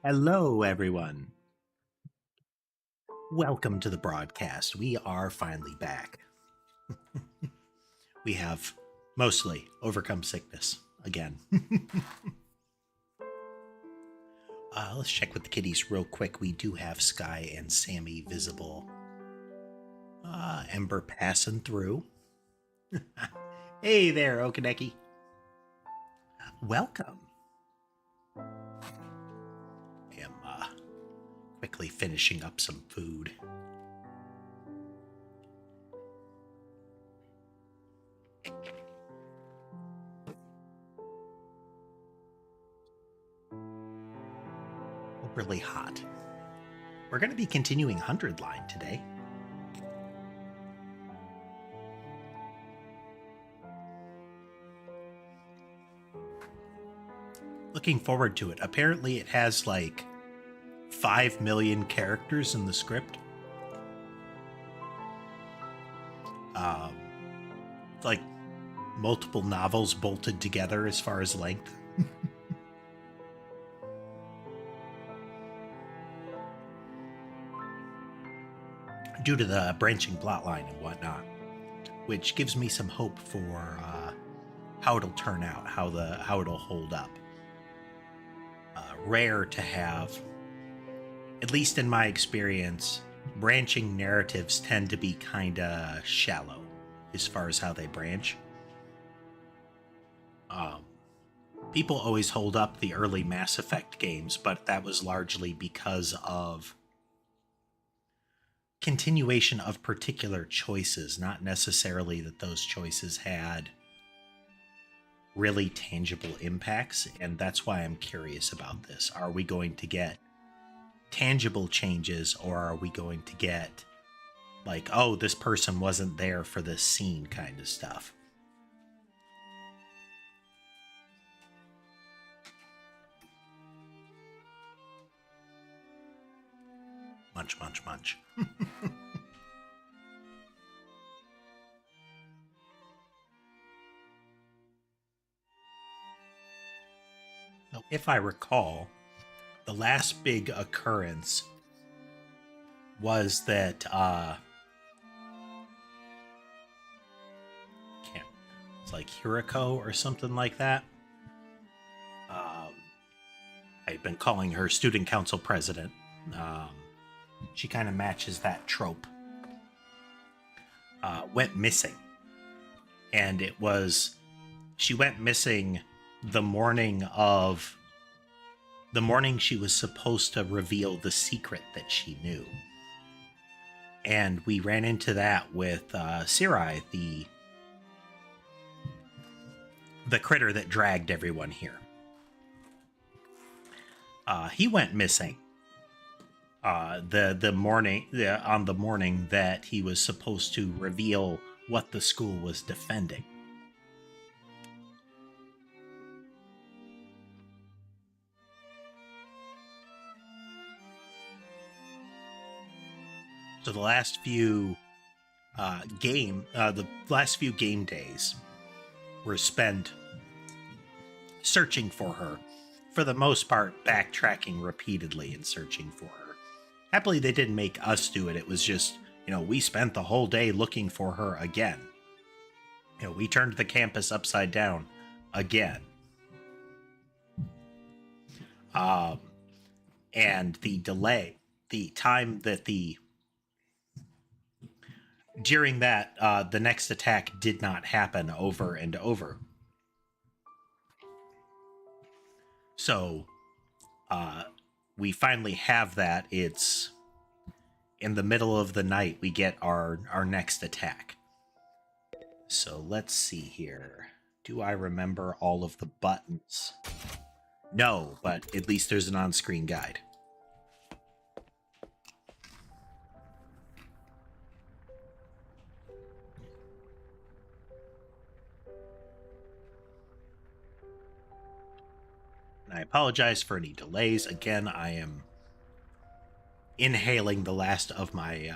Hello, everyone. Welcome to the broadcast. We are finally back. We have mostly overcome sickness again. Let's check with the kitties real quick. We do have Sky and Sammy visible. Ember passing through. Hey there, Okaneki. Welcome. I am quickly finishing up some food. Really hot. We're going to be continuing 100 line today. Looking forward to it. Apparently it has like 5 million characters in the script. Like multiple novels bolted together as far as length. Due to the branching plotline and whatnot, which gives me some hope for how it'll turn out, how it'll hold up. Rare to have, at least in my experience, branching narratives tend to be kind of shallow as far as how they branch. People always hold up the early Mass Effect games, but that was largely because of continuation of particular choices, not necessarily that those choices had really tangible impacts, and that's why I'm curious about this. Are we going to get tangible changes, or are we going to get like, oh, this person wasn't there for this scene kind of stuff? Munch, munch, munch. Now, if I recall, the last big occurrence was that it's like Hiriko or something like that. I've been calling her student council president. She kind of matches that trope. Went missing, and she went missing the morning she was supposed to reveal the secret that she knew. And we ran into that with Sirai, the critter that dragged everyone here. He went missing on the morning that he was supposed to reveal what the school was defending. So the last few game days were spent searching for her. For the most part, backtracking repeatedly and searching for her. Happily, they didn't make us do it. It was just, we spent the whole day looking for her again. We turned the campus upside down again. And the delay, the time that during that, the next attack did not happen over and over. So, we finally have that. It's in the middle of the night we get our next attack. So let's see here. Do I remember all of the buttons? No, but at least there's an on-screen guide. And I apologize for any delays. Again, I am inhaling the last of my,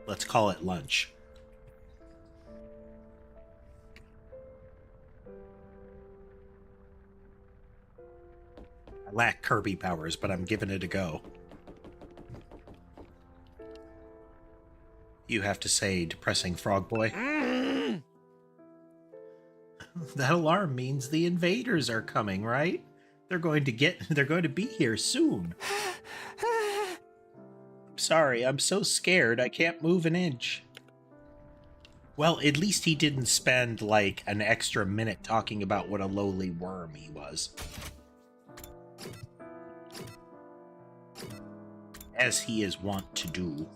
let's call it lunch. I lack Kirby powers, but I'm giving it a go. You have to say, depressing frog boy. That alarm means the invaders are coming, right? They're going to be here soon. Sorry, I'm so scared I can't move an inch. Well, at least he didn't spend like an extra minute talking about what a lowly worm he was. As he is wont to do.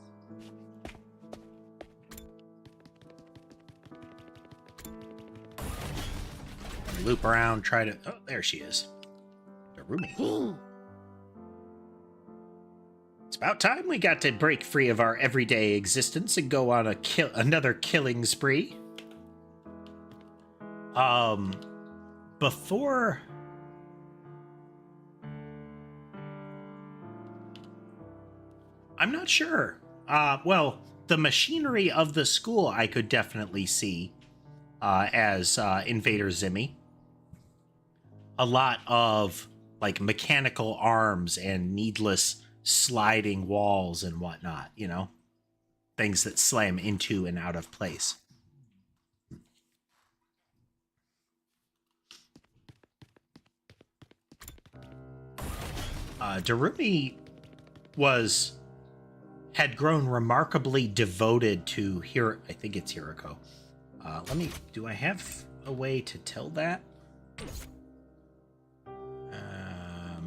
Loop around, try to... Oh, there she is. Darumi. It's about time we got to break free of our everyday existence and go on another killing spree. Before... I'm not sure. Well, the machinery of the school I could definitely see as Invader Zimmy. A lot of like mechanical arms and needless sliding walls and whatnot, you know, things that slam into and out of place. Darumi had grown remarkably devoted to I think it's Hiroko. Do I have a way to tell that?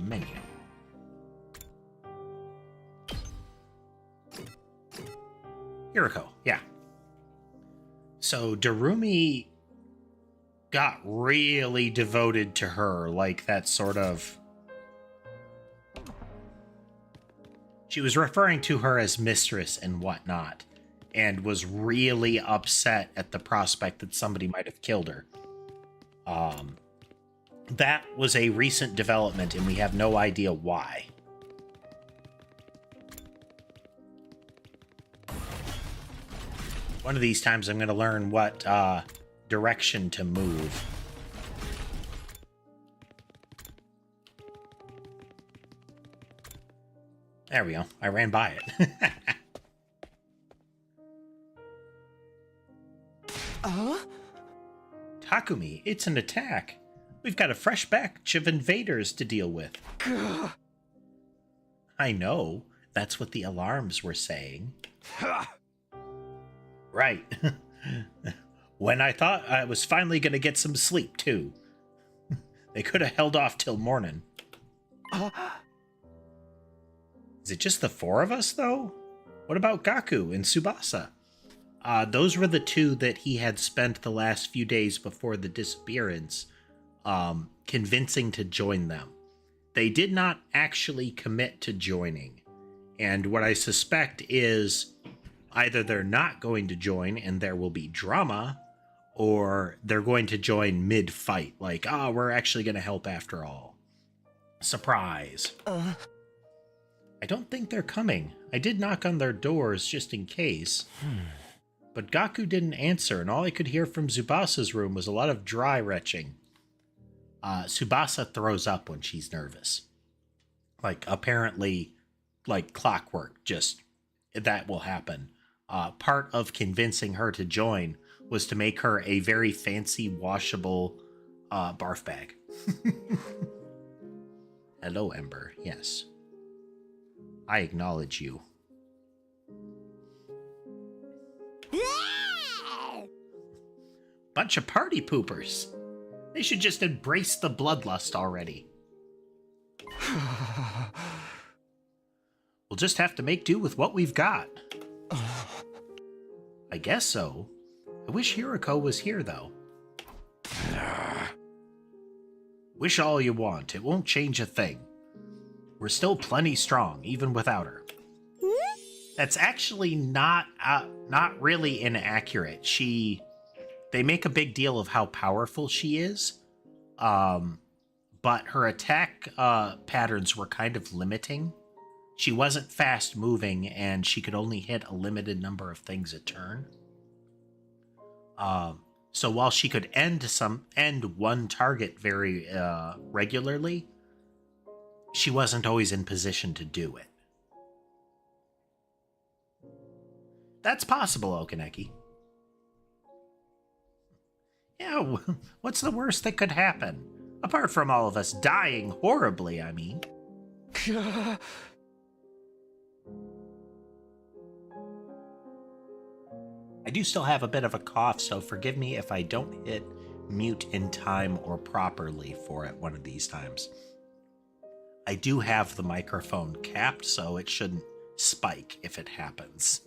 Menu. Hiroko, yeah. So Darumi got really devoted to her, like that sort of... She was referring to her as mistress and whatnot, and was really upset at the prospect that somebody might have killed her. That was a recent development, and we have no idea why. One of these times I'm going to learn what direction to move. There we go. I ran by it. Takumi, it's an attack. We've got a fresh batch of invaders to deal with. I know. That's what the alarms were saying. Right. When I thought I was finally going to get some sleep, too. They could have held off till morning. Is it just the four of us, though? What about Gaku and Tsubasa? Those were the two that he had spent the last few days before the disappearance convincing to join them. They did not actually commit to joining. And what I suspect is either they're not going to join and there will be drama, or they're going to join mid-fight. Like, we're actually going to help after all. Surprise. I don't think they're coming. I did knock on their doors just in case. But Gaku didn't answer, and all I could hear from Tsubasa's room was a lot of dry retching. Tsubasa throws up when she's nervous. Like, apparently, like clockwork, just, that will happen. Part of convincing her to join was to make her a very fancy, washable barf bag. Hello, Ember. Yes. I acknowledge you. Bunch of party poopers. They should just embrace the bloodlust already. We'll just have to make do with what we've got. I guess so. I wish Hiroko was here, though. Wish all you want. It won't change a thing. We're still plenty strong, even without her. That's actually not really inaccurate. They make a big deal of how powerful she is, but her attack patterns were kind of limiting. She wasn't fast moving, and she could only hit a limited number of things a turn. So while she could end one target very regularly, she wasn't always in position to do it. That's possible, Okaneki. Yeah, what's the worst that could happen? Apart from all of us dying horribly, I mean. I do still have a bit of a cough, so forgive me if I don't hit mute in time or properly for it one of these times. I do have the microphone capped, so it shouldn't spike if it happens.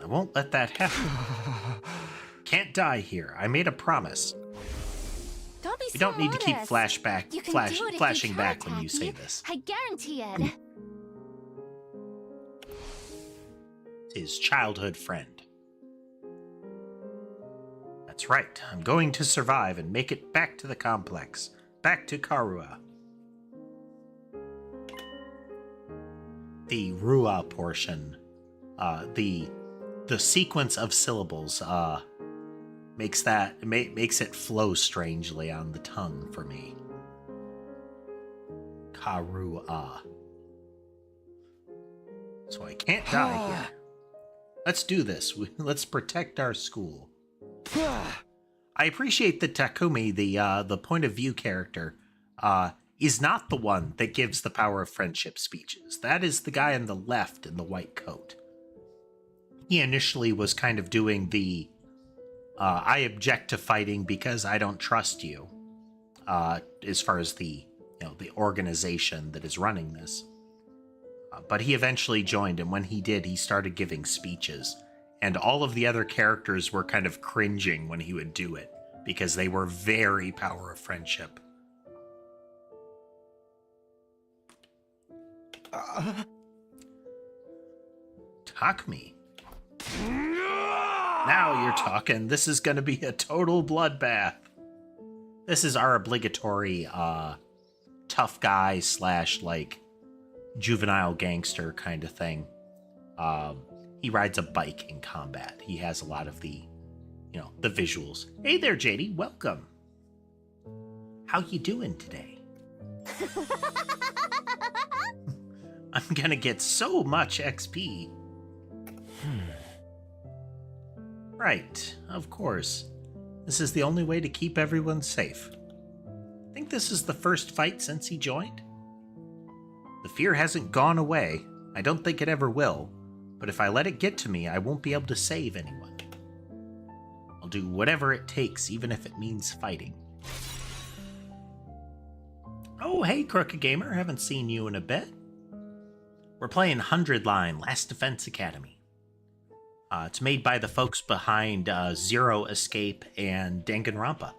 I won't let that happen. Can't die here. I made a promise. Don't be You don't need to keep modest. flashing back when you say this. I guarantee it. His childhood friend. That's right. I'm going to survive and make it back to the complex. Back to Karua. The Rua portion, the sequence of syllables, makes it flow strangely on the tongue for me. Karua. So I can't die here. Let's do this. Let's protect our school. I appreciate that Takumi, the point of view character, is not the one that gives the power of friendship speeches. That is the guy on the left in the white coat. He initially was kind of doing the I object to fighting because I don't trust you, as far as the organization that is running this. But he eventually joined, and when he did, he started giving speeches. And all of the other characters were kind of cringing when he would do it, because they were very power of friendship. Takumi. Now you're talking. This is going to be a total bloodbath. This is our obligatory tough guy / like juvenile gangster kind of thing. He rides a bike in combat. He has a lot of the visuals. Hey there, JD. Welcome. How you doing today? I'm gonna get so much XP. Right, of course. This is the only way to keep everyone safe. I think this is the first fight since he joined. The fear hasn't gone away. I don't think it ever will. But if I let it get to me, I won't be able to save anyone. I'll do whatever it takes, even if it means fighting. Oh, hey, Crooked Gamer. Haven't seen you in a bit. We're playing 100 Line, Last Defense Academy. It's made by the folks behind Zero Escape and Danganronpa.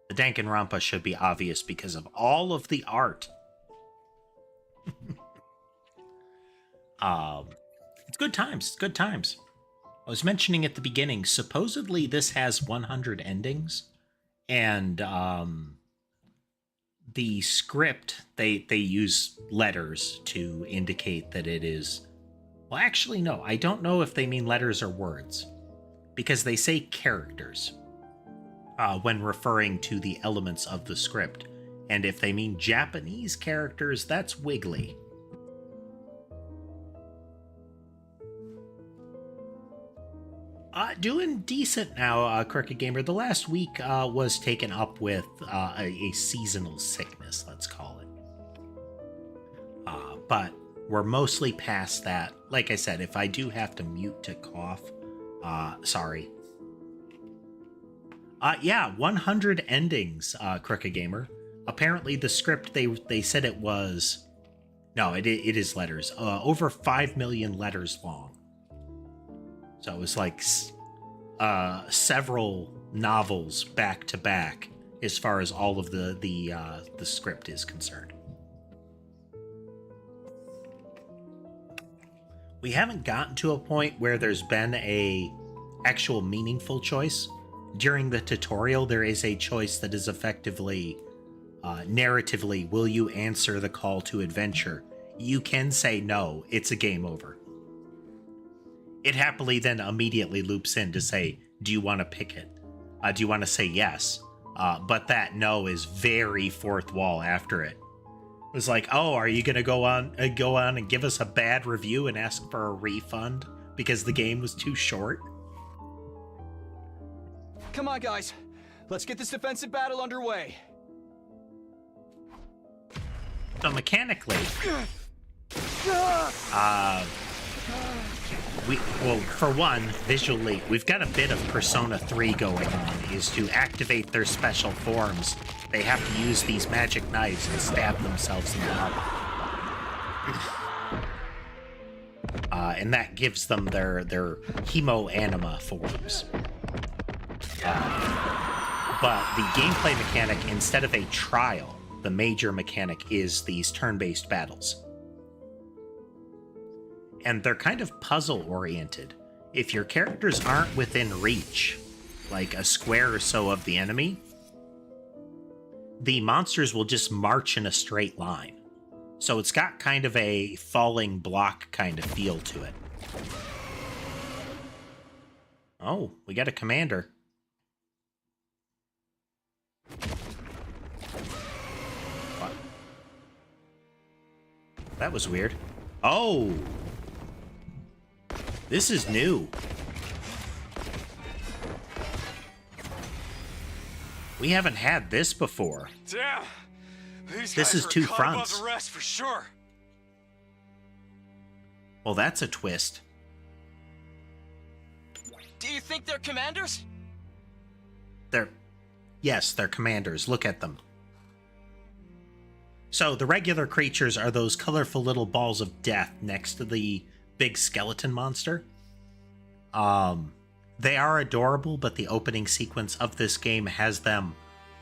The Danganronpa should be obvious because of all of the art. It's good times. It's good times. I was mentioning at the beginning, supposedly this has 100 endings, and the script, they use letters to indicate that it is... Well, actually, no. I don't know if they mean letters or words, because they say characters when referring to the elements of the script. And if they mean Japanese characters, that's wiggly. Doing decent now, Crooked Gamer. The last week was taken up with a seasonal sickness, let's call it. But we're mostly past that. Like I said, if I do have to mute to cough, sorry. Yeah, 100 endings, Crooked Gamer. Apparently the script, they said it was... No, it is letters. Over 5 million letters long. So it was like several novels back to back as far as all of the script is concerned. We haven't gotten to a point where there's been a actual meaningful choice. During the tutorial, there is a choice that is effectively narratively, will you answer the call to adventure? You can say no, it's a game over. It happily then immediately loops in to say, do you want to pick it? Do you want to say yes? But that no is very fourth wall after it. It was like, oh, are you going to go on and give us a bad review and ask for a refund because the game was too short? Come on, guys. Let's get this defensive battle underway. So mechanically, well, for one, visually, we've got a bit of Persona 3 going on. Is to activate their special forms, they have to use these magic knives and stab themselves in the heart. And that gives them their hemo-anima forms. But the gameplay mechanic, instead of a trial, the major mechanic is these turn-based battles. And they're kind of puzzle-oriented. If your characters aren't within reach, like a square or so of the enemy, the monsters will just march in a straight line. So it's got kind of a falling block kind of feel to it. Oh, we got a commander. What? That was weird. Oh! This is new. We haven't had this before. Damn! These This guys is are two a cut fronts. above the rest for sure. Well, that's a twist. Do you think they're commanders? Yes, they're commanders. Look at them. So the regular creatures are those colorful little balls of death next to the big skeleton monster. They are adorable, but the opening sequence of this game has them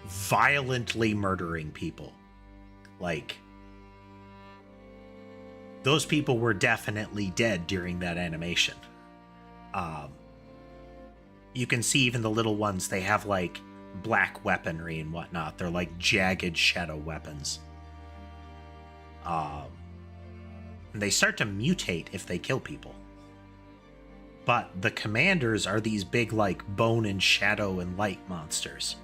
violently murdering people. Like, those people were definitely dead during that animation. You can see even the little ones, they have like black weaponry and whatnot. They're like jagged shadow weapons. And they start to mutate if they kill people. But the commanders are these big, like, bone and shadow and light monsters.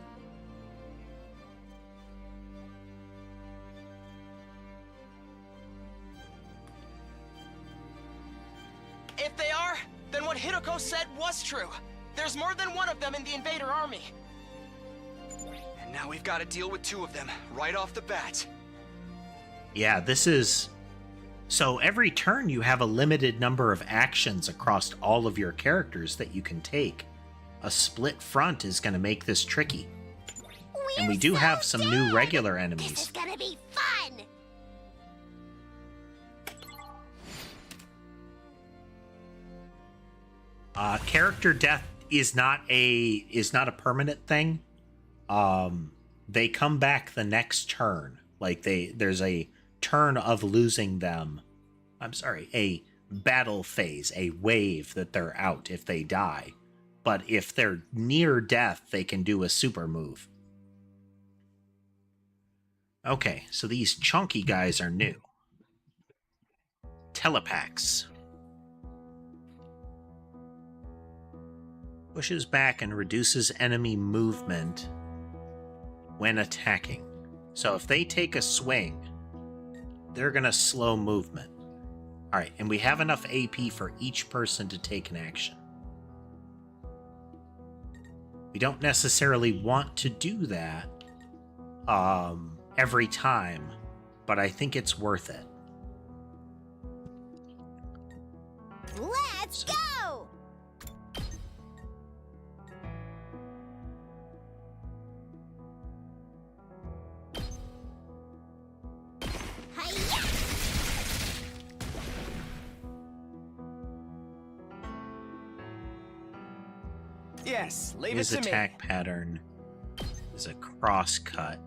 If they are, then what Hideko said was true. There's more than one of them in the invader army. And now we've got to deal with two of them, right off the bat. Yeah, this is... So every turn you have a limited number of actions across all of your characters that you can take. A split front is going to make this tricky. And we do have some new regular enemies. This is gonna be fun! Character death is not a permanent thing. They come back the next turn. Like there's a turn of losing them. I'm sorry, a battle phase, a wave that they're out if they die. But if they're near death, they can do a super move. Okay, so these chunky guys are new. Telepax. Pushes back and reduces enemy movement when attacking. So if they take a swing, they're going to slow movement. Alright, and we have enough AP for each person to take an action. We don't necessarily want to do that every time, but I think it's worth it. Let's go! Hi-ya! Yes, leave His it to attack pattern is a cross cut.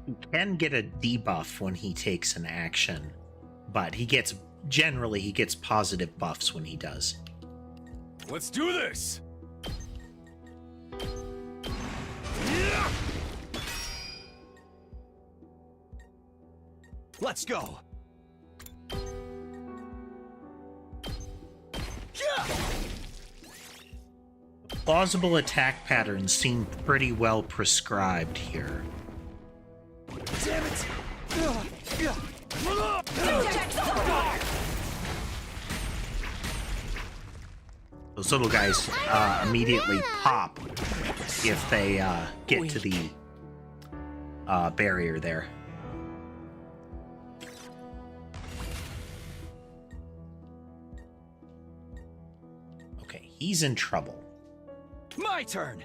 He can get a debuff when he takes an action, but he gets positive buffs when he does. Let's do this! Let's go. Plausible attack patterns seem pretty well prescribed here. Damn it! Those little guys immediately pop if they get to the barrier there. Okay, he's in trouble. My turn.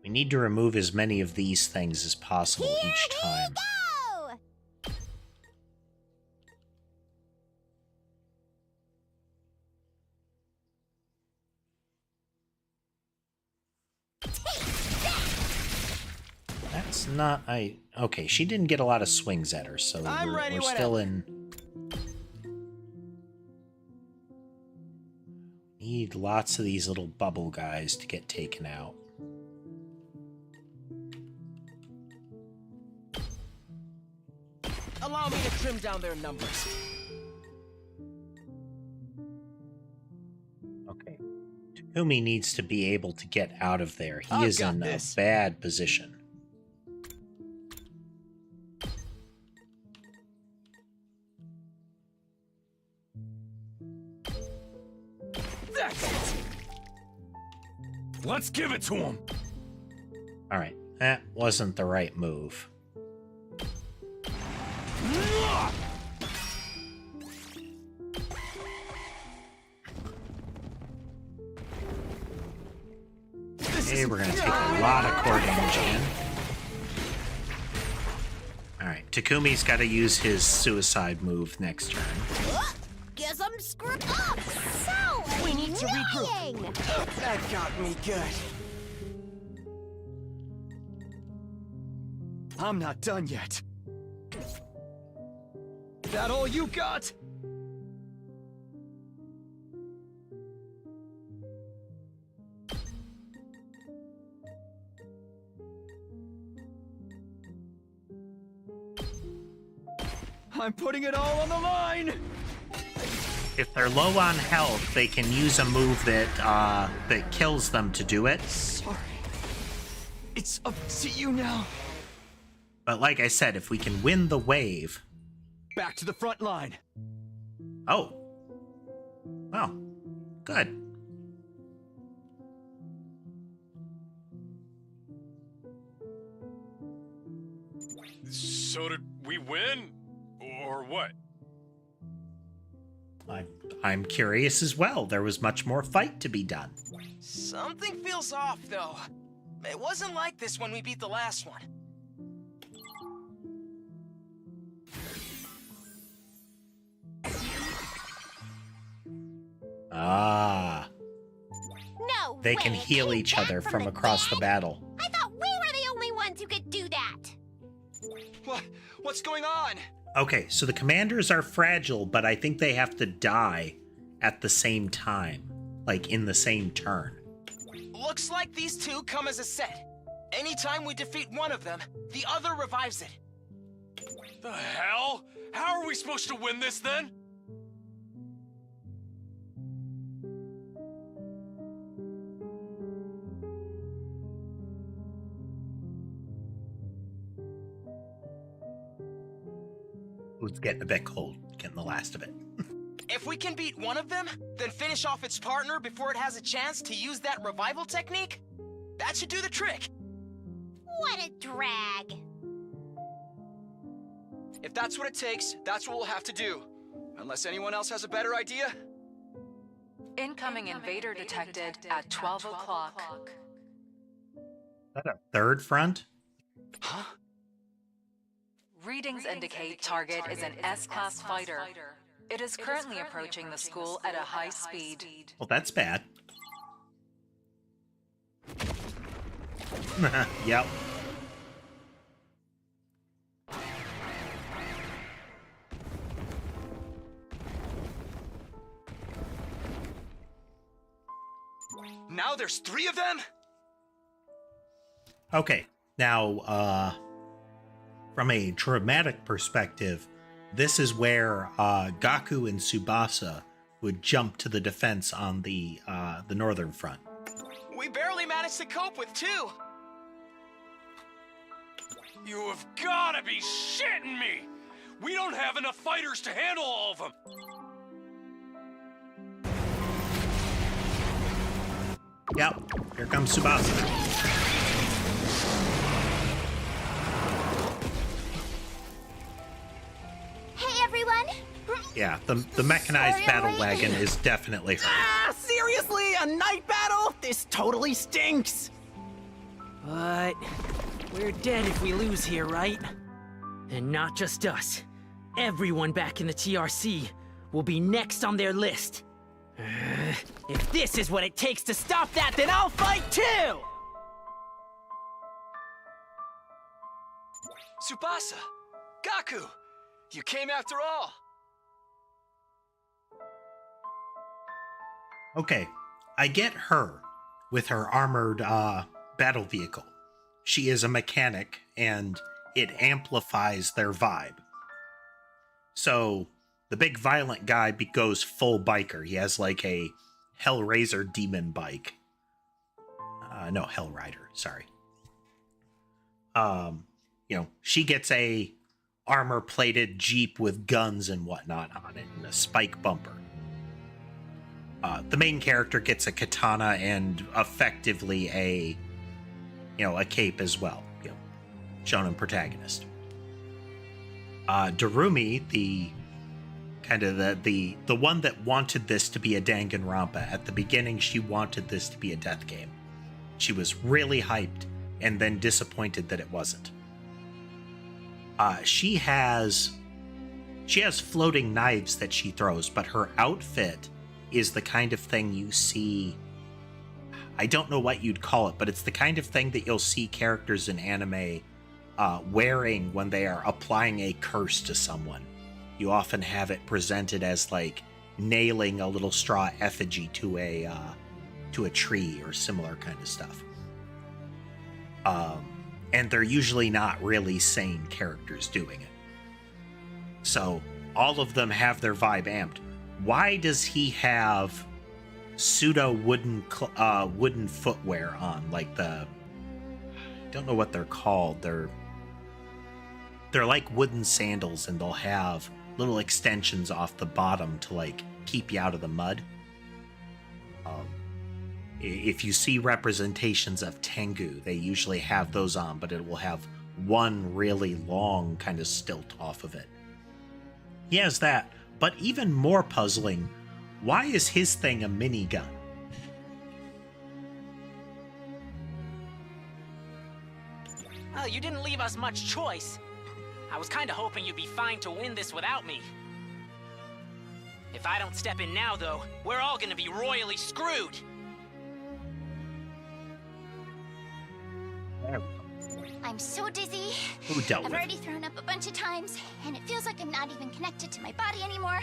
We need to remove as many of these things as possible each time. Go! That's not... Okay, she didn't get a lot of swings at her, so I'm ready we're whenever. still in... Need lots of these little bubble guys to get taken out. Allow me to trim down their numbers. Okay. Takumi needs to be able to get out of there. He I've is got in this. a bad position. That's it. Let's give it to him. Alright, that wasn't the right move. Okay, we're gonna take a lot of core damage in. Alright, Takumi's gotta use his suicide move next turn. Guess I'm screwed up. So We need to regroup. annoying. That got me good. I'm not done yet. That all you got? I'm putting it all on the line! If they're low on health, they can use a move that that kills them to do it. Sorry. It's up to you now. But like I said, if we can win the wave... Back to the front line. Oh. Well, good. So did we win? Or what? I'm curious as well. There was much more fight to be done. Something feels off, though. It wasn't like this when we beat the last one. Ah. No They way. can heal Came each back other from the across the dead? battle. I thought we were the only ones who could do that. What's going on? Okay, so the commanders are fragile, but I think they have to die at the same time. Like, in the same turn. Looks like these two come as a set. Anytime we defeat one of them, the other revives it. The hell? How are we supposed to win this then? It's getting a bit cold, getting the last of it. If we can beat one of them, then finish off its partner before it has a chance to use that revival technique, that should do the trick. What a drag. If that's what it takes, that's what we'll have to do. Unless anyone else has a better idea? Incoming invader detected at 12 o'clock. Is that a third front? Huh? Readings indicate target is an S-class fighter. It is currently approaching the school at a high speed. Well, that's bad. Yep. Now there's 3 of them? Okay, now, from a dramatic perspective, this is where Gaku and Tsubasa would jump to the defense on the northern front. We barely managed to cope with 2. You have gotta be shitting me! We don't have enough fighters to handle all of them! Yep, here comes Tsubasa. Hey, everyone! Yeah, the mechanized Sorry, battle I'm late. wagon is definitely her. Ah, seriously? A night battle? This totally stinks. But we're dead if we lose here, right? And not just us. Everyone back in the TRC will be next on their list. If this is what it takes to stop that, then I'll fight too! Tsubasa! Gaku! You came after all! Okay, I get her with her armored battle vehicle. She is a mechanic, and it amplifies their vibe. So, the big violent guy goes full biker. He has like a Hellraiser demon bike. No, Hellrider, sorry. She gets a armor-plated Jeep with guns and whatnot on it, and a spike bumper. The main character gets a katana and effectively a cape as well. Shonen protagonist. Darumi, the one that wanted this to be a Danganronpa. At the beginning, she wanted this to be a death game. She was really hyped and then disappointed that it wasn't. She has floating knives that she throws, but her outfit is the kind of thing you see. I don't know what you'd call it, but it's the kind of thing that you'll see characters in anime wearing when they are applying a curse to someone. You often have it presented as like nailing a little straw effigy to a tree or similar kind of stuff. And they're usually not really sane characters doing it. So all of them have their vibe amped. Why does he have pseudo wooden footwear on? Like I don't know what they're called. They're like wooden sandals, and they'll have little extensions off the bottom to like keep you out of the mud. If you see representations of Tengu, they usually have those on, but it will have one really long kind of stilt off of it. He has that, but even more puzzling, why is his thing a minigun? Well, you didn't leave us much choice. I was kinda hoping you'd be fine to win this without me. If I don't step in now, though, we're all gonna be royally screwed. I'm so dizzy. Who dealt I've with already thrown up a bunch of times, and it feels like I'm not even connected to my body anymore.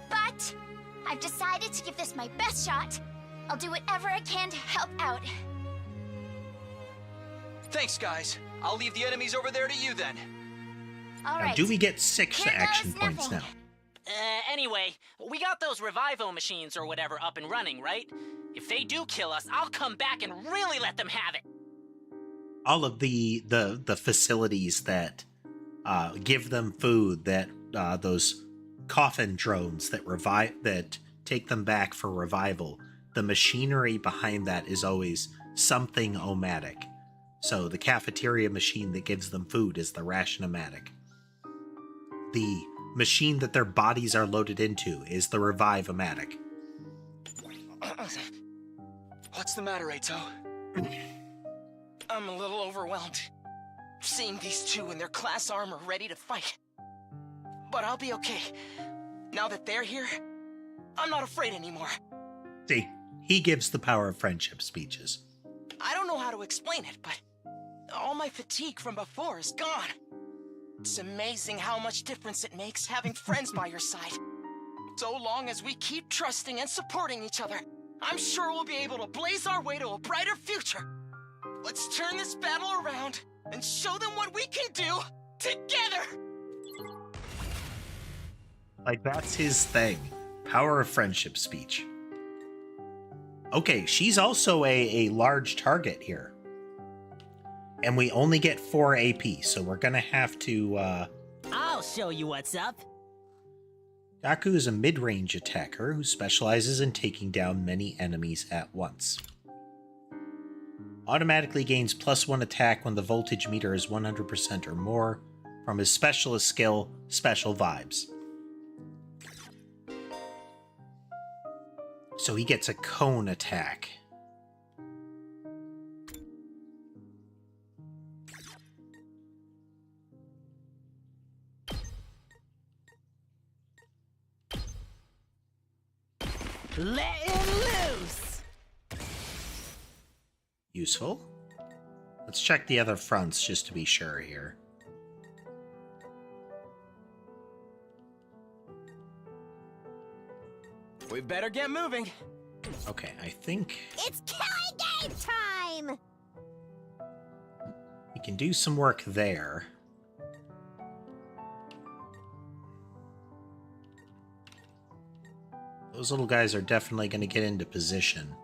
But I've decided to give this my best shot. I'll do whatever I can to help out. Thanks, guys. I'll leave the enemies over there to you then. All Now, right. do we get 6 Here action goes points nothing. now? Anyway, we got those Revivo machines or whatever up and running, right? If they do kill us, I'll come back and really let them have it. All of the facilities that give them food, that those coffin drones that take them back for revival, the machinery behind that is always something omatic. So the cafeteria machine that gives them food is the ration-o-matic. The machine that their bodies are loaded into is the revive-o-matic. What's the matter, Eito? I'm a little overwhelmed. Seeing these two in their class armor ready to fight. But I'll be okay. Now that they're here, I'm not afraid anymore. See, he gives the power of friendship speeches. I don't know how to explain it, but all my fatigue from before is gone. It's amazing how much difference it makes having friends by your side. So long as we keep trusting and supporting each other, I'm sure we'll be able to blaze our way to a brighter future. Let's turn this battle around and show them what we can do together! Like, that's his thing. Power of friendship speech. Okay, she's also a large target here. And we only get 4 AP, so we're gonna have to, I'll show you what's up. Gaku is a mid-range attacker who specializes in taking down many enemies at once. Automatically gains +1 attack when the voltage meter is 100% or more from his specialist skill, Special Vibes. So he gets a cone attack. Let him loose! Useful. Let's check the other fronts just to be sure here. We better get moving. Okay, I think It's killing game time! we can do some work there. Those little guys are definitely going to get into position.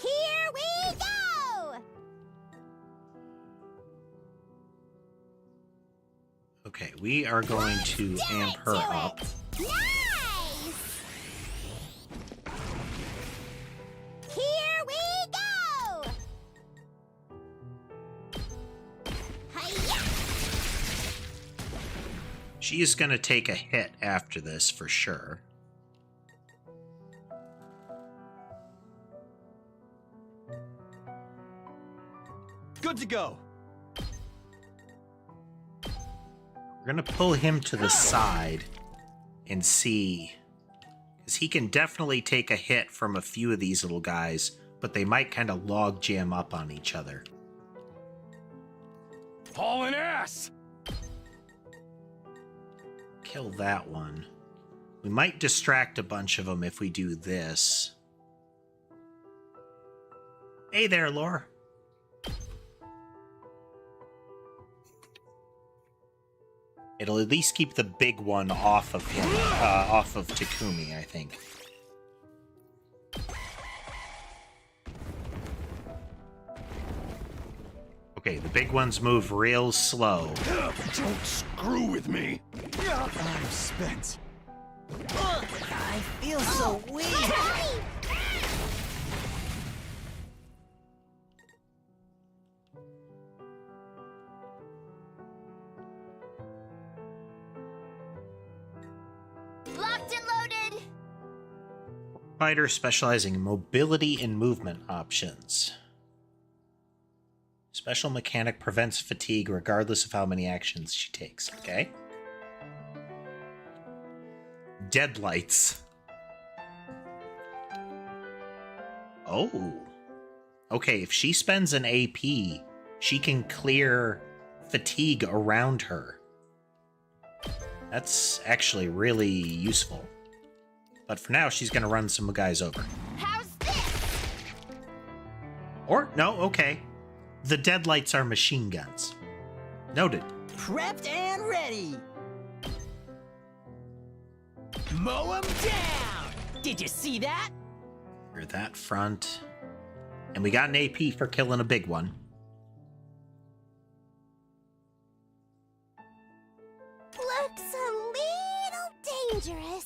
Here we go! Okay, we are going to amp her up. Nice! Here we go! Hi-ya! She is going to take a hit after this for sure. Good to go. We're going to pull him to the side and see, because he can definitely take a hit from a few of these little guys, but they might kind of log jam up on each other. Hauling ass! Kill that one. We might distract a bunch of them if we do this. Hey there, Lore. It'll at least keep the big one off of him, off of Takumi, I think. Okay, the big ones move real slow. Don't screw with me! I'm spent. Ugh, I feel so weak. Locked and loaded! Fighter specializing in mobility and movement options. Special mechanic prevents fatigue regardless of how many actions she takes. Okay. Deadlights. Oh. Okay, if she spends an AP, she can clear fatigue around her. That's actually really useful. But for now, she's going to run some guys over. How's this? Or, no, okay. The deadlights are machine guns. Noted. Prepped and ready. Mow him down! Did you see that? Clear that front. And we got an AP for killing a big one. Looks a little dangerous.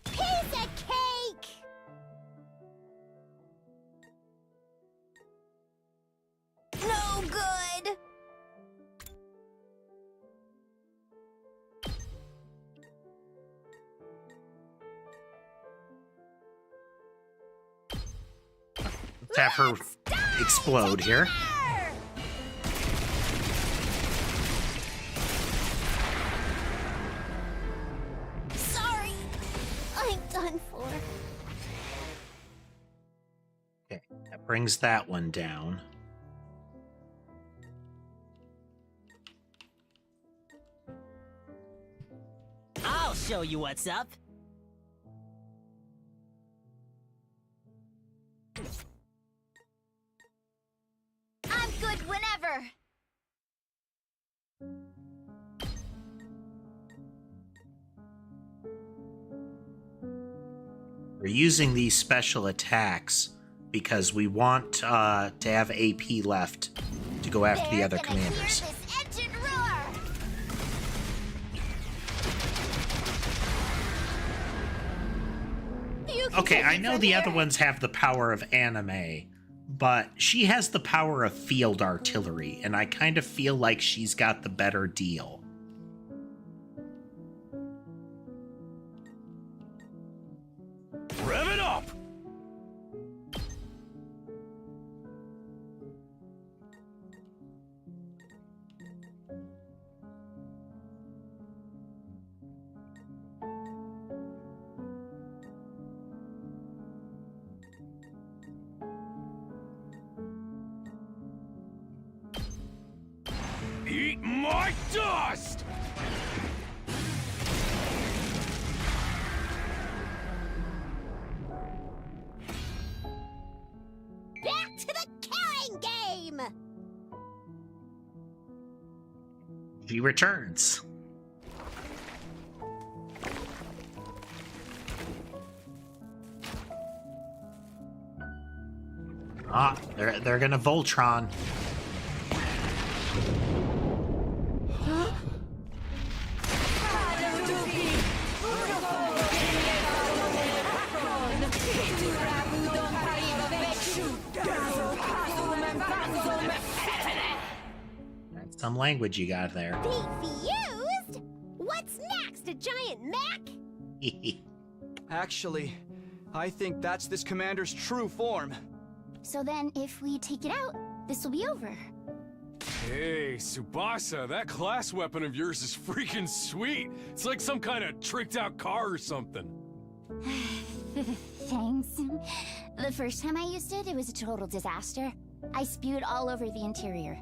Piece of cake! No good! Let's have her explode here. Sorry, I'm done for. Okay, that Brings that one down. I'll show you what's up. I'm good whenever. We're using these special attacks because we want to have AP left to go after the They're other gonna hear commanders. this engine roar. You can Okay, take I it know from the other here. ones have the power of anime, but she has the power of field artillery, and I kind of feel like she's got the better deal. Rev it up! Eat my dust! Back to the killing game. She returns. Ah, they're gonna Voltron. That's some language you got there. Defused? What's next? A giant mech? Actually, I think that's this commander's true form. So then, if we take it out, this will be over. Hey, Tsubasa, that class weapon of yours is freaking sweet. It's like some kind of tricked out car or something. Thanks. The first time I used it, it was a total disaster. I spewed all over the interior.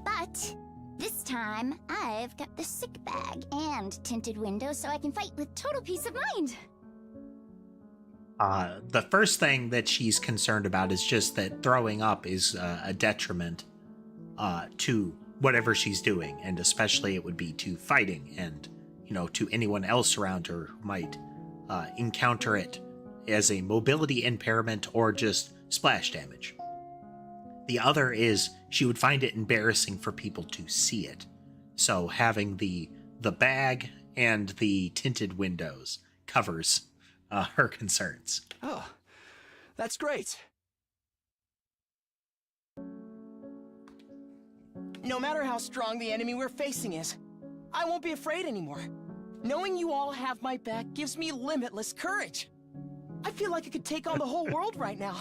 But this time, I've got the sick bag and tinted windows so I can fight with total peace of mind. The first thing that she's concerned about is just that throwing up is a detriment to whatever she's doing, and especially it would be to fighting and, you know, to anyone else around her who might encounter it as a mobility impairment or just splash damage. The other is she would find it embarrassing for people to see it. So having the bag and the tinted windows covers her concerns. Oh, that's great. No matter how strong the enemy we're facing is, I won't be afraid anymore. Knowing you all have my back gives me limitless courage. I feel like I could take on the whole world right now.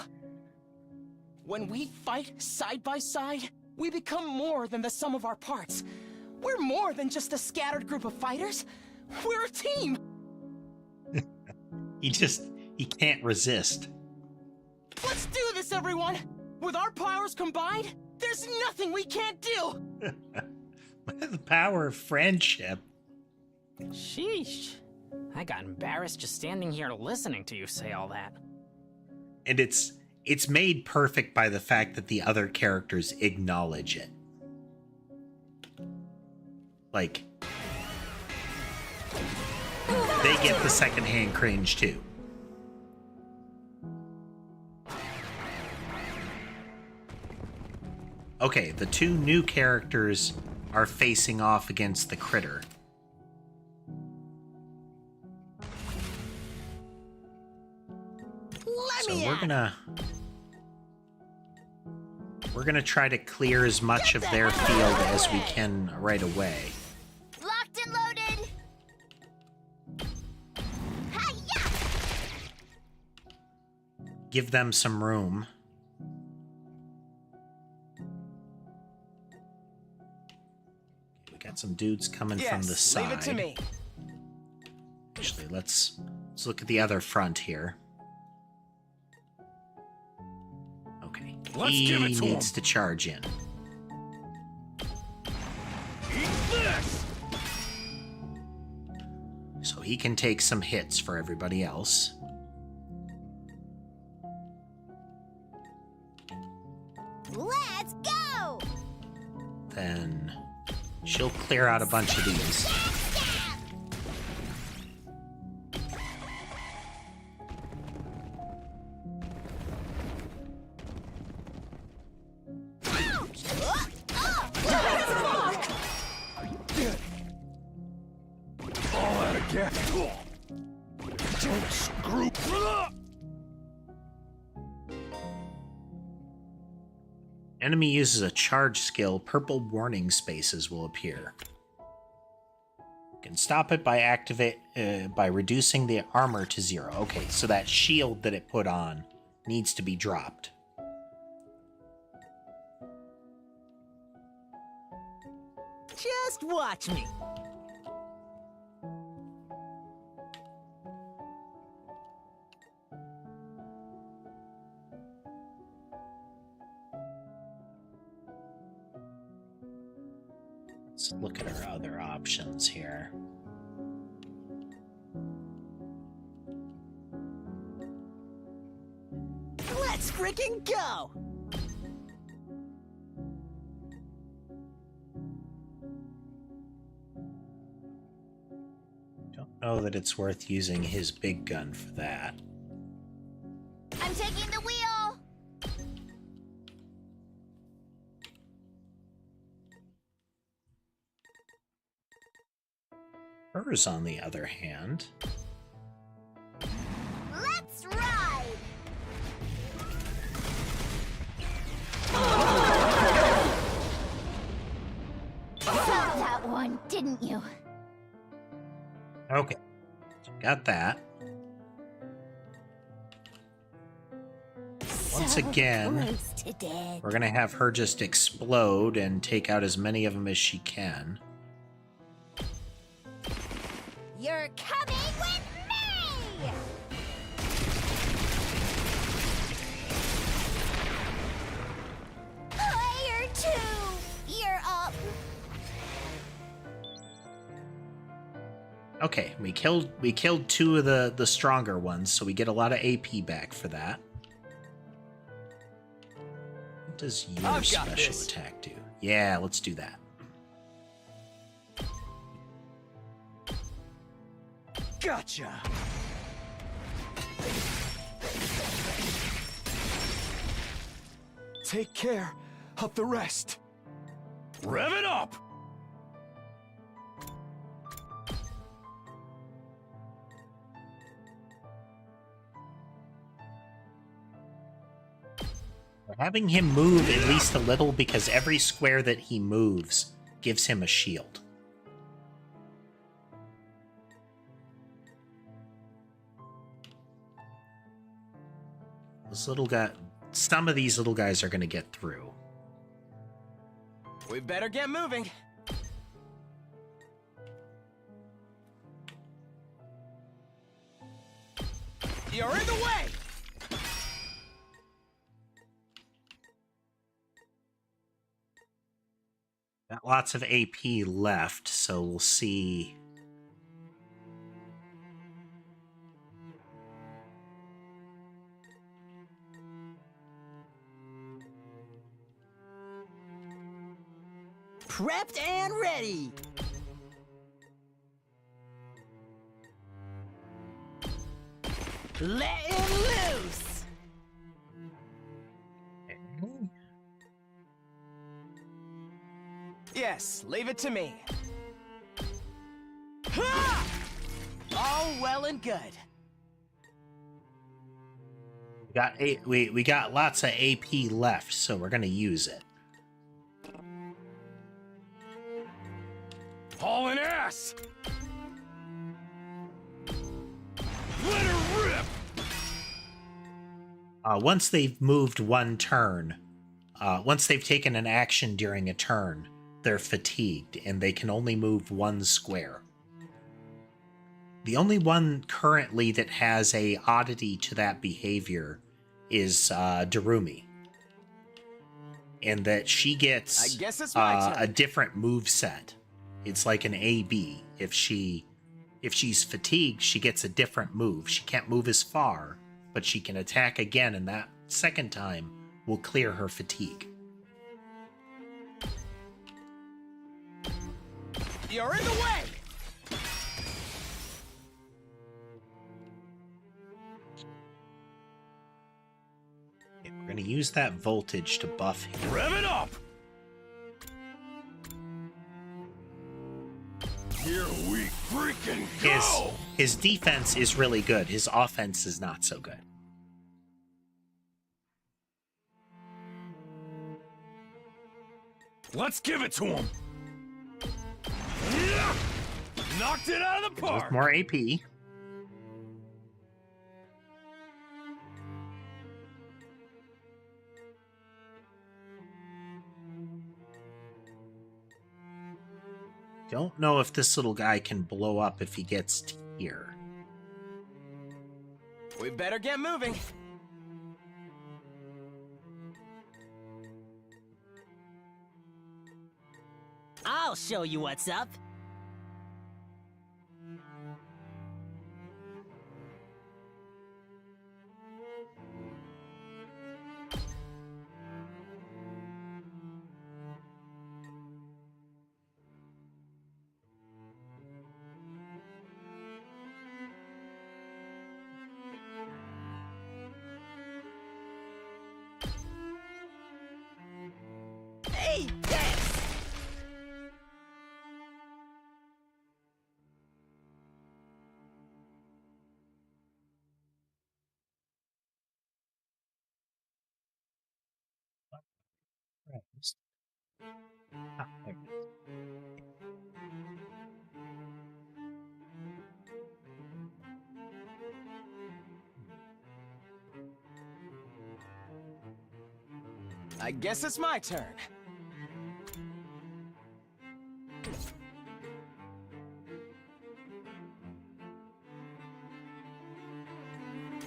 When we fight side by side, we become more than the sum of our parts. We're more than just a scattered group of fighters. We're a team. He can't resist. Let's do this, everyone! With our powers combined, there's nothing we can't do! The power of friendship. Sheesh. I got embarrassed just standing here listening to you say all that. And it's made perfect by the fact that the other characters acknowledge it. Like, they get the secondhand cringe too. Okay, the two new characters are facing off against the critter. So we're gonna try to clear as much of their field as we can right away. Locked and loaded! Hi-ya! Give them some room. We got some dudes coming from the side. Leave it to me. Actually, let's look at the other front here. Okay. Let's he give it to him. needs to charge in. Eat this! So he can take some hits for everybody else. Let's go! Then she'll clear out a bunch of these. All out of gas. Don't screw. Enemy uses a charge skill, purple warning spaces will appear. You can stop it by reducing the armor to 0. Okay, so that shield that it put on needs to be dropped. Just watch me. Let's look at our other options here. Let's freaking go! Don't know that it's worth using his big gun for that. I'm taking the wheel! Hers, on the other hand, Let's ride! Saw that one, didn't you? okay, got that. Once So again, close to dead. we're gonna have her just explode and take out as many of them as she can. You're coming with me! Player 2, you're up. Okay, we killed 2 of the stronger ones, so we get a lot of AP back for that. What does your I've got special this. attack do? Yeah, let's do that. Gotcha! Take care of the rest. Rev it up! We're having him move at least a little because every square that he moves gives him a shield. This little guy, some of these little guys are going to get through. We better get moving. You're in the way! Got lots of AP left, so we'll see. Prepped and ready! Let him loose! Yes, leave it to me. Ha! All well and good. We got lots of AP left, so we're gonna use it. Hauling ass! Let her rip! Once they've moved one turn, once they've taken an action during a turn, they're fatigued and they can only move one square. The only one currently that has a oddity to that behavior is Darumi. and that she gets I guess it's my turn. a different move set. It's like an A/B. If she's fatigued, she gets a different move. She can't move as far, but she can attack again, and that second time will clear her fatigue. You're in the way! Okay, we're going to use that voltage to buff him. Rev it up! Here we freaking go! His defense is really good. His offense is not so good. Let's give it to him! Yeah! Knocked it out of the park! With more AP. Don't know if this little guy can blow up if he gets to here. We better get moving. I'll show you what's up. Hey, yes! Ah, there it is. I guess it's my turn.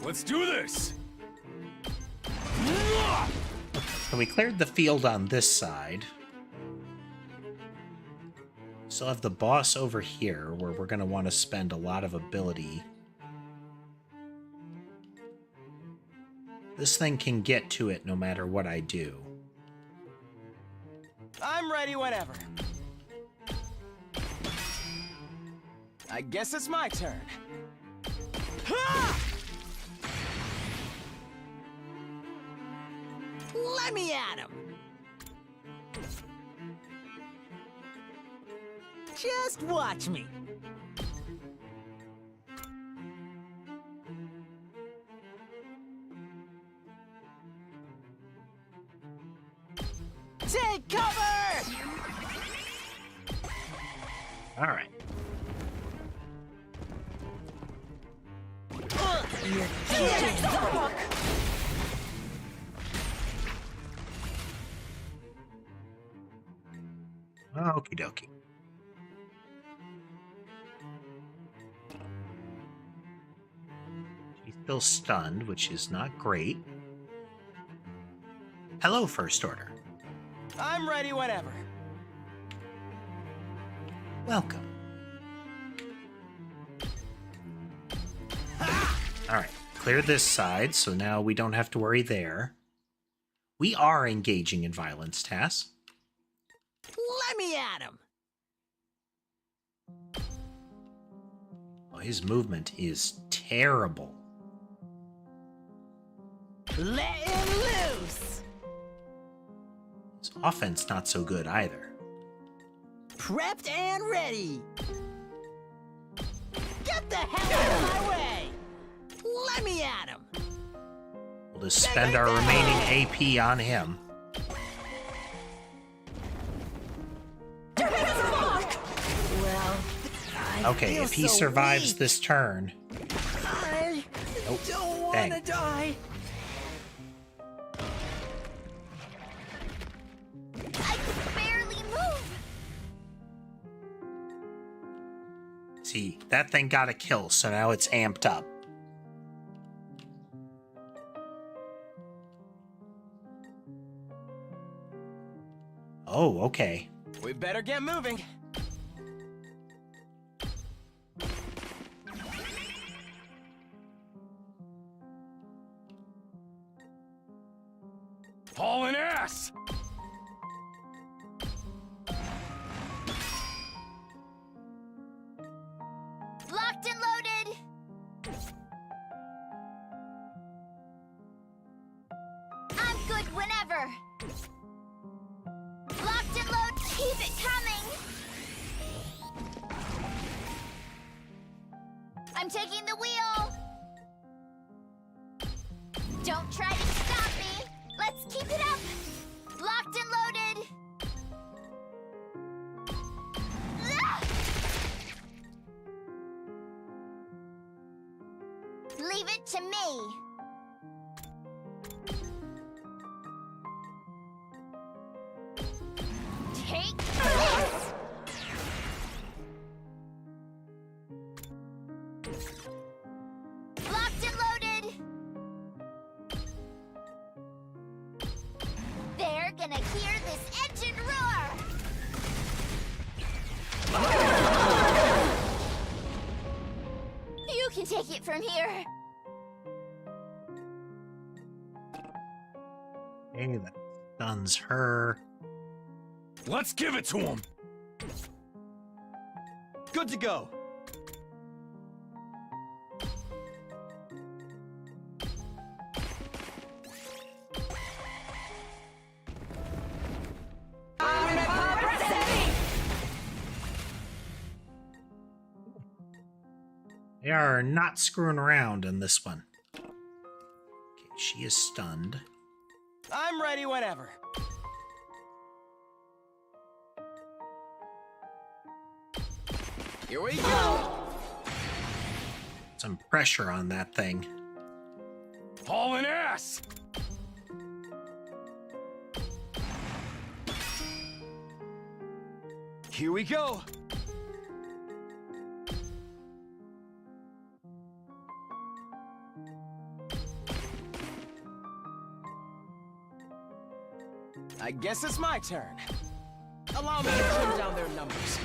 Let's do this! So we cleared the field on this side. Still have the boss over here, where we're going to want to spend a lot of ability. This thing can get to it no matter what I do. I'm ready whenever. I guess it's my turn. Ha! Let me at him! Just watch me. Take cover! All right. You're kidding! Okie dokie. She's still stunned, which is not great. Hello, First Order. I'm ready whenever. Welcome. All right, clear this side, so now we don't have to worry there. We are engaging in violence, Tass. Let me at him! Oh, his movement is terrible. Let him loose! His offense not so good either. Prepped and ready! Get the hell out of my way! Let me at him! We'll just spend our remaining AP on him. Well, Okay, if he survives this turn... I Nope. don't want Dang. to die. I could barely move. See, that thing got a kill, so now it's amped up. Oh, okay. We better get moving. Hauling ass! Locked and loaded! I'm good whenever! Locked and load, keep it coming! I'm taking the wheel! Don't try to stop me! Let's keep it up! Locked and loaded! Ah! Leave it to me! Take this! Locked and loaded! They're gonna hear this engine roar! You can take it from here! Hey, that stuns her. Let's give it to him! Good to go. They are not screwing around in this one. Okay, she is stunned. I'm ready whenever. Here we go. Some pressure on that thing. Hauling ass! Here we go. I guess it's my turn. Allow me to trim down their numbers.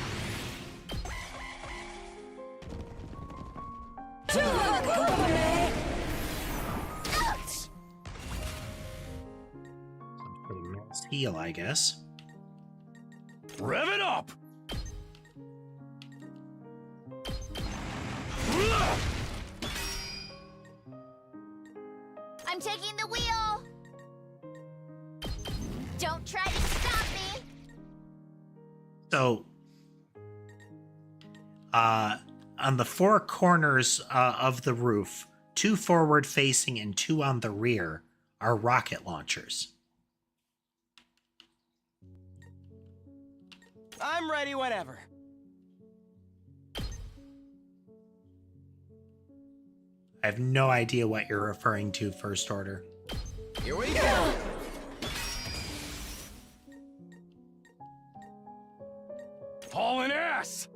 Ouch! Some sort of mass heal, I guess. Rev it up! I'm taking the wheel! Don't try to stop me! So, on the four corners of the roof, 2 forward facing and 2 on the rear, are rocket launchers. I'm ready whenever. I have no idea what you're referring to, First Order. Here we go. Hauling ass!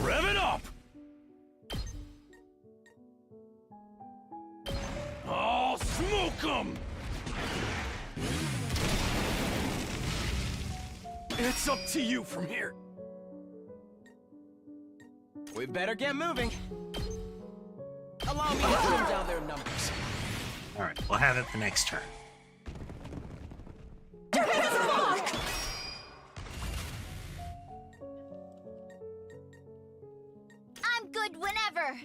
Rev it up! I'll smoke 'em! It's up to you from here. We better get moving. Allow me to trim down their numbers. All right, we'll have it the next turn. I'm good whenever!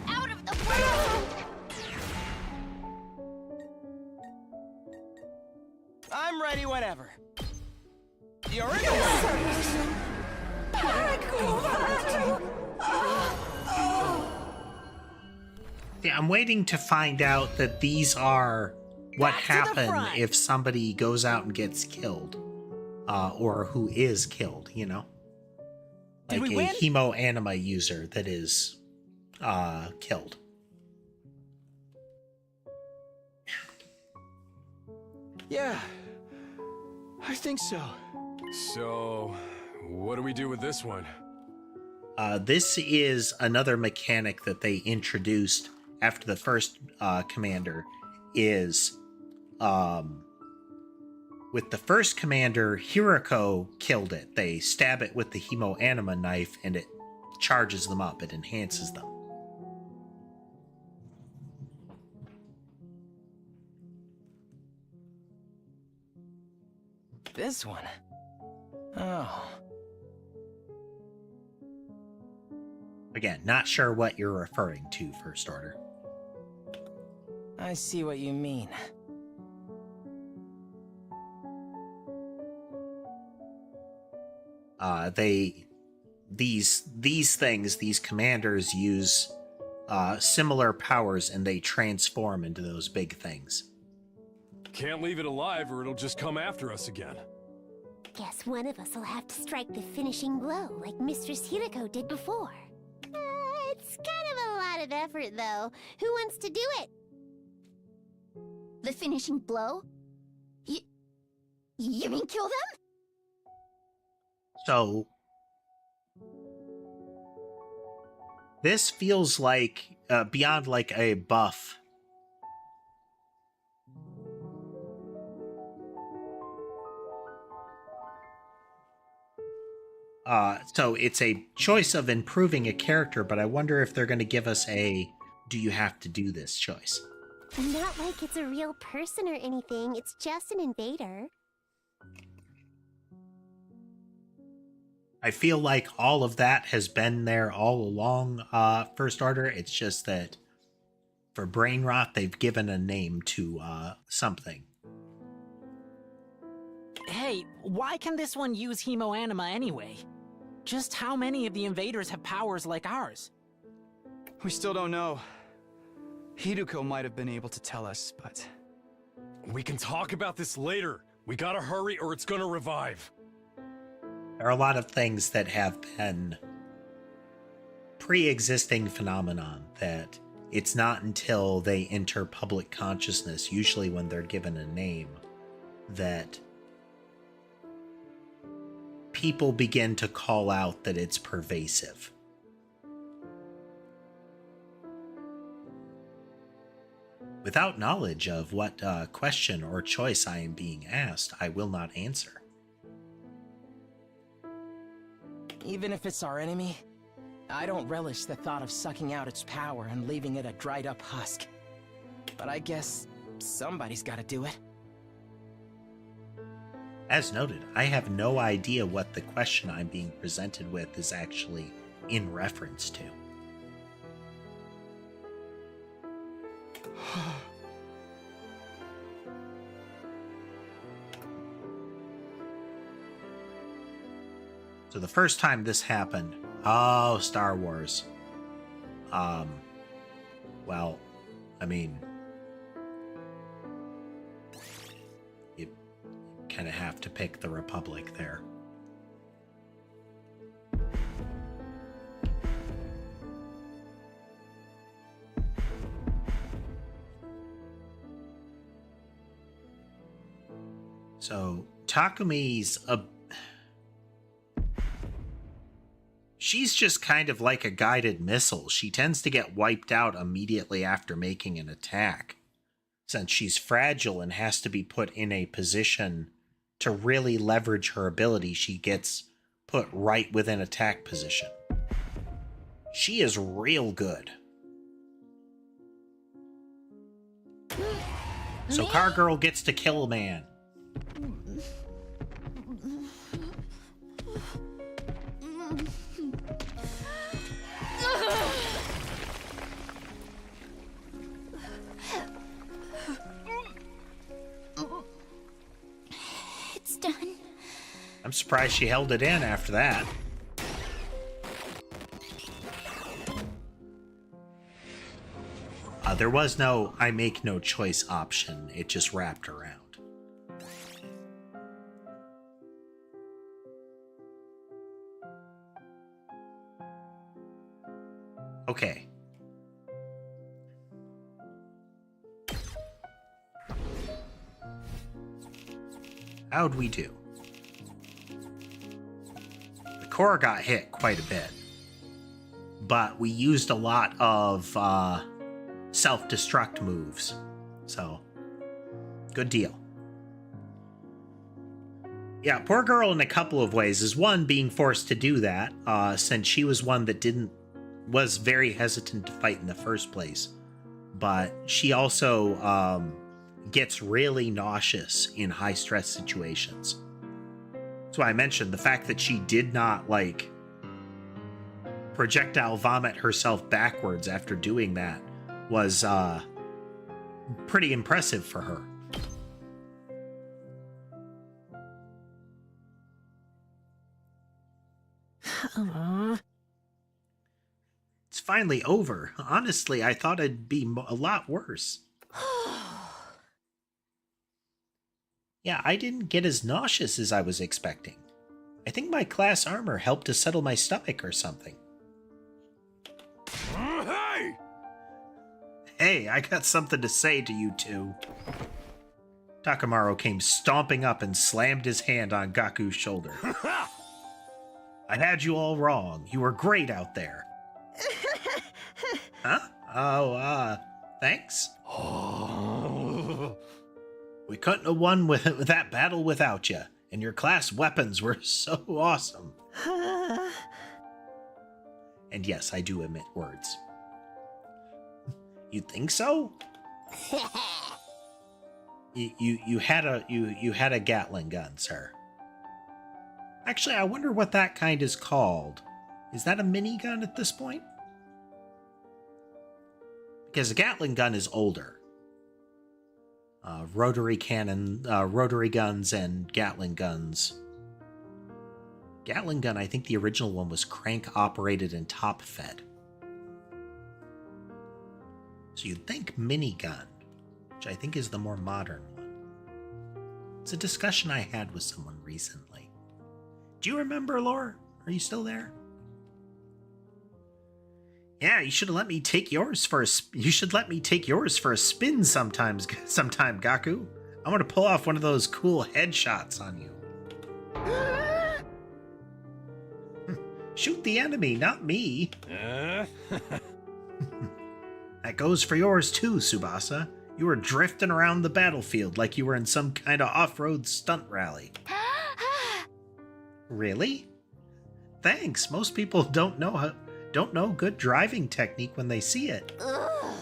Out of the way! I'm ready whenever. You're in the Yeah, I'm waiting to find out that these are what Back to the happen front. if somebody goes out and gets killed, or who is killed. You know, Did like we a win? hemoanima user that is killed. Yeah, I think so. So, What do we do with this one? This is another mechanic that they introduced after the first commander. Is with the first commander, Hiroko killed it. They stab it with the hemoanima knife, and it charges them up. It enhances them. This one? Oh. Again, not sure what you're referring to, First Order. I see what you mean. These commanders use similar powers, and they transform into those big things. Can't leave it alive or it'll just come after us again. Guess one of us will have to strike the finishing blow like Mistress Hiroko did before. It's kind of a lot of effort, though. Who wants to do it? The finishing blow? You mean kill them? So this feels like beyond like a buff. So it's a choice of improving a character, but I wonder if they're going to give us a do you have to do this choice. Not like it's a real person or anything. It's just an invader. I feel like all of that has been there all along, First Order. It's just that for brain rot, they've given a name to something. Hey, why can this one use hemoanima anyway? Just how many of the invaders have powers like ours? We still don't know. Hiroko might have been able to tell us, but... We can talk about this later. We gotta hurry or it's gonna revive. There are a lot of things that have been pre-existing phenomenon that it's not until they enter public consciousness, usually when they're given a name, that people begin to call out that it's pervasive. Without knowledge of what question or choice I am being asked, I will not answer. Even if it's our enemy, I don't relish the thought of sucking out its power and leaving it a dried-up husk. But I guess somebody's gotta do it. As noted, I have no idea what the question I'm being presented with is actually in reference to. So the first time this happened, oh, Star Wars. Well, I mean, you kind of have to pick the Republic there. So Takumi's she's just kind of like a guided missile. She tends to get wiped out immediately after making an attack. Since she's fragile and has to be put in a position to really leverage her ability, she gets put right within attack position. She is real good. So Car Girl gets to kill a man. It's done. I'm surprised she held it in after that. There was no I make no choice option. It just wrapped around. Okay. How'd we do? core got hit quite a bit. But we used a lot of self-destruct moves. So, good deal. Yeah, poor girl in a couple of ways. Is one, being forced to do that, since she was one that was very hesitant to fight in the first place. But she also gets really nauseous in high-stress situations. That's why I mentioned the fact that she did not, like, projectile vomit herself backwards after doing that was pretty impressive for her. It's finally over. Honestly, I thought it'd be a lot worse. Yeah, I didn't get as nauseous as I was expecting. I think my class armor helped to settle my stomach or something. Hey! Hey, I got something to say to you two. Takamaru came stomping up and slammed his hand on Gaku's shoulder. I had you all wrong. You were great out there. Huh? Oh, thanks? We couldn't have won with that battle without you, and your class weapons were so awesome. And yes, I do emit words. You think so? you had a Gatling gun, sir. Actually, I wonder what that kind is called. Is that a minigun at this point? Because a Gatling gun is older. Rotary cannon, rotary guns, and Gatling guns. Gatling gun, I think the original one was crank-operated and top-fed. So you'd think minigun, which I think is the more modern one. It's a discussion I had with someone recently. Do you remember, Lore? Are you still there? Yeah, you should let me take yours for a spin sometime, Gaku. I want to pull off one of those cool headshots on you. Shoot the enemy, not me. That goes for yours too, Tsubasa. You were drifting around the battlefield like you were in some kind of off-road stunt rally. Really? Thanks. Most people don't know good driving technique when they see it. Ugh.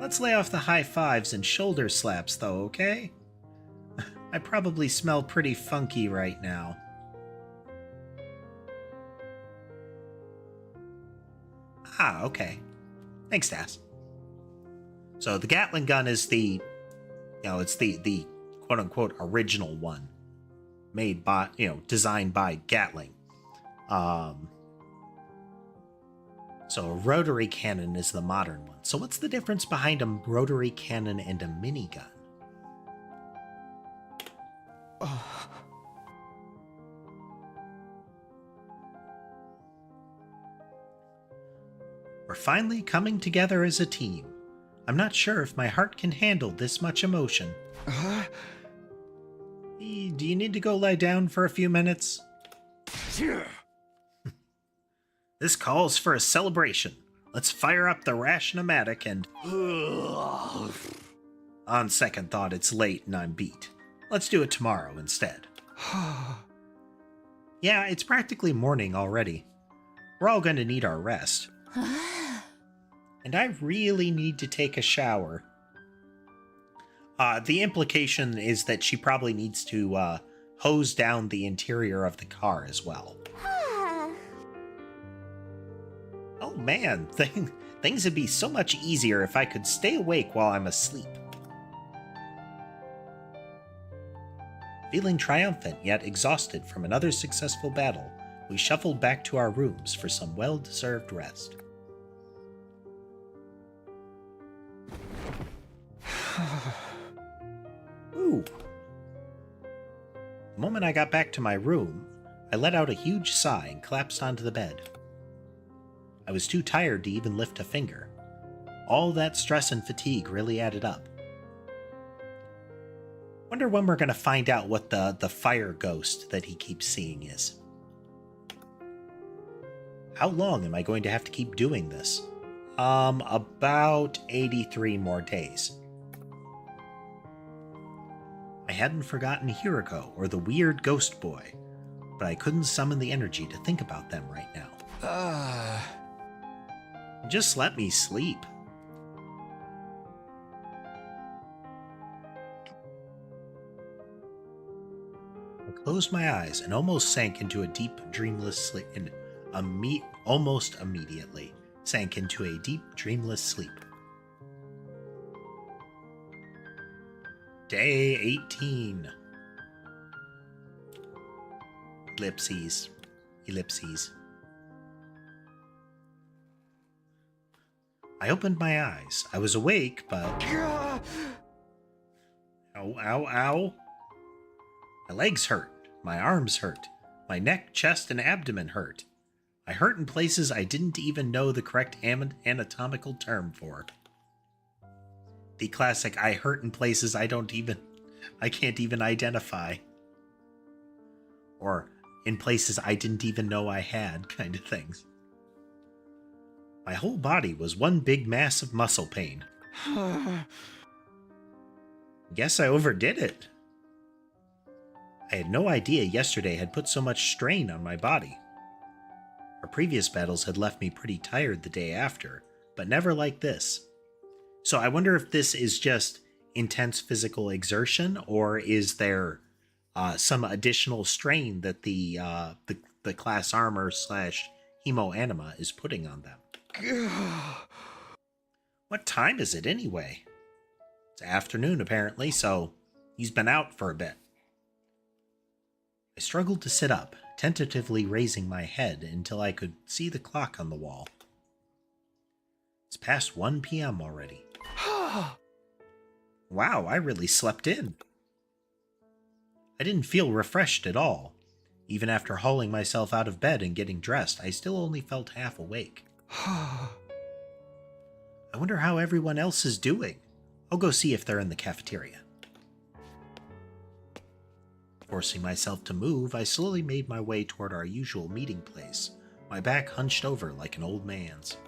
Let's lay off the high fives and shoulder slaps, though, okay? I probably smell pretty funky right now. Ah, okay. Thanks, Das. So the Gatling gun is the quote-unquote original one. Made by, designed by Gatling. So a rotary cannon is the modern one. So what's the difference behind a rotary cannon and a minigun? We're finally coming together as a team. I'm not sure if my heart can handle this much emotion. Do you need to go lie down for a few minutes? This calls for a celebration. Let's fire up the Rationomatic and... On second thought, it's late and I'm beat. Let's do it tomorrow instead. Yeah, it's practically morning already. We're all going to need our rest. And I really need to take a shower. The implication is that she probably needs to hose down the interior of the car as well. Oh man, things would be so much easier if I could stay awake while I'm asleep. Feeling triumphant yet exhausted from another successful battle, we shuffled back to our rooms for some well-deserved rest. Ooh. The moment I got back to my room, I let out a huge sigh and collapsed onto the bed. I was too tired to even lift a finger. All that stress and fatigue really added up. Wonder when we're going to find out what the fire ghost that he keeps seeing is. How long am I going to have to keep doing this? About 83 more days. I hadn't forgotten Hiroko or the weird ghost boy, but I couldn't summon the energy to think about them right now. Just let me sleep. I closed my eyes and almost sank into a deep, dreamless sleep. Almost immediately sank into a deep, dreamless sleep. Day 18. Ellipses. Ellipses. I opened my eyes. I was awake, but... Ow, ow, ow. My legs hurt. My arms hurt. My neck, chest, and abdomen hurt. I hurt in places I didn't even know the correct anatomical term for. The classic, I hurt in places I can't even identify. Or in places I didn't even know I had, kind of things. My whole body was one big mass of muscle pain. Guess I overdid it. I had no idea yesterday had put so much strain on my body. Our previous battles had left me pretty tired the day after, but never like this. So I wonder if this is just intense physical exertion, or is there some additional strain that the class armor / hemo anima is putting on them. What time is it anyway? It's afternoon apparently, so he's been out for a bit. I struggled to sit up, tentatively raising my head until I could see the clock on the wall. It's past 1 p.m. already. Wow, I really slept in. I didn't feel refreshed at all. Even after hauling myself out of bed and getting dressed, I still only felt half awake. I wonder how everyone else is doing. I'll go see if they're in the cafeteria. Forcing myself to move, I slowly made my way toward our usual meeting place, my back hunched over like an old man's.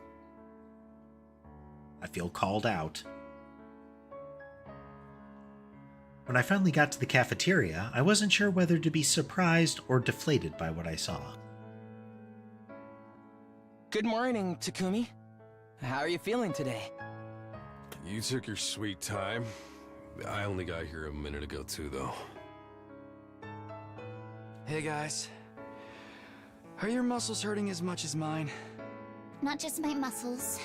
I feel called out. When I finally got to the cafeteria, I wasn't sure whether to be surprised or deflated by what I saw. Good morning, Takumi. How are you feeling today? You took your sweet time. I only got here a minute ago too, though. Hey guys. Are your muscles hurting as much as mine? Not just my muscles.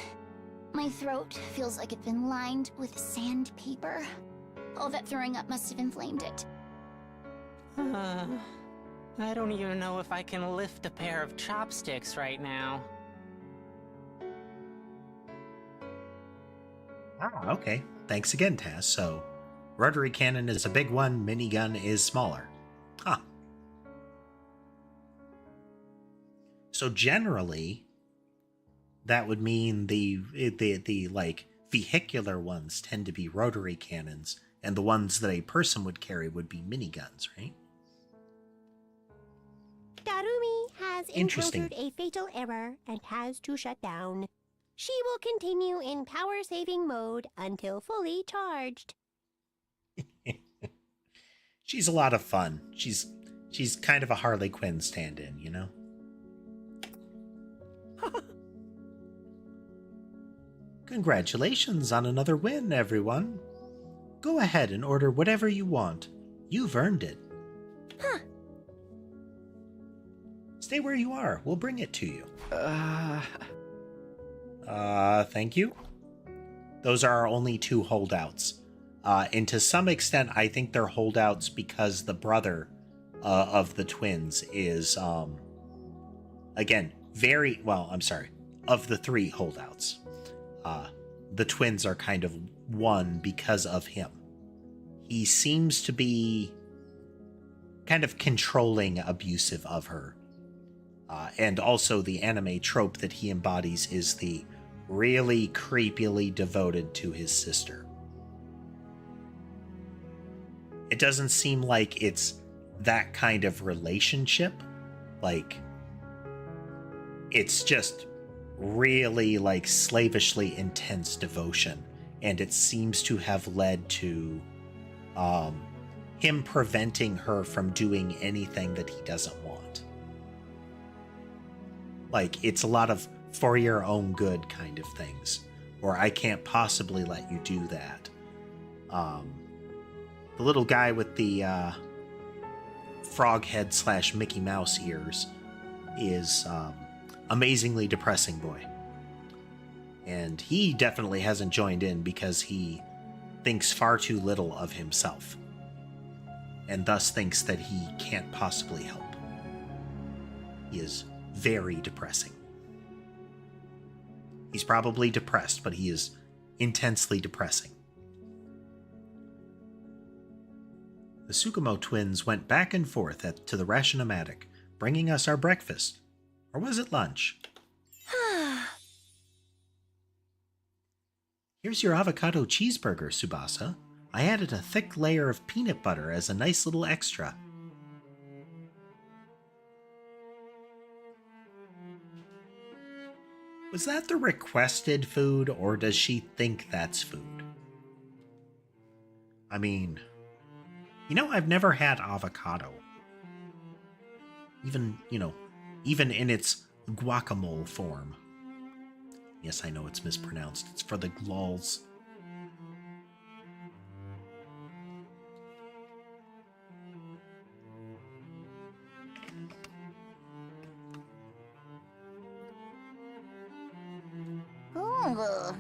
My throat feels like it's been lined with sandpaper. All that throwing up must have inflamed it. I don't even know if I can lift a pair of chopsticks right now. Ah, okay. Thanks again, Taz. So, rotary cannon is a big one, minigun is smaller. Huh. So generally, that would mean the like vehicular ones tend to be rotary cannons, and the ones that a person would carry would be miniguns, right? Darumi has Interesting. encountered a fatal error and has to shut down. She will continue in power-saving mode until fully charged. She's a lot of fun. She's kind of a Harley Quinn stand-in, you know? Congratulations on another win, everyone. Go ahead and order whatever you want. You've earned it. Huh. Stay where you are. We'll bring it to you. Thank you. Those are our only two holdouts. And to some extent, I think they're holdouts because the brother of the twins is, again, of the three holdouts. The twins are kind of one because of him. He seems to be kind of controlling, abusive of her. And also the anime trope that he embodies is the really creepily devoted to his sister. It doesn't seem like it's that kind of relationship. Like, it's just really like slavishly intense devotion, and it seems to have led to him preventing her from doing anything that he doesn't want. Like, it's a lot of for your own good kind of things, or I can't possibly let you do that. The little guy with the frog head / Mickey Mouse ears is amazingly depressing boy. And he definitely hasn't joined in because he thinks far too little of himself, and thus thinks that he can't possibly help. He is very depressing. He's probably depressed, but he is intensely depressing. The Tsukumo twins went back and forth to the Ration-O-Matic, bringing us our breakfast. Or was it lunch? Here's your avocado cheeseburger, Tsubasa. I added a thick layer of peanut butter as a nice little extra. Was that the requested food, or does she think that's food? I mean, I've never had avocado. Even in its guacamole form. Yes, I know it's mispronounced. It's for the lulz. Ooh.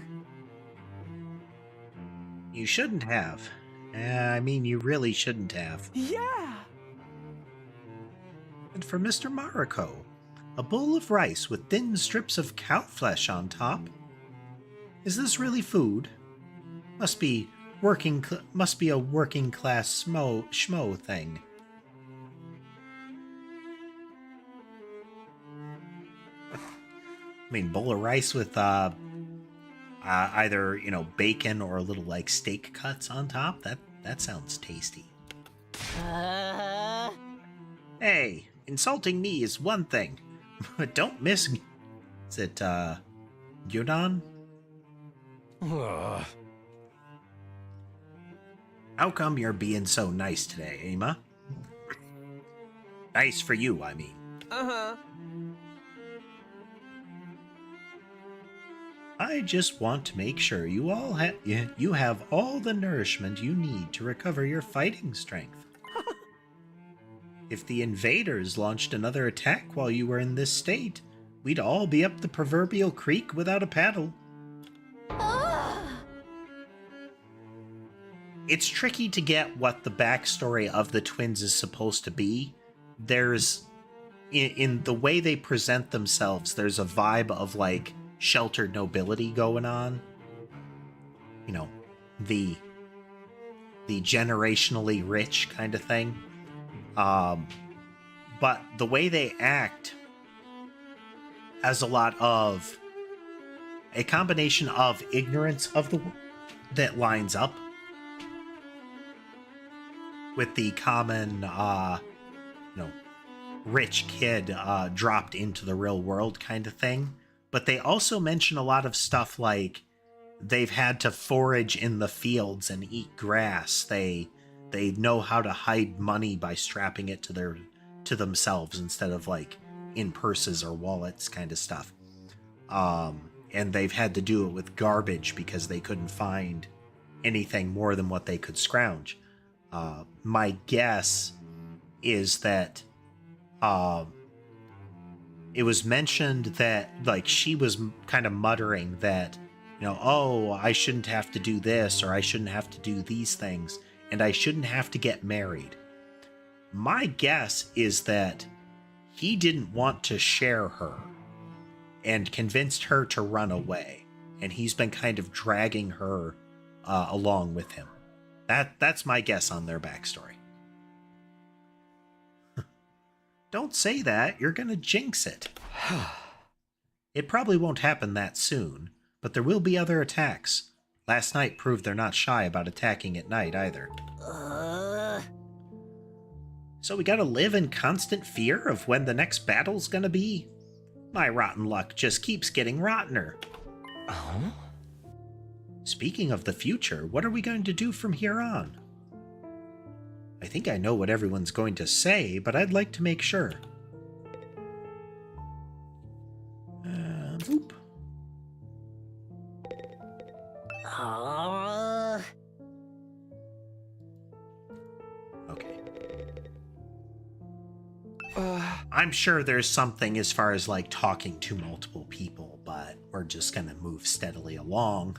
You shouldn't have. You really shouldn't have. Yeah! And for Mr. Mariko, a bowl of rice with thin strips of cow flesh on top. Is this really food? Must be a working class schmo thing. Bowl of rice with either bacon or a little like steak cuts on top. That sounds tasty. Hey, insulting me is one thing, but don't miss. Is it gyudon? How come you're being so nice today, Emma? Nice for you, I mean. Uh-huh. I just want to make sure you have all the nourishment you need to recover your fighting strength. If the invaders launched another attack while you were in this state, we'd all be up the proverbial creek without a paddle. It's tricky to get what the backstory of the twins is supposed to be. There's, in the way they present themselves, there's a vibe of like sheltered nobility going on. The generationally rich kind of thing. But the way they act has a lot of a combination of ignorance of the that lines up with the common, rich kid dropped into the real world kind of thing. But they also mention a lot of stuff like they've had to forage in the fields and eat grass. They know how to hide money by strapping it to themselves instead of like in purses or wallets kind of stuff. And they've had to do it with garbage because they couldn't find anything more than what they could scrounge. My guess is that it was mentioned that like she was kind of muttering that, oh, I shouldn't have to do this, or I shouldn't have to do these things, and I shouldn't have to get married. My guess is that he didn't want to share her and convinced her to run away, and he's been kind of dragging her along with him. That's my guess on their backstory. Don't say that, you're gonna jinx it. It probably won't happen that soon, but there will be other attacks. Last night proved they're not shy about attacking at night either. So we gotta live in constant fear of when the next battle's gonna be? My rotten luck just keeps getting rottener. Oh? Speaking of the future, what are we going to do from here on? I think I know what everyone's going to say, but I'd like to make sure. Oop. Okay. I'm sure there's something as far as like talking to multiple people, but we're just gonna move steadily along.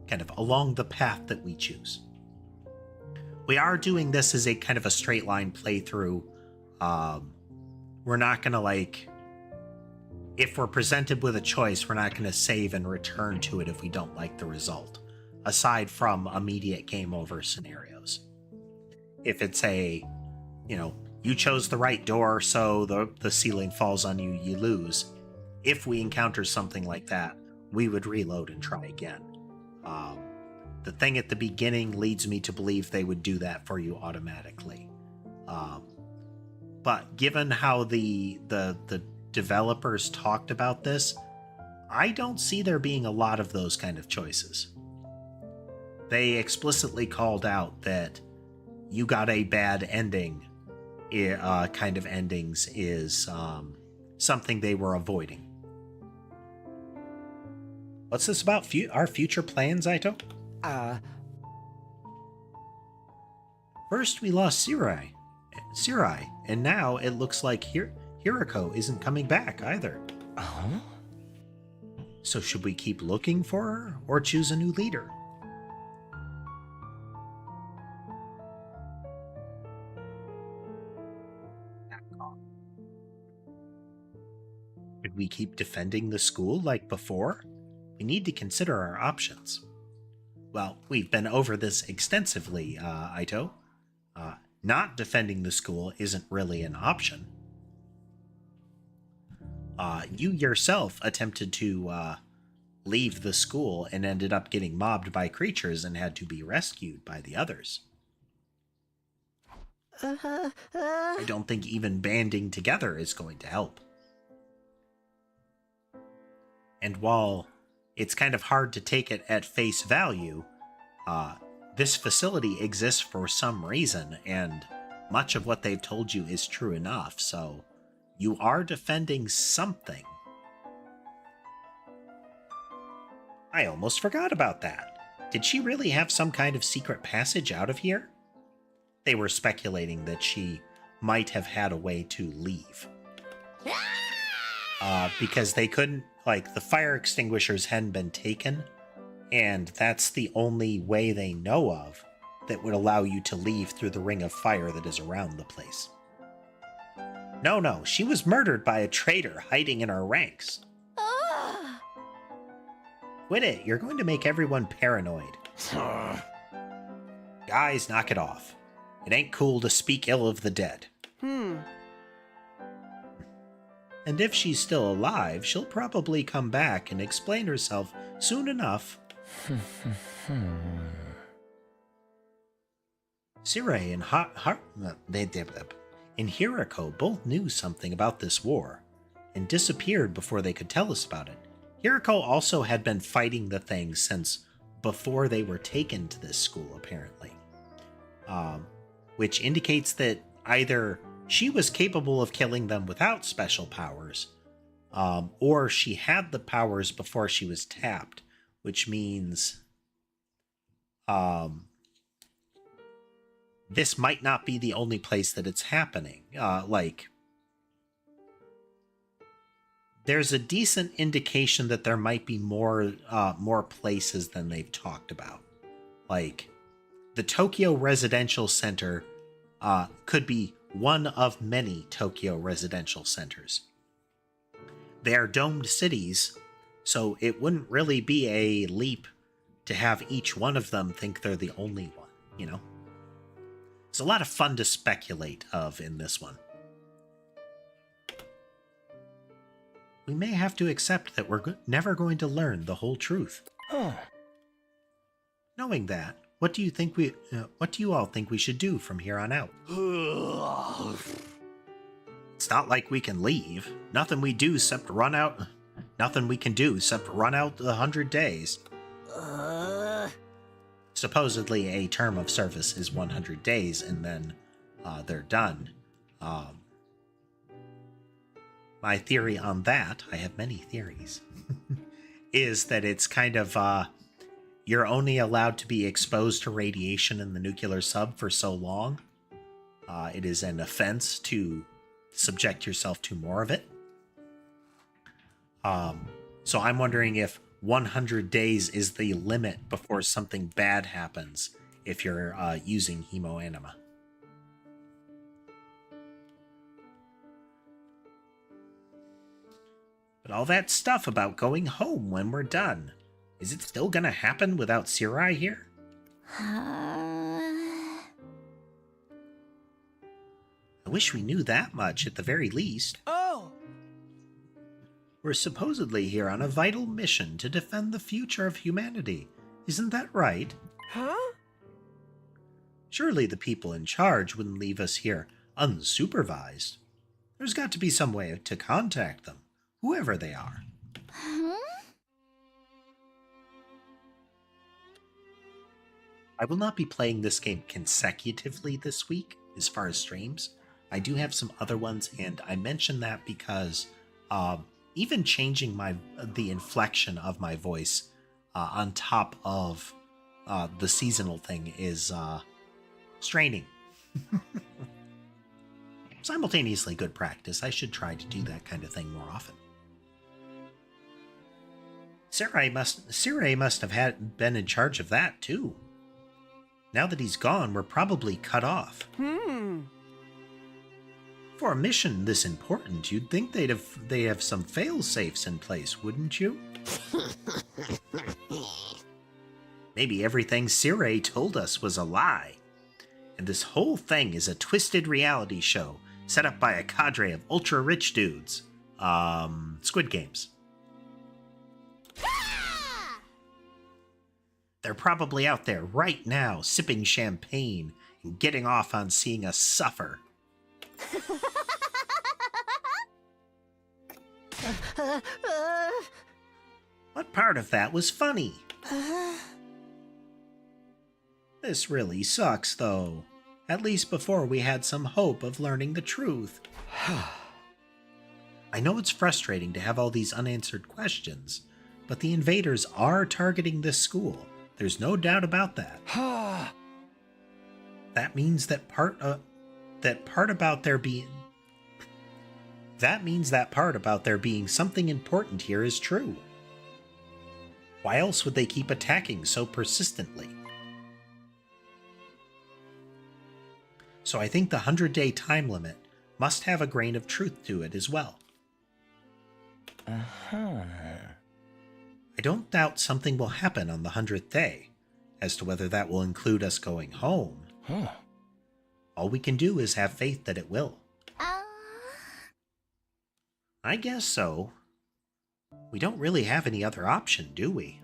Kind of along the path that we choose. We are doing this as a kind of a straight line playthrough. We're not gonna like, if we're presented with a choice, we're not gonna save and return to it if we don't like the result, aside from immediate game over scenarios. If it's a, you know, you chose the right door, so the ceiling falls on you, you lose. If we encounter something like that, we would reload and try again. The thing at the beginning leads me to believe they would do that for you automatically. But given how the developers talked about this, I don't see there being a lot of those kind of choices. They explicitly called out that you got a bad ending kind of endings is something they were avoiding. What's this about our future plans, Aito? First we lost Sirai, and now it looks like Hirako isn't coming back either. Oh? So should we keep looking for her, or choose a new leader? Should we keep defending the school like before? We need to consider our options. Well, we've been over this extensively, Aito. Not defending the school isn't really an option. You yourself attempted to leave the school and ended up getting mobbed by creatures and had to be rescued by the others. I don't think even banding together is going to help. And while it's kind of hard to take it at face value, this facility exists for some reason, and much of what they've told you is true enough, so you are defending something. I almost forgot about that. Did she really have some kind of secret passage out of here? They were speculating that she might have had a way to leave. Because they couldn't, like, the fire extinguishers hadn't been taken, and that's the only way they know of that would allow you to leave through the ring of fire that is around the place. No, she was murdered by a traitor hiding in our ranks. Quit it, you're going to make everyone paranoid. Guys, knock it off. It ain't cool to speak ill of the dead. And if she's still alive, she'll probably come back and explain herself soon enough. Sirai and Hirako both knew something about this war, and disappeared before they could tell us about it. Hirako also had been fighting the thing since before they were taken to this school, apparently. Which indicates that either she was capable of killing them without special powers, or she had the powers before she was tapped, which means this might not be the only place that it's happening. There's a decent indication that there might be more places than they've talked about. Like, the Tokyo Residential Center could be one of many Tokyo residential centers. They are domed cities, so it wouldn't really be a leap to have each one of them think they're the only one, you know? It's a lot of fun to speculate of in this one. We may have to accept that we're never going to learn the whole truth. Knowing that, what do you all think we should do from here on out? It's It's not like we can leave. Nothing we do except run out. Nothing we can do except run out the 100 days. Supposedly, a term of service is 100 days, and then they're done. My theory on that, I have many theories, is that it's kind of, you're only allowed to be exposed to radiation in the nuclear sub for so long. It is an offense to subject yourself to more of it. So I'm wondering if 100 days is the limit before something bad happens if you're using hemoanima. But all that stuff about going home when we're done, is it still gonna happen without Sirai here? I wish we knew that much at the very least. Oh! We're supposedly here on a vital mission to defend the future of humanity. Isn't that right? Huh? Surely the people in charge wouldn't leave us here unsupervised. There's got to be some way to contact them, whoever they are. I will not be playing this game consecutively this week as far as streams. I do have some other ones, and I mention that because even changing the inflection of my voice on top of the seasonal thing is straining. Simultaneously good practice. I should try to do that kind of thing more often. Sirai must have been in charge of that too. Now that he's gone, we're probably cut off. For a mission this important, you'd think they have some fail-safes in place, wouldn't you? Maybe everything Sirai told us was a lie, and this whole thing is a twisted reality show set up by a cadre of ultra-rich dudes. Squid Games. They're probably out there right now, sipping champagne and getting off on seeing us suffer. What part of that was funny? This really sucks, though. At least before we had some hope of learning the truth. I know it's frustrating to have all these unanswered questions, but the invaders are targeting this school. There's no doubt about that. That means that part about there being something important here is true. Why else would they keep attacking so persistently? So I think the 100-day time limit must have a grain of truth to it as well. I don't doubt something will happen on the 100th day. As to whether that will include us going home, all we can do is have faith that it will. I guess so. We don't really have any other option, do we?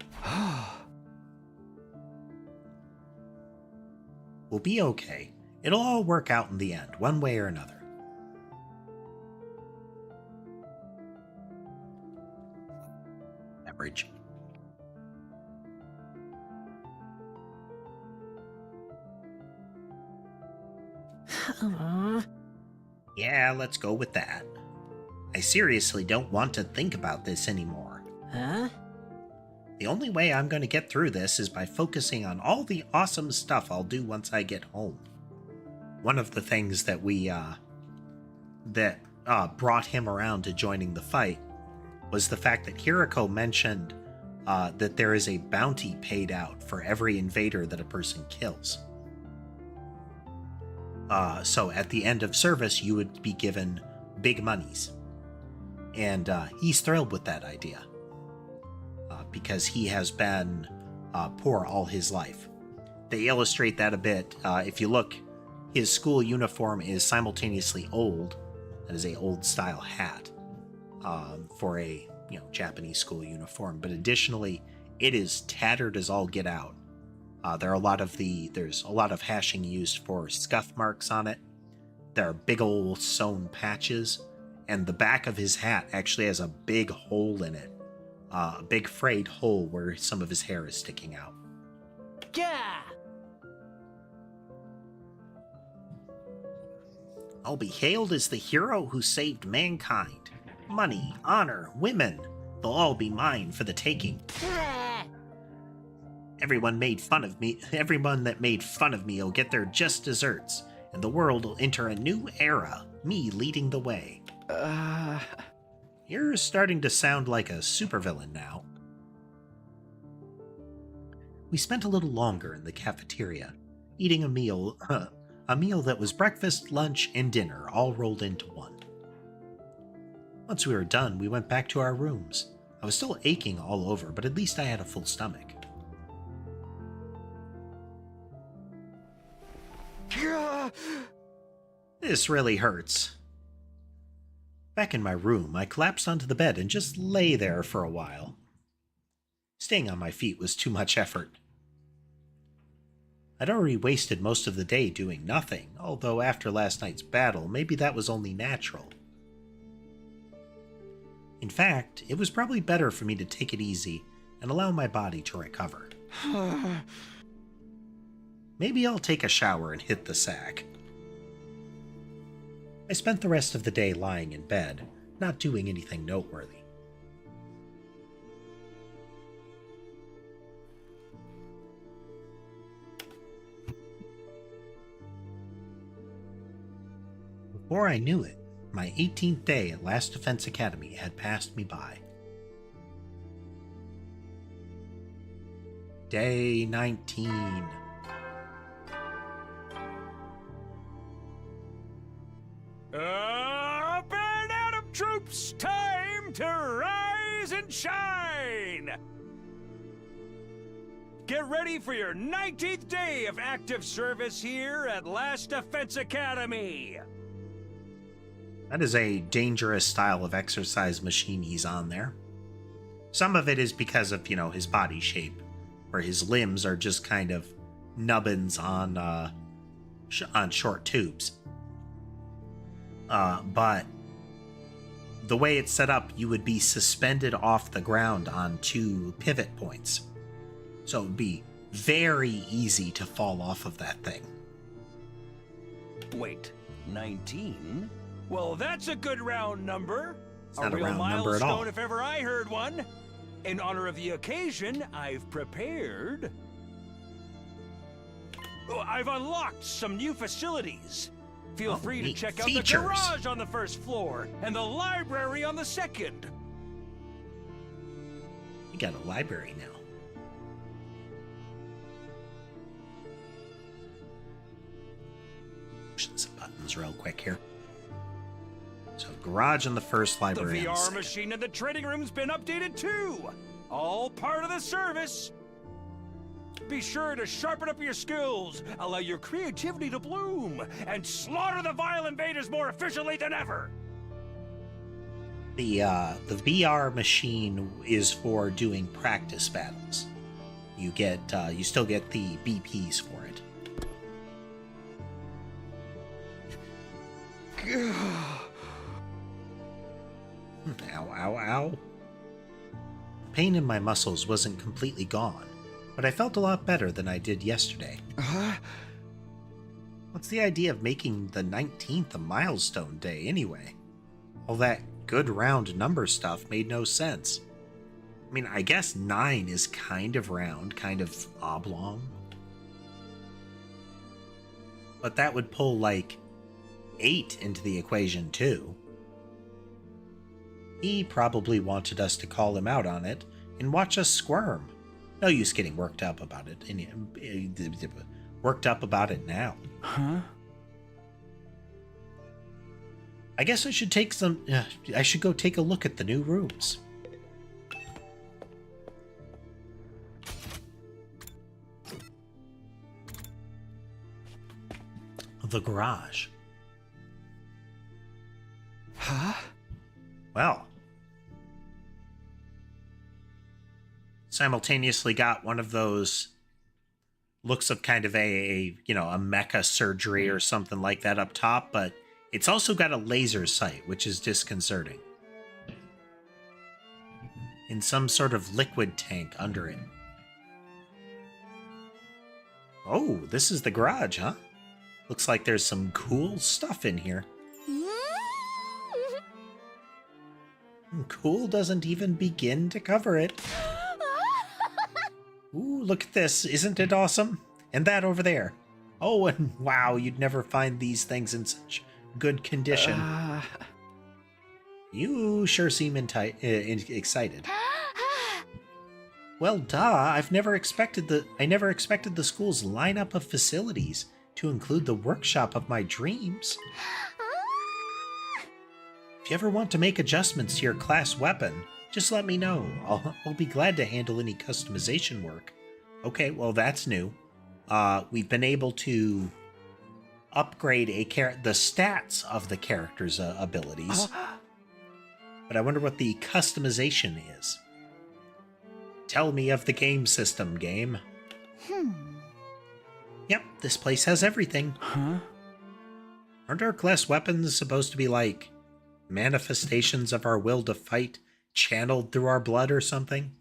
We'll be okay. It'll all work out in the end, one way or another. Average. Yeah, let's go with that. I seriously don't want to think about this anymore. The only way I'm going to get through this is by focusing on all the awesome stuff I'll do once I get home. One of the things that brought him around to joining the fight was the fact that Hiriko mentioned that there is a bounty paid out for every invader that a person kills. So at the end of service, you would be given big monies. And he's thrilled with that idea. Because he has been poor all his life. They illustrate that a bit. If you look, his school uniform is simultaneously old. That is a old style hat for a Japanese school uniform. But additionally, it is tattered as all get out. There's a lot of hashing used for scuff marks on it. There are big old sewn patches and the back of his hat actually has a big hole in it. A big frayed hole where some of his hair is sticking out. Yeah! I'll be hailed as the hero who saved mankind. Money, honor, women, they'll all be mine for the taking. Everyone that made fun of me will get their just desserts, and the world will enter a new era, me leading the way. You're starting to sound like a supervillain now. We spent a little longer in the cafeteria, eating a meal that was breakfast, lunch, and dinner all rolled into one. Once we were done, we went back to our rooms. I was still aching all over, but at least I had a full stomach. This really hurts. Back in my room, I collapsed onto the bed and just lay there for a while. Staying on my feet was too much effort. I'd already wasted most of the day doing nothing, although after last night's battle, maybe that was only natural. In fact, it was probably better for me to take it easy and allow my body to recover. Maybe I'll take a shower and hit the sack. I spent the rest of the day lying in bed, not doing anything noteworthy. Before I knew it, my 18th day at Last Defense Academy had passed me by. Day 19. Up and Adam troops, time to rise and shine! Get ready for your 19th day of active service here at Last Defense Academy! That is a dangerous style of exercise machine he's on there. Some of it is because of, his body shape, where his limbs are just kind of nubbins on short tubes. But the way it's set up, you would be suspended off the ground on 2 pivot points. So it would be very easy to fall off of that thing. Wait, 19? Well, that's a good round number. It's not a round number at all. Milestone if ever I heard one. In honor of the occasion, I've prepared... I've unlocked some new facilities. Feel free to check out the garage on the first floor and the library on the second. You got a library now. Pushing some buttons real quick here. So garage on the first, library the on the VR second. machine in the training room's been updated too. All part of the service. Be sure to sharpen up your skills, allow your creativity to bloom, and slaughter the vile invaders more efficiently than ever. The VR machine is for doing practice battles. You still get the BPs for it. Ow, ow, ow. Pain in my muscles wasn't completely gone, but I felt a lot better than I did yesterday. What's the idea of making the 19th a milestone day anyway? All that good round number stuff made no sense. I mean, I guess 9 is kind of round, kind of oblong. But that would pull, like, 8 into the equation, too. He probably wanted us to call him out on it and watch us squirm. No use getting worked up about it. Worked up about it now. Huh? I guess I should I should go take a look at the new rooms. The garage. Huh? Well. Simultaneously got one of those looks of kind of a mecha surgery or something like that up top, but It's also got a laser sight, which is disconcerting. In some sort of liquid tank under it. Oh, this is the garage, huh? Looks like there's some cool stuff in here. Cool doesn't even begin to cover it. Ooh, look at this. Isn't it awesome? And that over there. Oh, and wow, you'd never find these things in such good condition. You sure seem excited. Well, duh, I never expected the school's lineup of facilities to include the workshop of my dreams. If you ever want to make adjustments to your class weapon, just let me know. I'll be glad to handle any customization work. Okay, well that's new. We've been able to upgrade the stats of the character's abilities. But I wonder what the customization is. Tell me of the game system, game. Yep, this place has everything. Huh? Aren't our class weapons supposed to be like manifestations of our will to fight, channeled through our blood or something?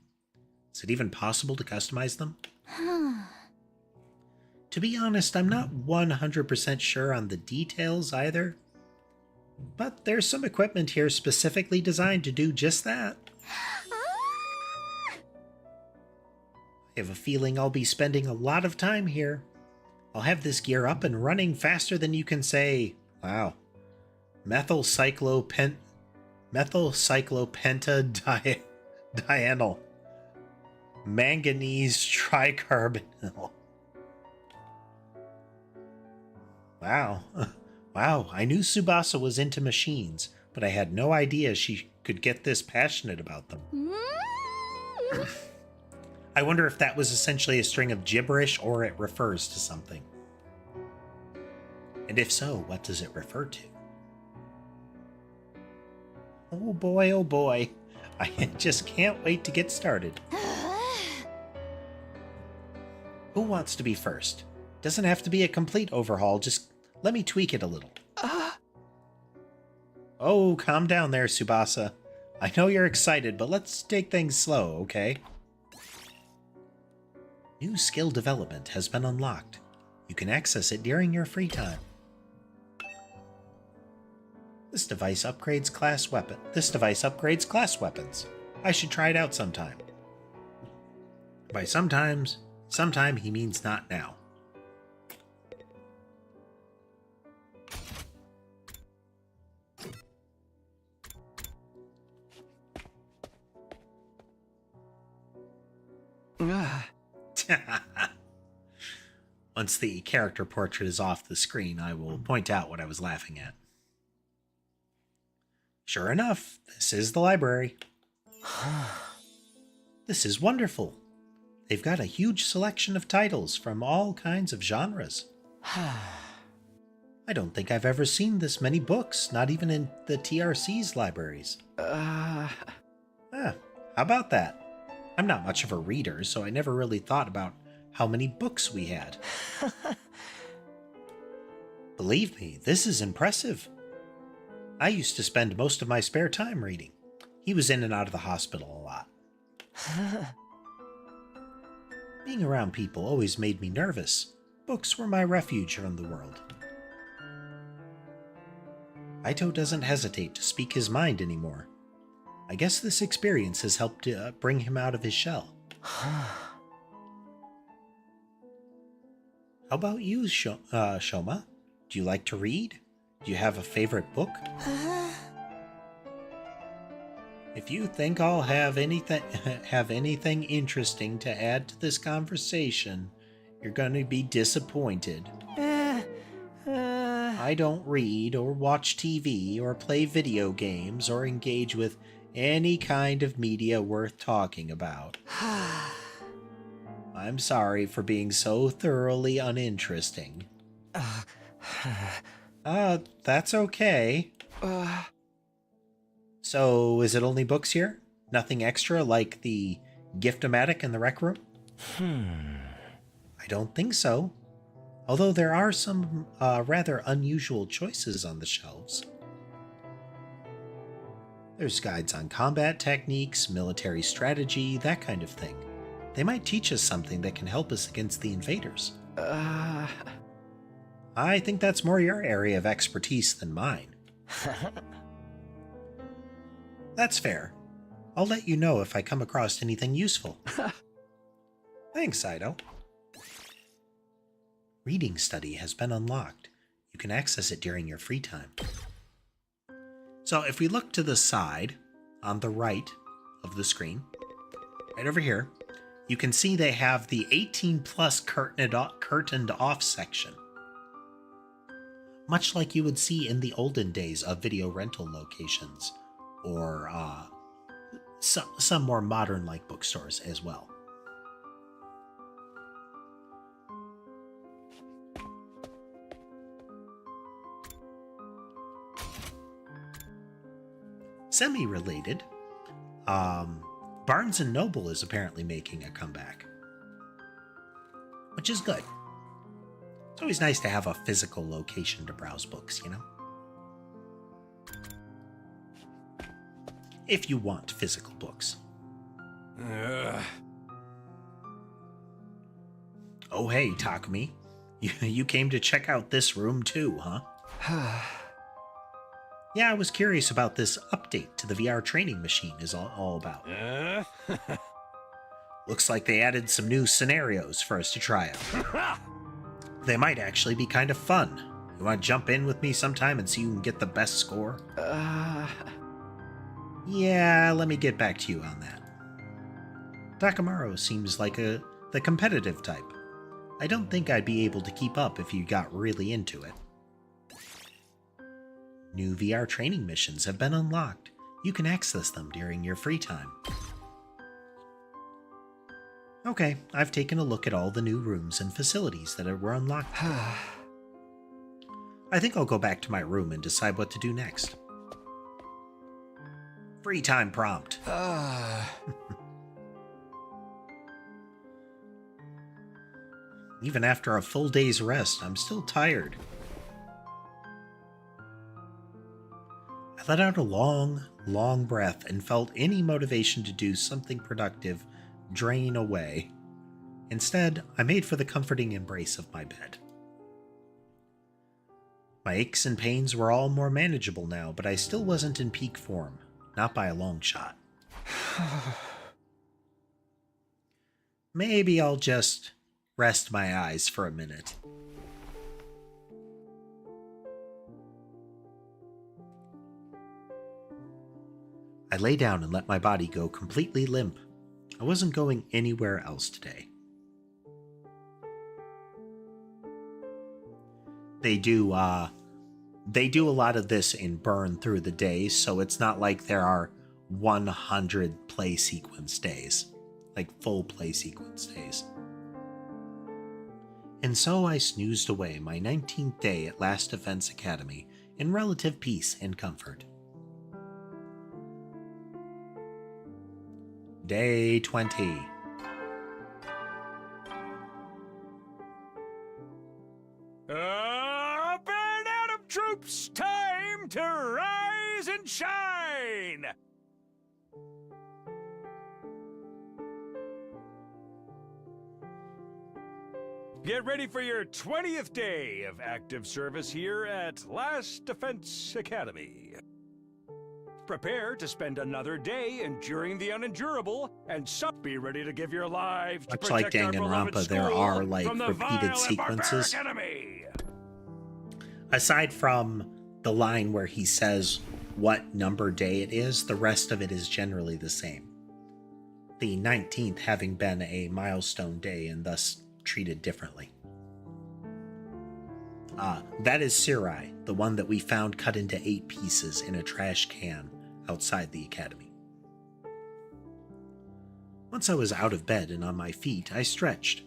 Is it even possible to customize them? To be honest, I'm not 100% sure on the details either. But there's some equipment here specifically designed to do just that. I have a feeling I'll be spending a lot of time here. I'll have this gear up and running faster than you can say, wow, methylcyclopentadienyl manganese tricarbonyl. Wow. Wow, I knew Tsubasa was into machines, but I had no idea she could get this passionate about them. I wonder if that was essentially a string of gibberish or it refers to something. And if so, what does it refer to? Oh boy, I just can't wait to get started. Who wants to be first? Doesn't have to be a complete overhaul, just let me tweak it a little. Oh, calm down there, Tsubasa. I know you're excited, but let's take things slow, okay? New skill development has been unlocked. You can access it during your free time. This device upgrades class weapons. I should try it out sometime. By sometime he means not now. Once the character portrait is off the screen, I will point out what I was laughing at. Sure enough, this is the library. This is wonderful. They've got a huge selection of titles from all kinds of genres. I don't think I've ever seen this many books, not even in the TRC's libraries. How about that? I'm not much of a reader, so I never really thought about how many books we had. Believe me, this is impressive. I used to spend most of my spare time reading. He was in and out of the hospital a lot. Being around people always made me nervous. Books were my refuge from the world. Aito doesn't hesitate to speak his mind anymore. I guess this experience has helped to bring him out of his shell. How about you, Shoma? Do you like to read? Do you have a favorite book? If you think I'll have anything interesting to add to this conversation, you're going to be disappointed. I don't read or watch TV or play video games or engage with any kind of media worth talking about. I'm sorry for being so thoroughly uninteresting. That's okay. So, is it only books here? Nothing extra like the gift-o-matic in the rec room? I don't think so. although there are some rather unusual choices on the shelves. There's guides on combat techniques, military strategy, that kind of thing. They might teach us something that can help us against the invaders. I think that's more your area of expertise than mine. That's fair. I'll let you know if I come across anything useful. Thanks, Ido. Reading Study has been unlocked. You can access it during your free time. So if we look to the side, on the right of the screen, right over here, you can see they have the 18 plus curtained off section. Much like you would see in the olden days of video rental locations, or some more modern like bookstores as well. Semi-related, Barnes & Noble is apparently making a comeback, which is good. It's always nice to have a physical location to browse books, you know? If you want physical books. Oh hey, Takumi. You came to check out this room too, huh? Yeah, I was curious about this update to the VR training machine is all about. Looks like they added some new scenarios for us to try out. They might actually be kind of fun. You want to jump in with me sometime and see who can get the best score? Yeah, let me get back to you on that. Takamaru seems like the competitive type. I don't think I'd be able to keep up if you got really into it. New VR training missions have been unlocked. You can access them during your free time. Okay, I've taken a look at all the new rooms and facilities that were unlocked. I think I'll go back to my room and decide what to do next. Free time prompt. Even after a full day's rest, I'm still tired. I let out a long, long breath and felt any motivation to do something productive drain away. Instead, I made for the comforting embrace of my bed. My aches and pains were all more manageable now, but I still wasn't in peak form, not by a long shot. Maybe I'll just rest my eyes for a minute. I lay down and let my body go completely limp. I wasn't going anywhere else today. They do a lot of this in burn through the day, so it's not like there are 100 play sequence days, like full play sequence days. And so I snoozed away my 19th day at Last Defense Academy in relative peace and comfort. Day 20. Band Atom troops, time to rise and shine! Get ready for your 20th day of active service here at Last Defense Academy. Prepare to spend another day enduring the unendurable, and be ready to give your lives to much like protect our beloved Danganronpa, there school are like from the repeated vile and sequences. barbaric enemy. Aside from the line where he says what number day it is, the rest of it is generally the same. The 19th having been a milestone day and thus treated differently. That is Sirai, the one that we found cut into 8 pieces in a trash can outside the academy. Once I was out of bed and on my feet, I stretched,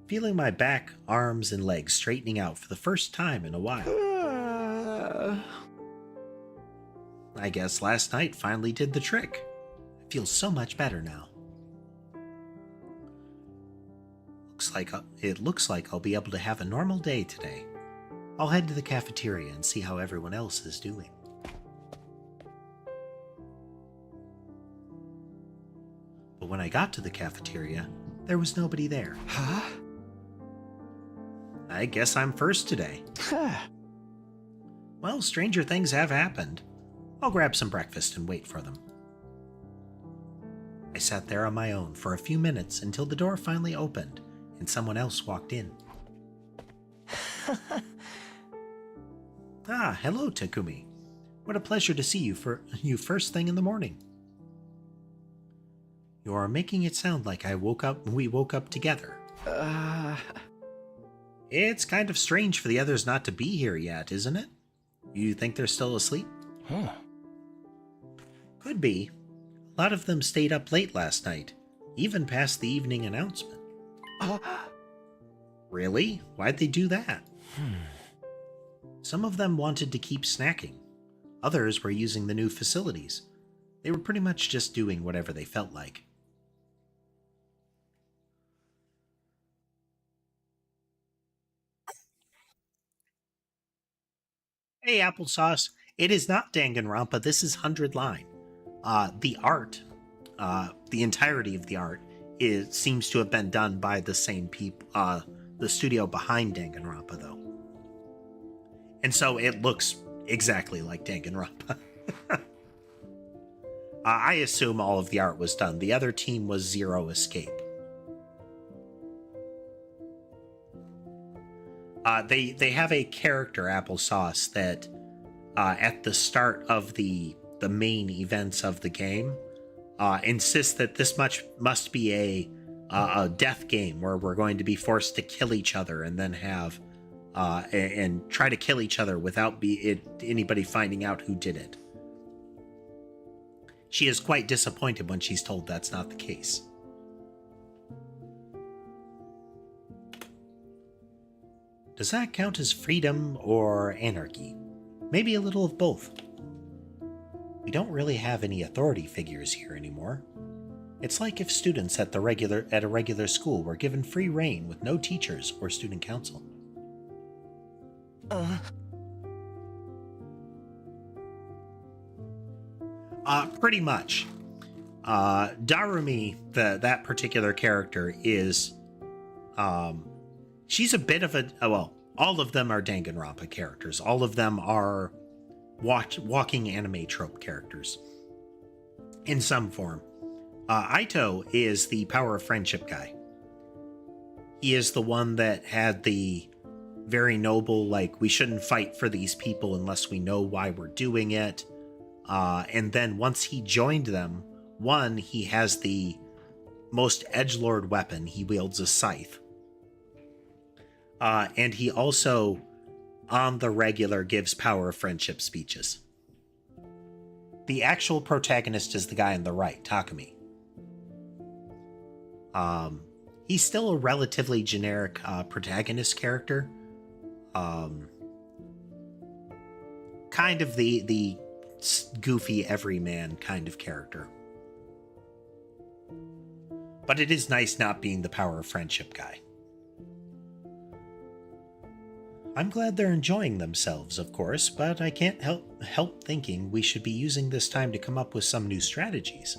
feeling my back, arms, and legs straightening out for the first time in a while. I guess last night finally did the trick. I feel so much better now. It looks like I'll be able to have a normal day today. I'll head to the cafeteria and see how everyone else is doing. But when I got to the cafeteria, there was nobody there. Huh? I guess I'm first today. Well, stranger things have happened. I'll grab some breakfast and wait for them. I sat there on my own for a few minutes until the door finally opened and someone else walked in. Ah, hello, Takumi. What a pleasure to see you first thing in the morning. You're making it sound like we woke up together. It's kind of strange for the others not to be here yet, isn't it? You think they're still asleep? Huh. Could be. A lot of them stayed up late last night, even past the evening announcement. Really? Why'd they do that? Some of them wanted to keep snacking. Others were using the new facilities. They were pretty much just doing whatever they felt like. Hey, Applesauce. It is not Danganronpa. This is 100 Line. The art, the entirety of the art, seems to have been done by the same people, the studio behind Danganronpa, though. And so it looks exactly like Danganronpa. I assume all of the art was done. The other team was Zero Escape. They have a character, Applesauce, that at the start of the main events of the game insists that this must be a death game where we're going to be forced to kill each other and then have and try to kill each other without anybody finding out who did it. She is quite disappointed when she's told that's not the case. Does that count as freedom or anarchy? Maybe a little of both. We don't really have any authority figures here anymore. It's like if students at a regular school were given free rein with no teachers or student council. Pretty much. Darumi, that particular character, is she's a bit of a well, all of them are Danganronpa characters. All of them are walking anime trope characters in some form. Aito is the power of friendship guy. He is the one that had the very noble, like, we shouldn't fight for these people unless we know why we're doing it. And then once he joined them, he has the most edgelord weapon. He wields a scythe. And he also, on the regular, gives power of friendship speeches. The actual protagonist is the guy on the right, Takumi. He's still a relatively generic protagonist character. Kind of the goofy everyman kind of character. But it is nice not being the power of friendship guy. I'm glad they're enjoying themselves, of course, but I can't help thinking we should be using this time to come up with some new strategies.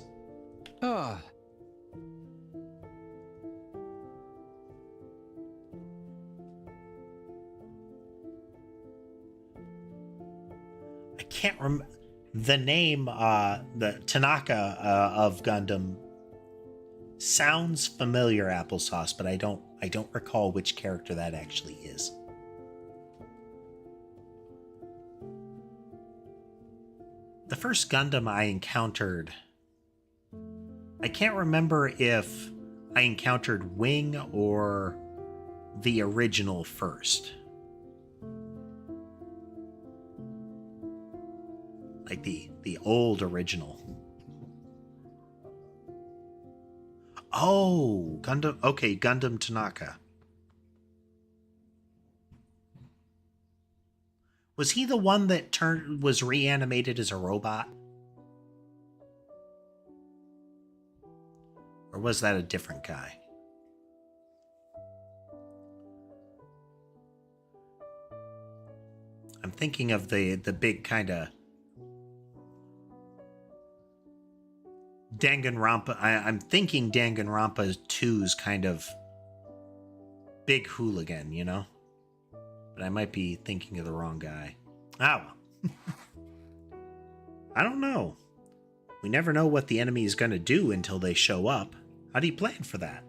Ah. I can't remember the name. The Tanaka of Gundam sounds familiar, Applesauce, but I don't recall which character that actually is. The first Gundam I encountered, I can't remember if I encountered Wing or the original first. Like the old original. Oh, Gundam. Okay, Gundam Tanaka. Was he the one that was reanimated as a robot? Or was that a different guy? I'm thinking of the big kind of Danganronpa. I'm thinking Danganronpa 2's kind of big hooligan, you know? But I might be thinking of the wrong guy. Oh. I don't know. We never know what the enemy is going to do until they show up. How do you plan for that?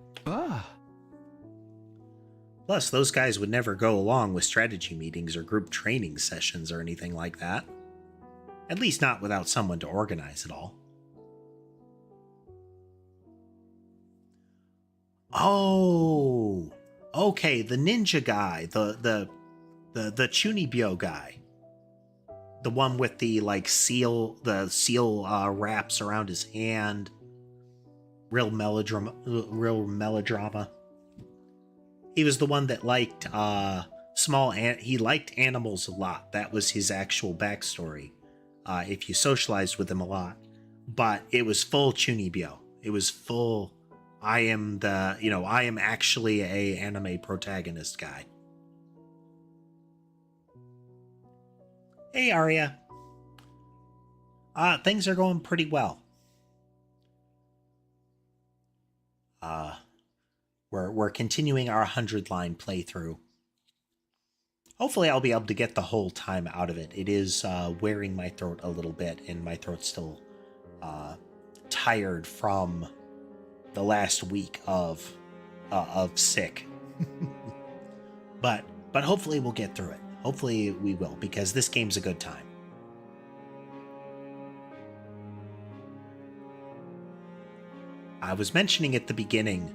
Plus, those guys would never go along with strategy meetings or group training sessions or anything like that. At least not without someone to organize it all. Oh, okay, the ninja guy, the Chunibyo guy. The one with the seal wraps around his hand. Real melodrama. He was the one that liked he liked animals a lot. That was his actual backstory. If you socialized with him a lot, but it was full Chunibyo. It was full. I am actually a anime protagonist guy. Hey, Arya. Things are going pretty well. We're continuing our 100-line playthrough. Hopefully I'll be able to get the whole time out of it. It is wearing my throat a little bit, and my throat's still tired from the last week of sick. but hopefully we'll get through it. Hopefully we will, because this game's a good time. I was mentioning at the beginning,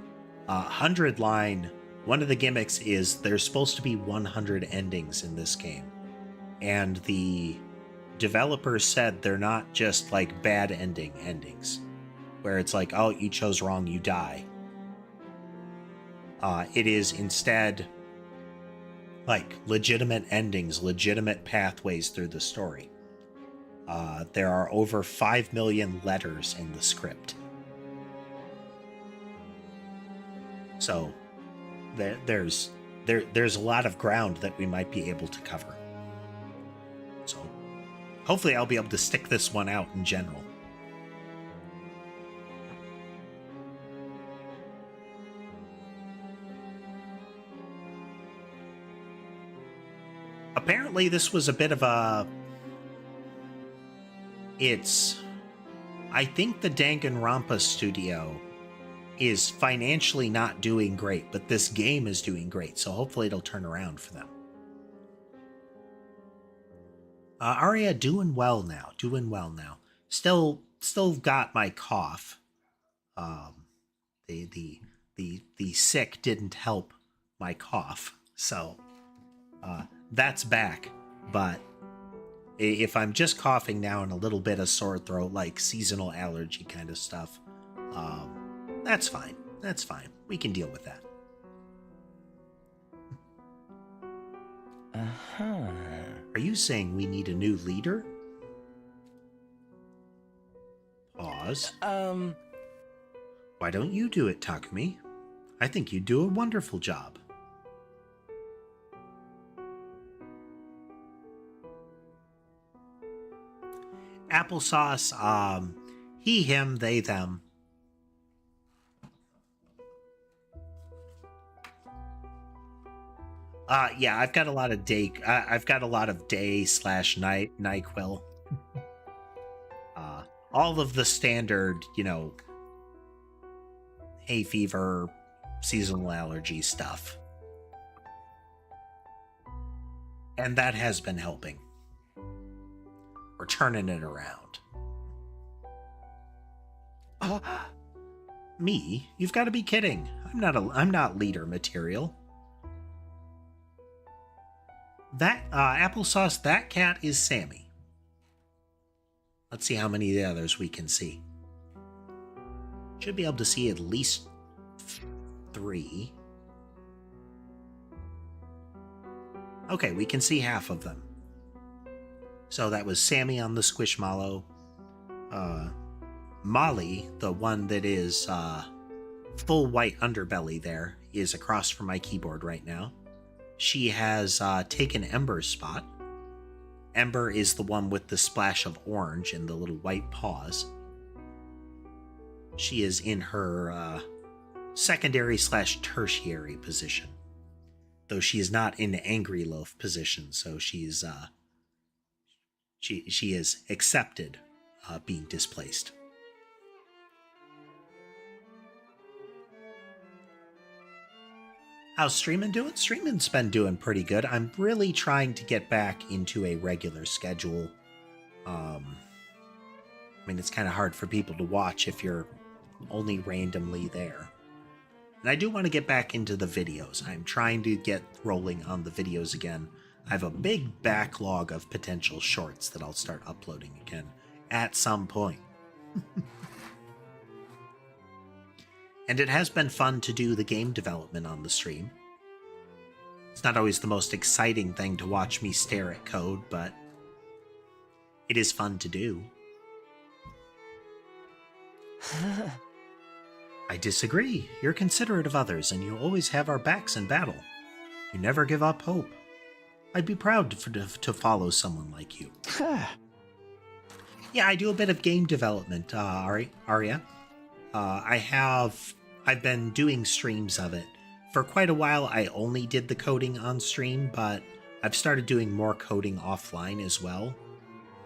100-line, one of the gimmicks is there's supposed to be 100 endings in this game. And the developers said they're not just like bad endings, where it's like, oh, you chose wrong, you die. It is instead like legitimate endings, legitimate pathways through the story. There are over 5 million letters in the script. So there's a lot of ground that we might be able to cover. So hopefully I'll be able to stick this one out in general. Apparently this was a bit of a... I think the Danganronpa studio is financially not doing great, but this game is doing great, so hopefully it'll turn around for them. Arya, doing well now. Still got my cough. The sick didn't help my cough, so that's back. But if I'm just coughing now and a little bit of sore throat, like seasonal allergy kind of stuff, that's fine. We can deal with that. Are you saying we need a new leader? Pause. Why don't you do it, Takumi? I think you'd do a wonderful job. Applesauce, he, him, they, them. Yeah, I've got a lot of day. I've got a lot of day/night NyQuil. All of the standard, hay fever, seasonal allergy stuff, and that has been helping. We're turning it around. Me? You've got to be kidding! I'm not leader material. That, Applesauce, that cat is Sammy. Let's see how many of the others we can see. Should be able to see at least 3. Okay, we can see half of them. So that was Sammy on the Squishmallow. Molly, the one that is full white underbelly there, is across from my keyboard right now. She has taken Ember's spot. Ember is the one with the splash of orange and the little white paws. She is in her secondary/tertiary position, though she is not in the angry loaf position. So she's she is accepted being displaced. How's streaming doing? Streaming's been doing pretty good. I'm really trying to get back into a regular schedule. I mean, it's kind of hard for people to watch if you're only randomly there. And I do want to get back into the videos. I'm trying to get rolling on the videos again. I have a big backlog of potential shorts that I'll start uploading again at some point. And it has been fun to do the game development on the stream. It's not always the most exciting thing to watch me stare at code, but it is fun to do. I disagree. You're considerate of others, and you always have our backs in battle. You never give up hope. I'd be proud to follow someone like you. Yeah, I do a bit of game development, Arya. I've been doing streams of it. For quite a while, I only did the coding on stream, but I've started doing more coding offline as well.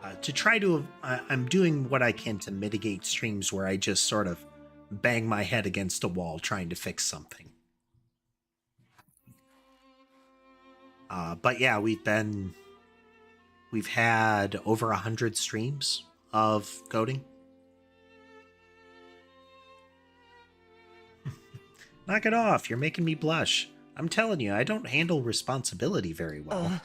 I'm doing what I can to mitigate streams where I just sort of bang my head against a wall trying to fix something. But yeah, we've had over 100 streams of coding. Knock it off, you're making me blush. I'm telling you, I don't handle responsibility very well.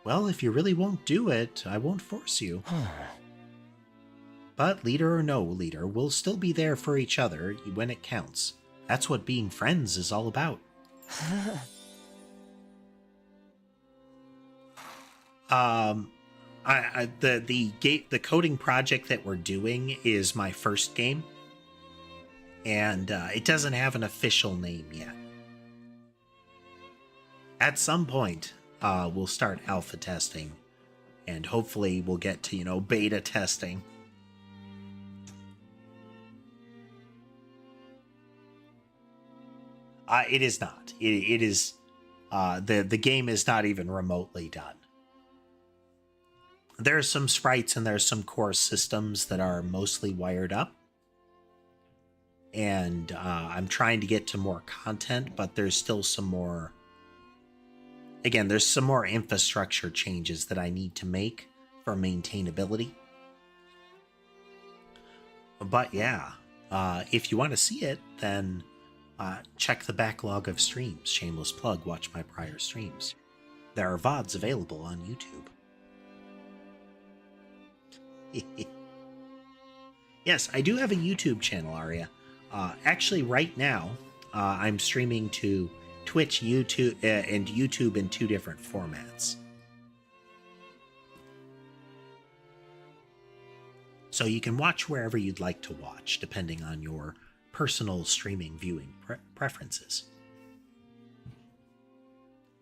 Well, if you really won't do it, I won't force you. But leader or no leader, we'll still be there for each other when it counts. That's what being friends is all about. The coding project that we're doing is my first game. And it doesn't have an official name yet. At some point, we'll start alpha testing, and hopefully we'll get to, beta testing. It is not. It is the game is not even remotely done. There are some sprites and there's some core systems that are mostly wired up. And I'm trying to get to more content, but there's still some more... Again, there's some more infrastructure changes that I need to make for maintainability. But yeah, if you want to see it, then check the backlog of streams. Shameless plug, watch my prior streams. There are VODs available on YouTube. Yes, I do have a YouTube channel, Arya. Actually, right now, I'm streaming to Twitch, YouTube, and YouTube in 2 different formats. So you can watch wherever you'd like to watch, depending on your personal streaming viewing preferences.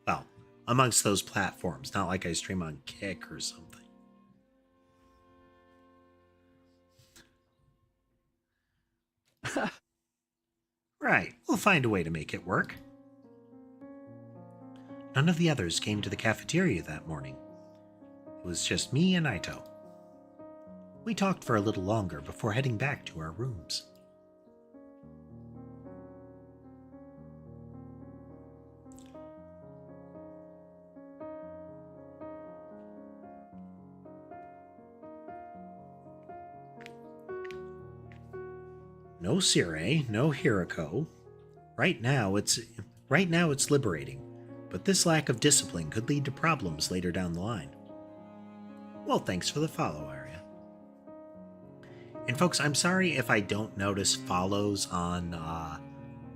Well, amongst those platforms, not like I stream on Kick or something. Right, we'll find a way to make it work. None of the others came to the cafeteria that morning. It was just me and Ito. We talked for a little longer before heading back to our rooms. No Sire, no Hirako. Right now it's liberating, but this lack of discipline could lead to problems later down the line. Well, thanks for the follow, Arya. And folks, I'm sorry if I don't notice follows on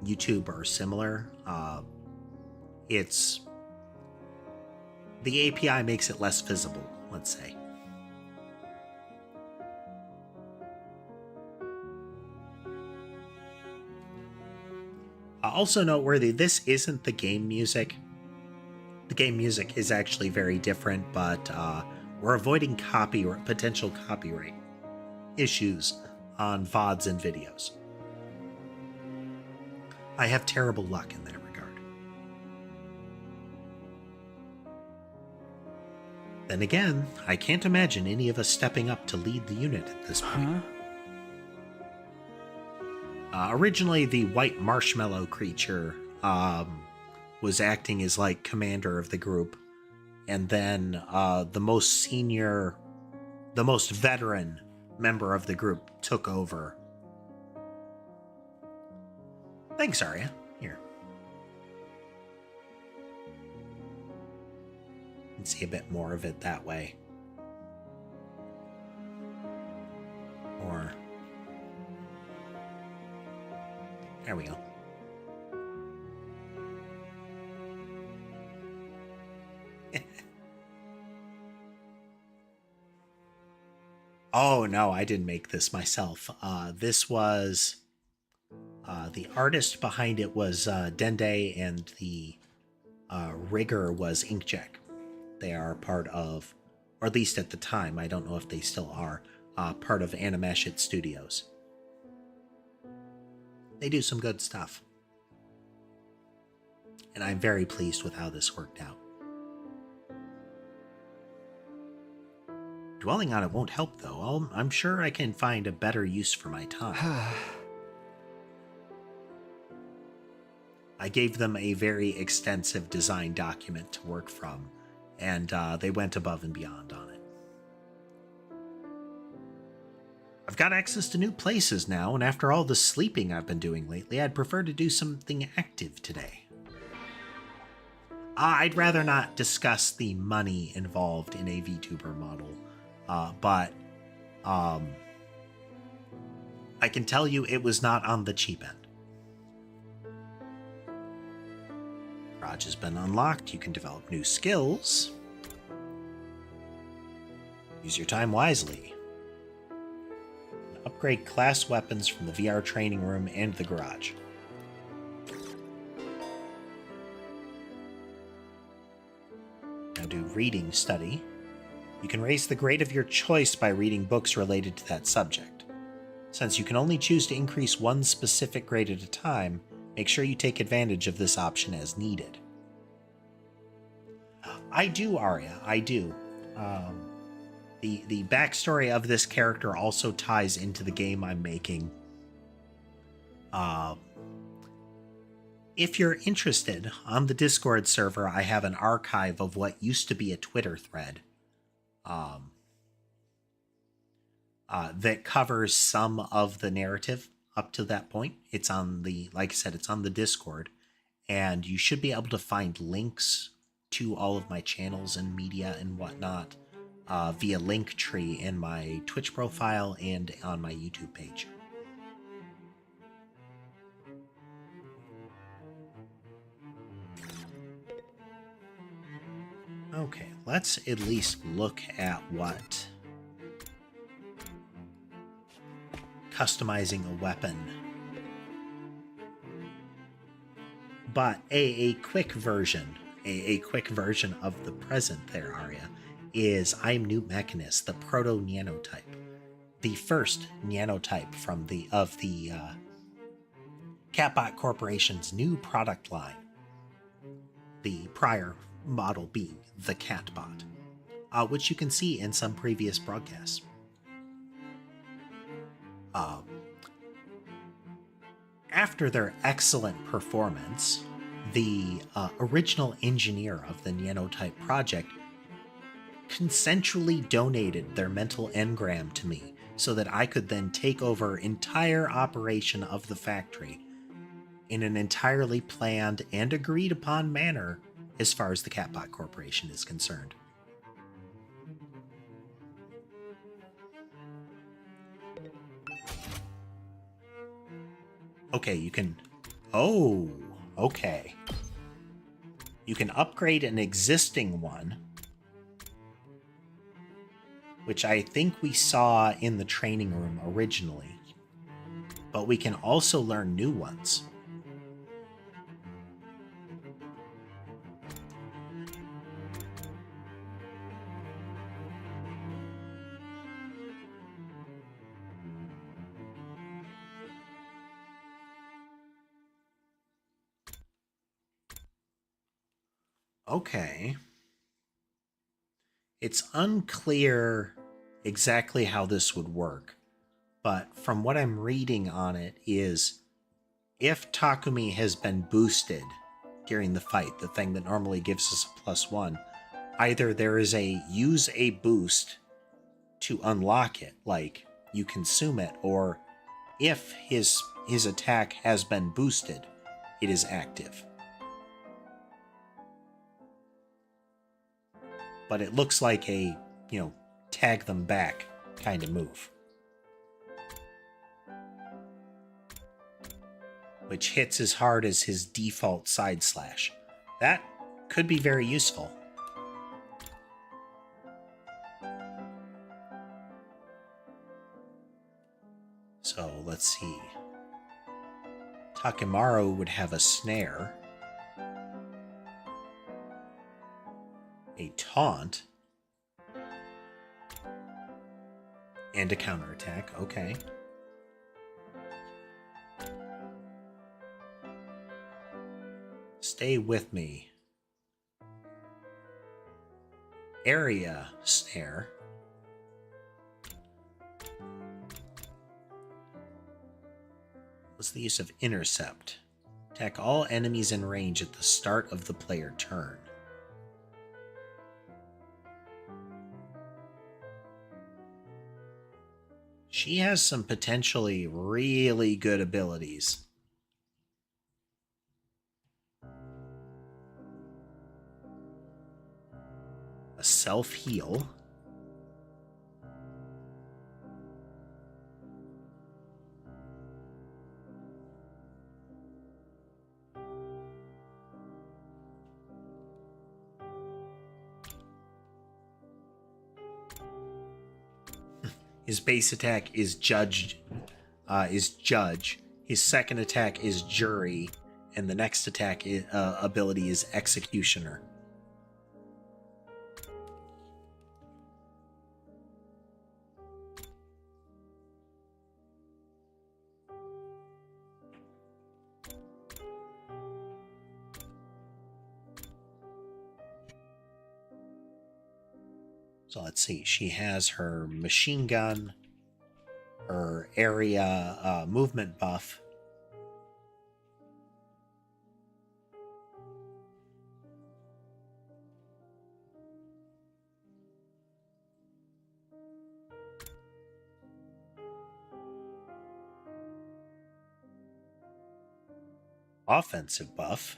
YouTube or similar. It's the API makes it less visible, let's say. Also noteworthy, this isn't the game music. The game music is actually very different, but we're avoiding potential copyright issues on VODs and videos. I have terrible luck in that regard. Then again, I can't imagine any of us stepping up to lead the unit at this point. Originally, the white marshmallow creature was acting as like commander of the group, and then the most senior, the most veteran member of the group took over. Thanks, Arya. Here. You can see a bit more of it that way. Or... there we go. Oh, no, I didn't make this myself. This was... the artist behind it was Dende, and the rigger was Inkjack. They are part of, or at least at the time, I don't know if they still are, part of Animashit Studios. They do some good stuff. And I'm very pleased with how this worked out. Dwelling on it won't help, though. I'm sure I can find a better use for my time. I gave them a very extensive design document to work from, and they went above and beyond on it. I've got access to new places now, and after all the sleeping I've been doing lately, I'd prefer to do something active today. I'd rather not discuss the money involved in a VTuber model, but I can tell you it was not on the cheap end. Garage has been unlocked. You can develop new skills. Use your time wisely. Upgrade class weapons from the VR training room and the garage. Now do reading study. You can raise the grade of your choice by reading books related to that subject. Since you can only choose to increase one specific grade at a time, make sure you take advantage of this option as needed. I do, Arya, I do. The backstory of this character also ties into the game I'm making. If you're interested, on the Discord server, I have an archive of what used to be a Twitter thread that covers some of the narrative up to that point. It's on the, like I said, it's on the Discord, and you should be able to find links to all of my channels and media and whatnot via LinkTree in my Twitch profile and on my YouTube page. Okay, let's at least look at what customizing a weapon. But a quick version, a quick version of the present there, Arya, is I'm newtmechanist, the proto-Nyanite, the first Nyanite from the Catbot Corporation's new product line. The prior model being the Catbot, which you can see in some previous broadcasts. After their excellent performance, the original engineer of the Nyanite project consensually donated their mental engram to me so that I could then take over entire operation of the factory in an entirely planned and agreed upon manner as far as the Catbot Corporation is concerned. Okay, you can... Oh, okay. You can upgrade an existing one, which I think we saw in the training room originally, but we can also learn new ones. Okay. It's unclear exactly how this would work, but from what I'm reading on it is if Takumi has been boosted during the fight, the thing that normally gives us a +1, either there is a use a boost to unlock it, like you consume it, or if his attack has been boosted, it is active. But it looks like a, tag them back kind of move. Which hits as hard as his default side slash. That could be very useful. So let's see. Takemaru would have a snare, a taunt, and a counterattack. Okay. Stay with me. Area snare. What's the use of intercept? Attack all enemies in range at the start of the player turn. She has some potentially really good abilities. A self-heal. His base attack is judge. His second attack is jury, and the next attack ability is executioner. So let's see, she has her machine gun, her area movement buff. Offensive buff.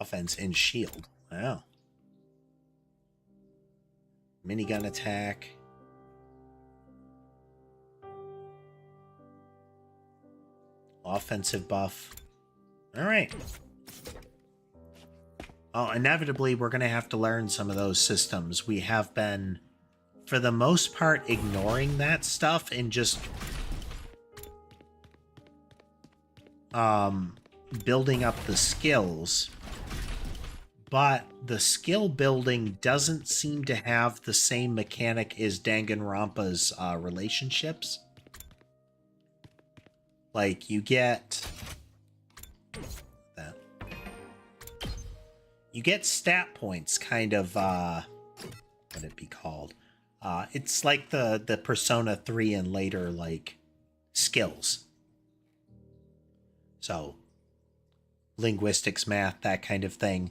Offense and shield. Wow. Minigun attack. Offensive buff. Alright. Oh, inevitably, we're going to have to learn some of those systems. We have been, for the most part, ignoring that stuff and just building up the skills. But the skill building doesn't seem to have the same mechanic as Danganronpa's relationships. Like, you get that. You get stat points, kind of, what would it be called? It's like the Persona 3 and later, like, skills. So, linguistics, math, that kind of thing.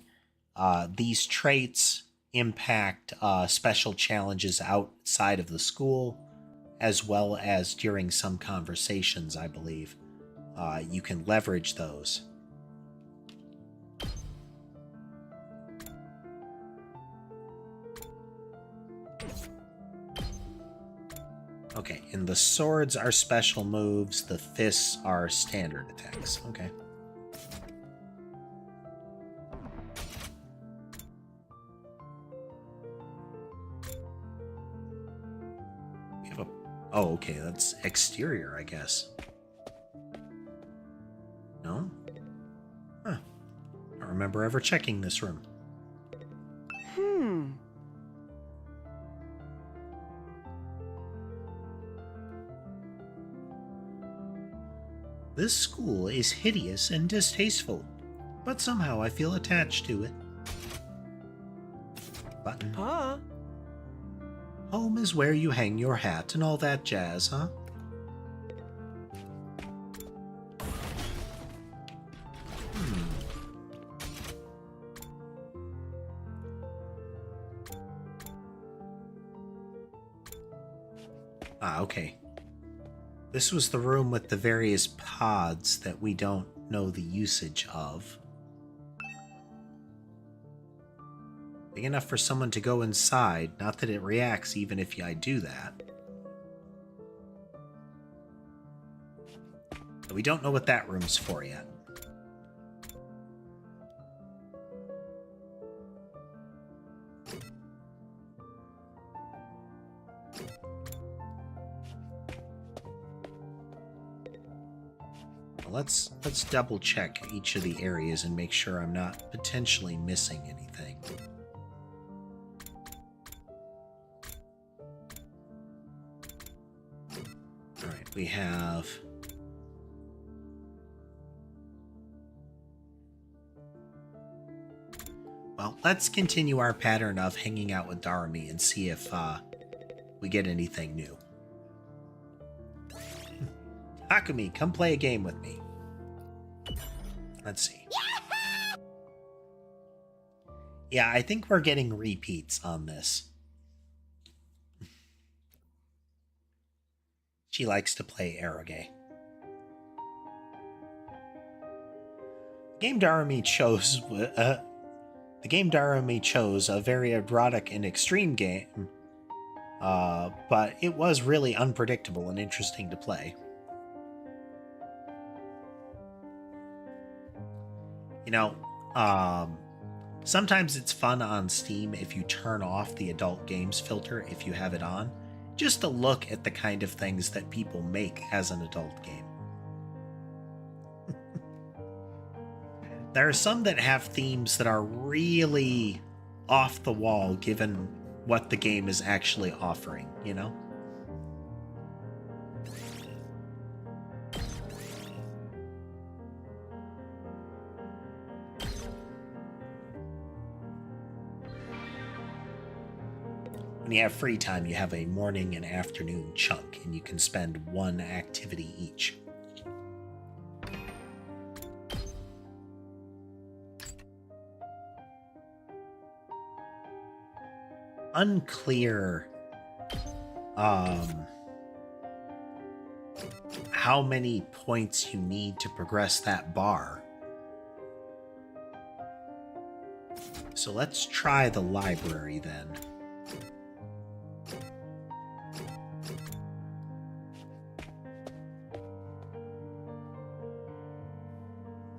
These traits impact special challenges outside of the school, as well as during some conversations, I believe. You can leverage those. Okay, and the swords are special moves, the fists are standard attacks. Okay. Oh, okay, that's exterior, I guess. No? Huh. I don't remember ever checking this room. This school is hideous and distasteful. but somehow I feel attached to it. Button. Huh? Home is where you hang your hat and all that jazz, huh? Ah, okay. This was the room with the various pods that we don't know the usage of. Big enough for someone to go inside, not that it reacts even if I do that. But we don't know what that room's for yet. Let's double check each of the areas and make sure I'm not potentially missing anything. All right, we have well, let's continue our pattern of hanging out with Darami and see if we get anything new. Akumi, come play a game with me. Let's see. Yeah, I think we're getting repeats on this. She likes to play Eroge. The game Darami chose a very erotic and extreme game, but it was really unpredictable and interesting to play. You know, sometimes it's fun on Steam if you turn off the adult games filter if you have it on, just to look at the kind of things that people make as an adult game. There are some that have themes that are really off the wall given what the game is actually offering, you know? When you have free time, you have a morning and afternoon chunk, and you can spend one activity each. Unclear how many points you need to progress that bar. So let's try the library then.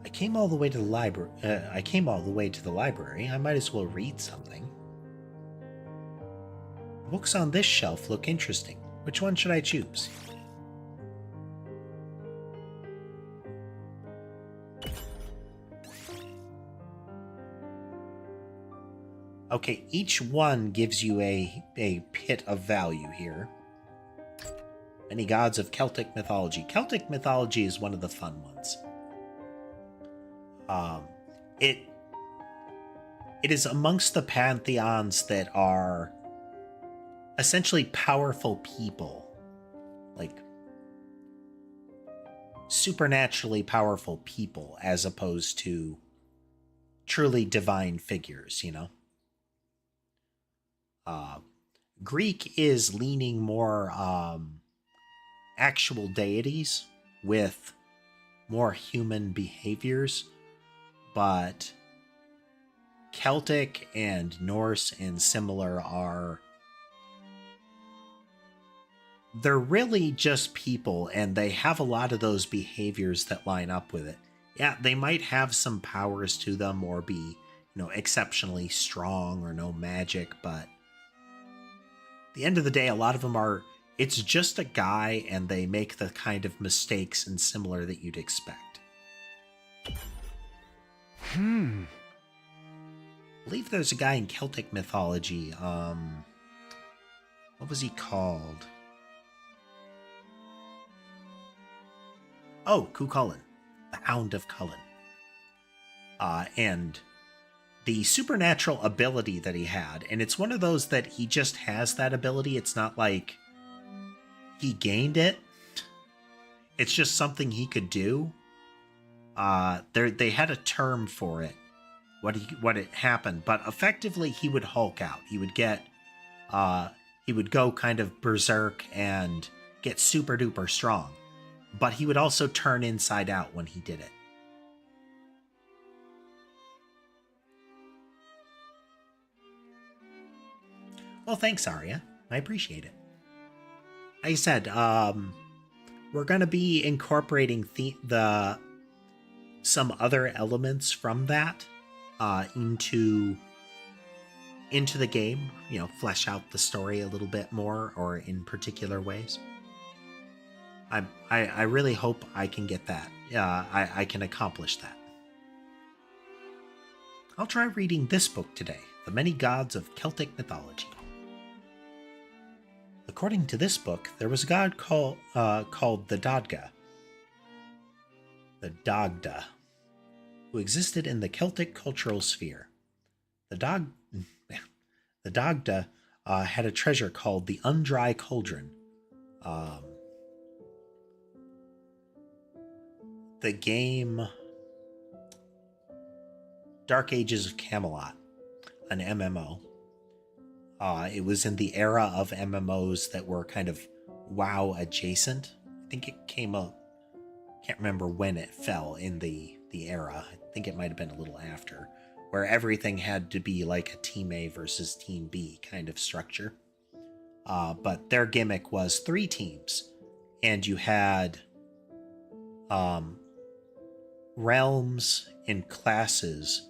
I came all the way to the library. I might as well read something. The books on this shelf look interesting. Which one should I choose? Okay, each one gives you a pit of value here. Many gods of Celtic mythology. Celtic mythology is one of the fun ones. It is amongst the pantheons that are essentially powerful people, like supernaturally powerful people, as opposed to truly divine figures, you know? Greek is leaning more actual deities with more human behaviors, but Celtic and Norse and similar they're really just people, and they have a lot of those behaviors that line up with it. Yeah, they might have some powers to them or be, exceptionally strong or no magic, but at the end of the day, a lot of them it's just a guy, and they make the kind of mistakes and similar that you'd expect. I believe there's a guy in Celtic mythology. What was he called? Oh, Cuchulainn, the Hound of Cullen. and the supernatural ability that he had. And it's one of those that he just has that ability. It's not like he gained it. It's just something he could do. They had a term for it, what it happened, but effectively he would Hulk out. He would he would go kind of berserk and get super duper strong, but he would also turn inside out when he did it. Well, thanks, Arya. I appreciate it. Like I said, we're going to be incorporating some other elements from that into the game. You know, flesh out the story a little bit more, or in particular ways. I really hope I can get that. I can accomplish that. I'll try reading this book today, The Many Gods of Celtic Mythology. According to this book, there was a god called the Dagda, who existed in the Celtic cultural sphere. The Dagda had a treasure called the Undry Cauldron. The game Dark Ages of Camelot, an MMO. It was in the era of MMOs that were kind of WoW adjacent. I think it came up, can't remember when it fell in the era. I think it might have been a little after, where everything had to be like a Team A versus Team B kind of structure. But their gimmick was 3 teams, and you had realms and classes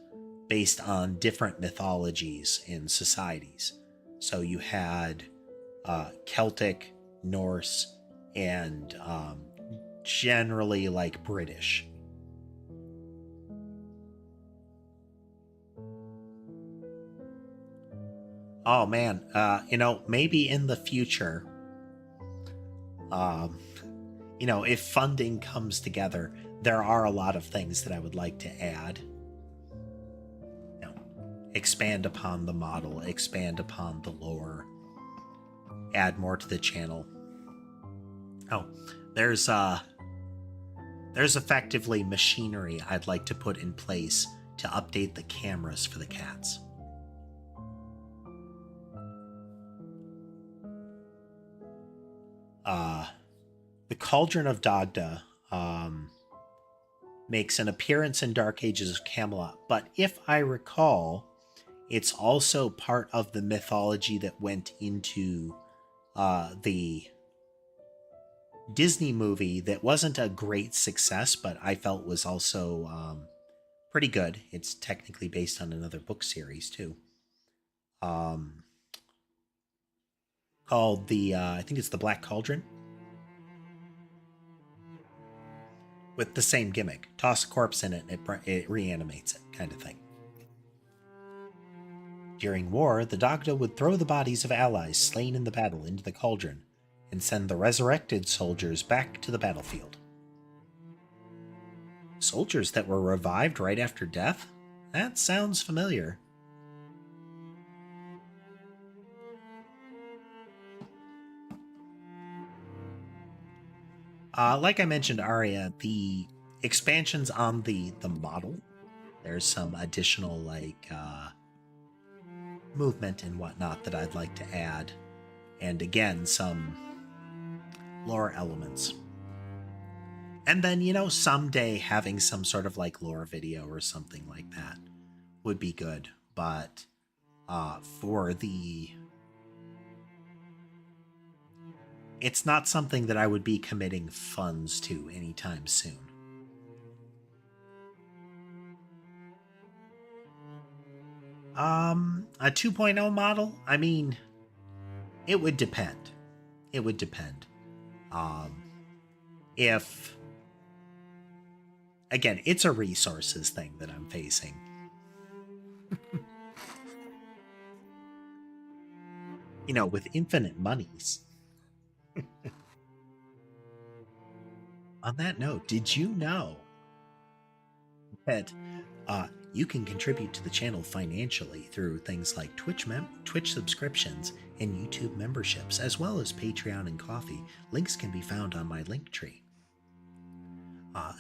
based on different mythologies and societies. So you had Celtic, Norse, and generally like British. Oh man, maybe in the future, if funding comes together, there are a lot of things that I would like to add. Expand upon the model, expand upon the lore, add more to the channel. Oh, there's effectively machinery I'd like to put in place to update the cameras for the cats. The Cauldron of Dagda makes an appearance in Dark Ages of Camelot, but if I recall, it's also part of the mythology that went into the Disney movie that wasn't a great success, but I felt was also pretty good. It's technically based on another book series, too. Called I think it's the Black Cauldron. With the same gimmick. Toss a corpse in it and it reanimates it, kind of thing. During war, the Dagda would throw the bodies of allies slain in the battle into the cauldron and send the resurrected soldiers back to the battlefield. Soldiers that were revived right after death? That sounds familiar. Like I mentioned, Arya, the expansions on the model, there's some additional movement and whatnot that I'd like to add, and again some lore elements. And then, someday having some sort of lore video or something like that would be good, but it's not something that I would be committing funds to anytime soon. A 2.0 model? I mean, it would depend. It would depend. Again, it's a resources thing that I'm facing. With infinite monies. On that note, did you know that You can contribute to the channel financially through things like Twitch subscriptions and YouTube memberships, as well as Patreon and Coffee. Links can be found on my LinkTree.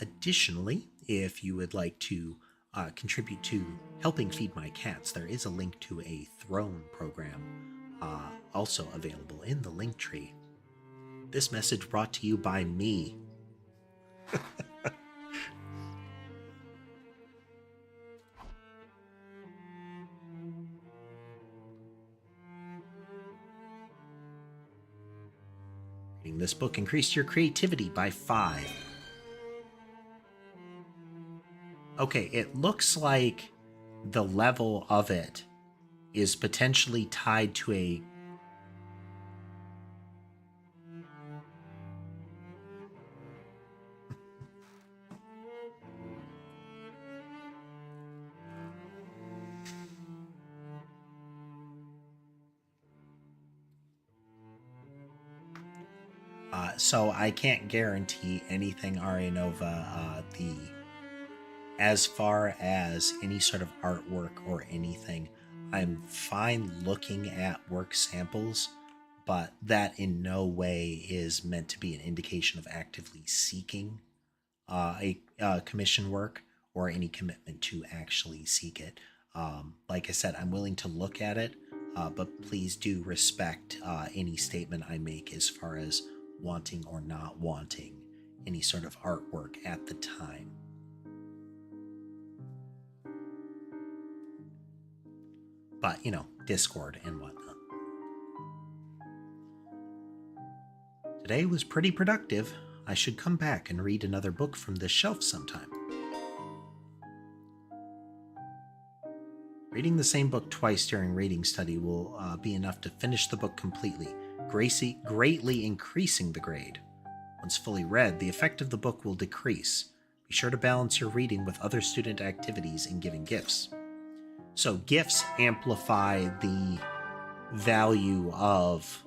Additionally, if you would like to contribute to helping feed my cats, there is a link to a Throne program also available in the LinkTree. This message brought to you by me. Reading this book increased your creativity by 5. Okay, it looks like the level of it is potentially tied to a... so I can't guarantee anything, Arianova. As far as any sort of artwork or anything, I'm fine looking at work samples, but that in no way is meant to be an indication of actively seeking a commission work or any commitment to actually seek it. Like I said, I'm willing to look at it, but please do respect any statement I make as far as wanting or not wanting any sort of artwork at the time. But, you know, Discord and whatnot. Today was pretty productive. I should come back and read another book from this shelf sometime. Reading the same book twice during reading study will be enough to finish the book completely, greatly increasing the grade. Once fully read, the effect of the book will decrease. Be sure to balance your reading with other student activities and giving gifts. So gifts amplify the value of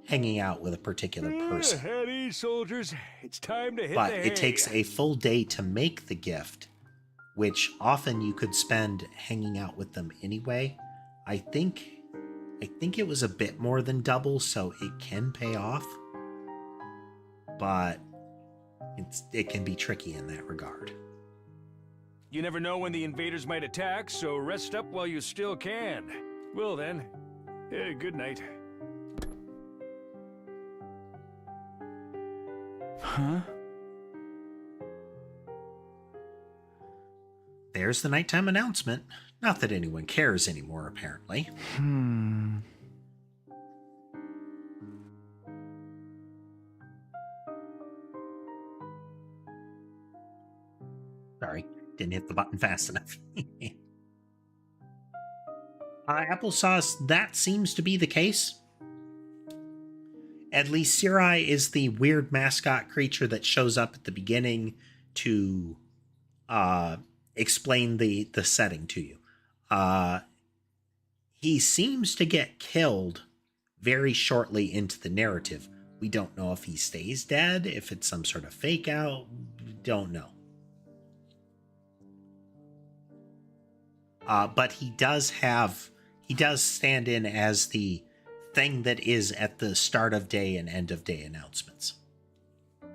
hanging out with a particular person. Heady, soldiers. It's time to hit But the hay. it takes a full day to make the gift, which often you could spend hanging out with them anyway. I think it was a bit more than double, so it can pay off. But it can be tricky in that regard. You never know when the invaders might attack, so rest up while you still can. Well then, good night. Huh? There's the nighttime announcement. Not that anyone cares anymore, apparently. Sorry, didn't hit the button fast enough. Applesauce, that seems to be the case. At least Sirai is the weird mascot creature that shows up at the beginning to explain the setting to you. He seems to get killed very shortly into the narrative. We don't know if he stays dead, if it's some sort of fake out. Don't know. But he does stand in as the thing that is at the start of day and end of day announcements. I've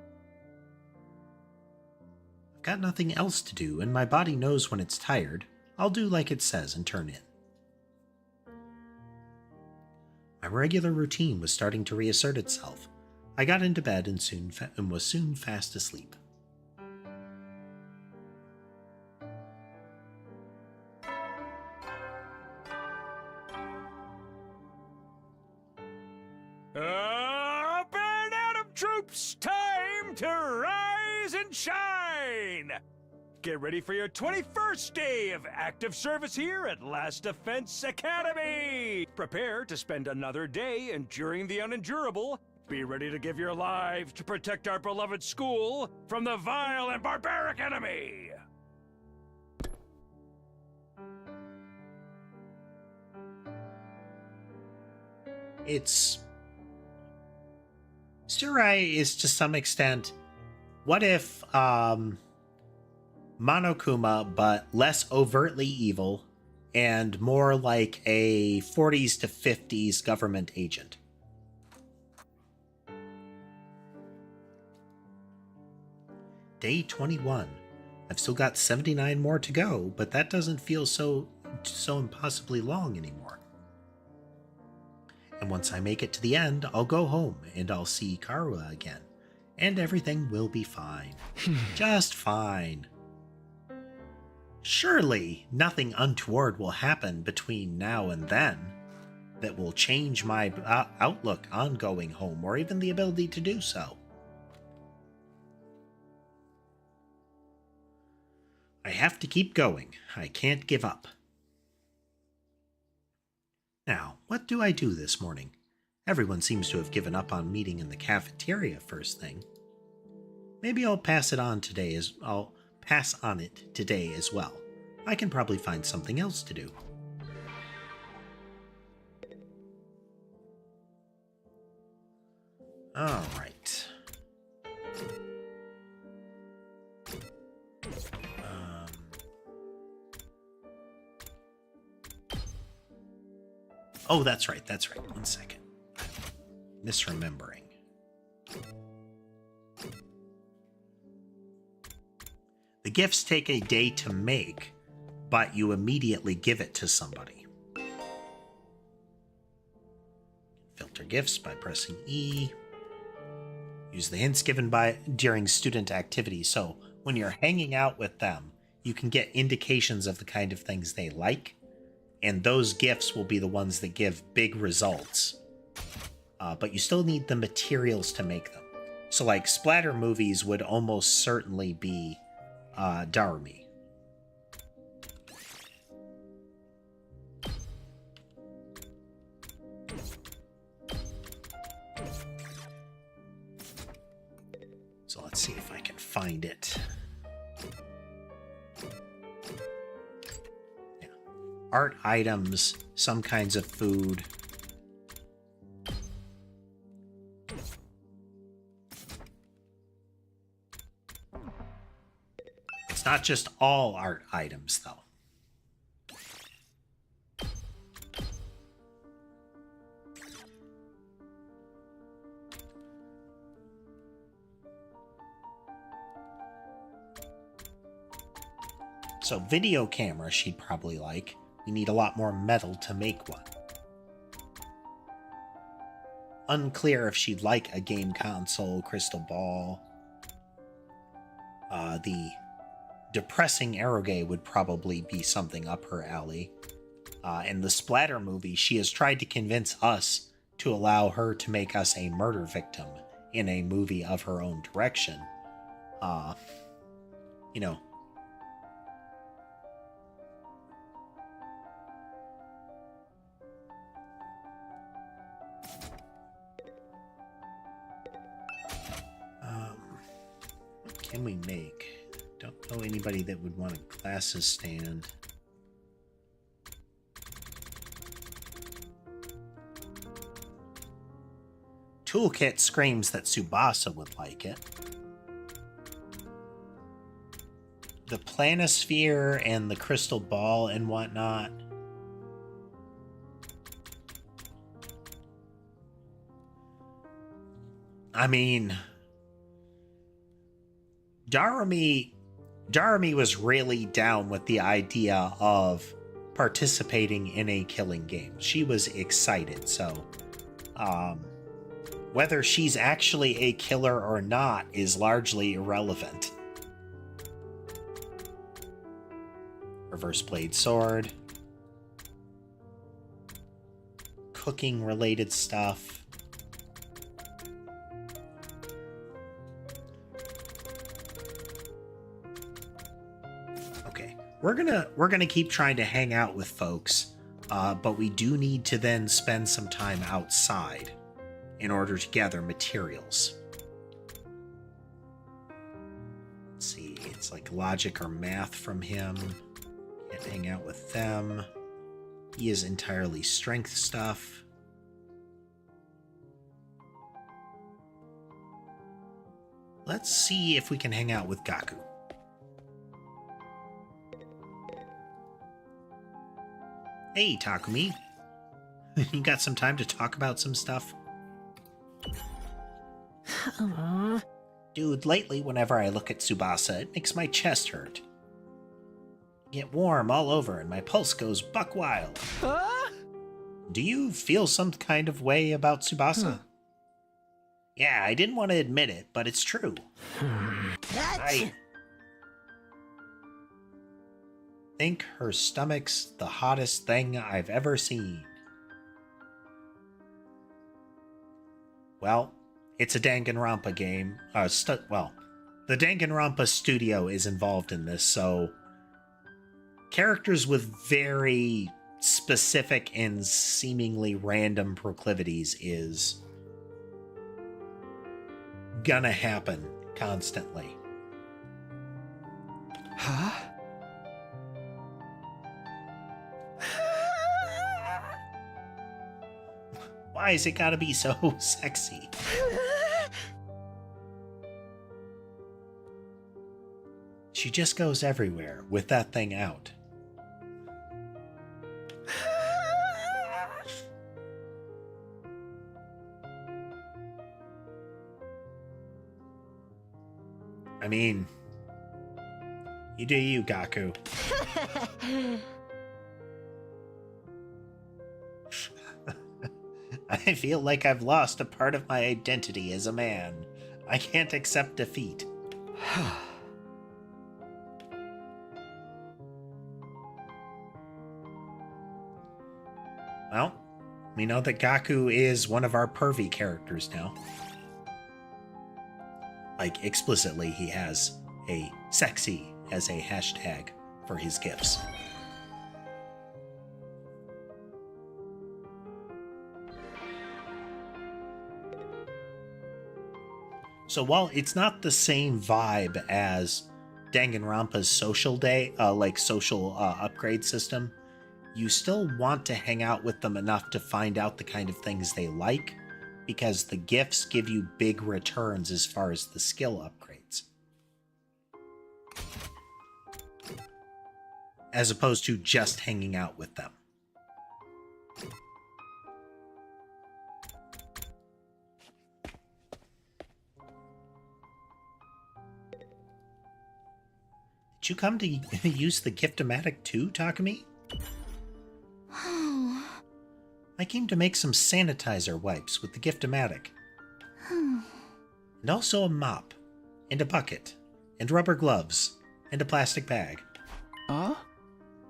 got nothing else to do, and my body knows when it's tired. I'll do like it says and turn in. My regular routine was starting to reassert itself. I got into bed and was soon fast asleep. Up and Adam troops! Time to rise and shine! Get ready for your 21st day of active service here at Last Defense Academy! Prepare to spend another day enduring the unendurable. Be ready to give your lives to protect our beloved school from the vile and barbaric enemy! Surai is to some extent, what if Monokuma, but less overtly evil and more like a 40s to 50s government agent. Day 21. I've still got 79 more to go, but that doesn't feel so impossibly long anymore. And once I make it to the end, I'll go home and I'll see Karua again, and everything will be fine. Just fine. Surely nothing untoward will happen between now and then that will change my outlook on going home, or even the ability to do so. I have to keep going. I can't give up. Now, what do I do this morning? Everyone seems to have given up on meeting in the cafeteria first thing. Maybe I'll pass on it today as well. I can probably find something else to do. All right. Oh, that's right. 1 second. Misremembering. The gifts take a day to make, but you immediately give it to somebody. Filter gifts by pressing E. Use the hints given during student activity. So when you're hanging out with them, you can get indications of the kind of things they like, and those gifts will be the ones that give big results. But you still need the materials to make them. So like splatter movies would almost certainly be Darumi. So let's see if I can find it. Yeah. Art items, some kinds of food. It's not just all art items, though. So video camera she'd probably like. You need a lot more metal to make one. Unclear if she'd like a game console, crystal ball. The depressing eroge would probably be something up her alley. And the splatter movie, she has tried to convince us to allow her to make us a murder victim in a movie of her own direction. You know, what can we make? Don't know anybody that would want a glasses stand. Toolkit screams that Tsubasa would like it. The planisphere and the crystal ball and whatnot. I mean, Darumi was really down with the idea of participating in a killing game. She was excited, so whether she's actually a killer or not is largely irrelevant. Reverse blade sword. Cooking related stuff. Okay, we're gonna keep trying to hang out with folks, but we do need to then spend some time outside in order to gather materials. Let's see, it's like logic or math from him. Can't hang out with them. He is entirely strength stuff. Let's see if we can hang out with Gaku. Hey, Takumi. You got some time to talk about some stuff? Dude, lately whenever I look at Tsubasa, it makes my chest hurt. Get warm all over and my pulse goes buck wild. Do you feel some kind of way about Tsubasa? Yeah, I didn't want to admit it, but it's true. I think her stomach's the hottest thing I've ever seen. Well, it's a Danganronpa game. The Danganronpa studio is involved in this, so characters with very specific and seemingly random proclivities is gonna happen constantly. Huh? Why is it gotta be so sexy? She just goes everywhere with that thing out. I mean, you do you, Gaku. I feel like I've lost a part of my identity as a man. I can't accept defeat. Well, we know that Gaku is one of our pervy characters now. Like, explicitly, he has a sexy as a hashtag for his gifs. So while it's not the same vibe as Danganronpa's social day, social upgrade system, you still want to hang out with them enough to find out the kind of things they like, because the gifts give you big returns as far as the skill upgrades. As opposed to just hanging out with them. Did you come to use the Gift-O-Matic too, Takumi? I came to make some sanitizer wipes with the Gift-O-Matic. And also a mop, and a bucket, and rubber gloves, and a plastic bag.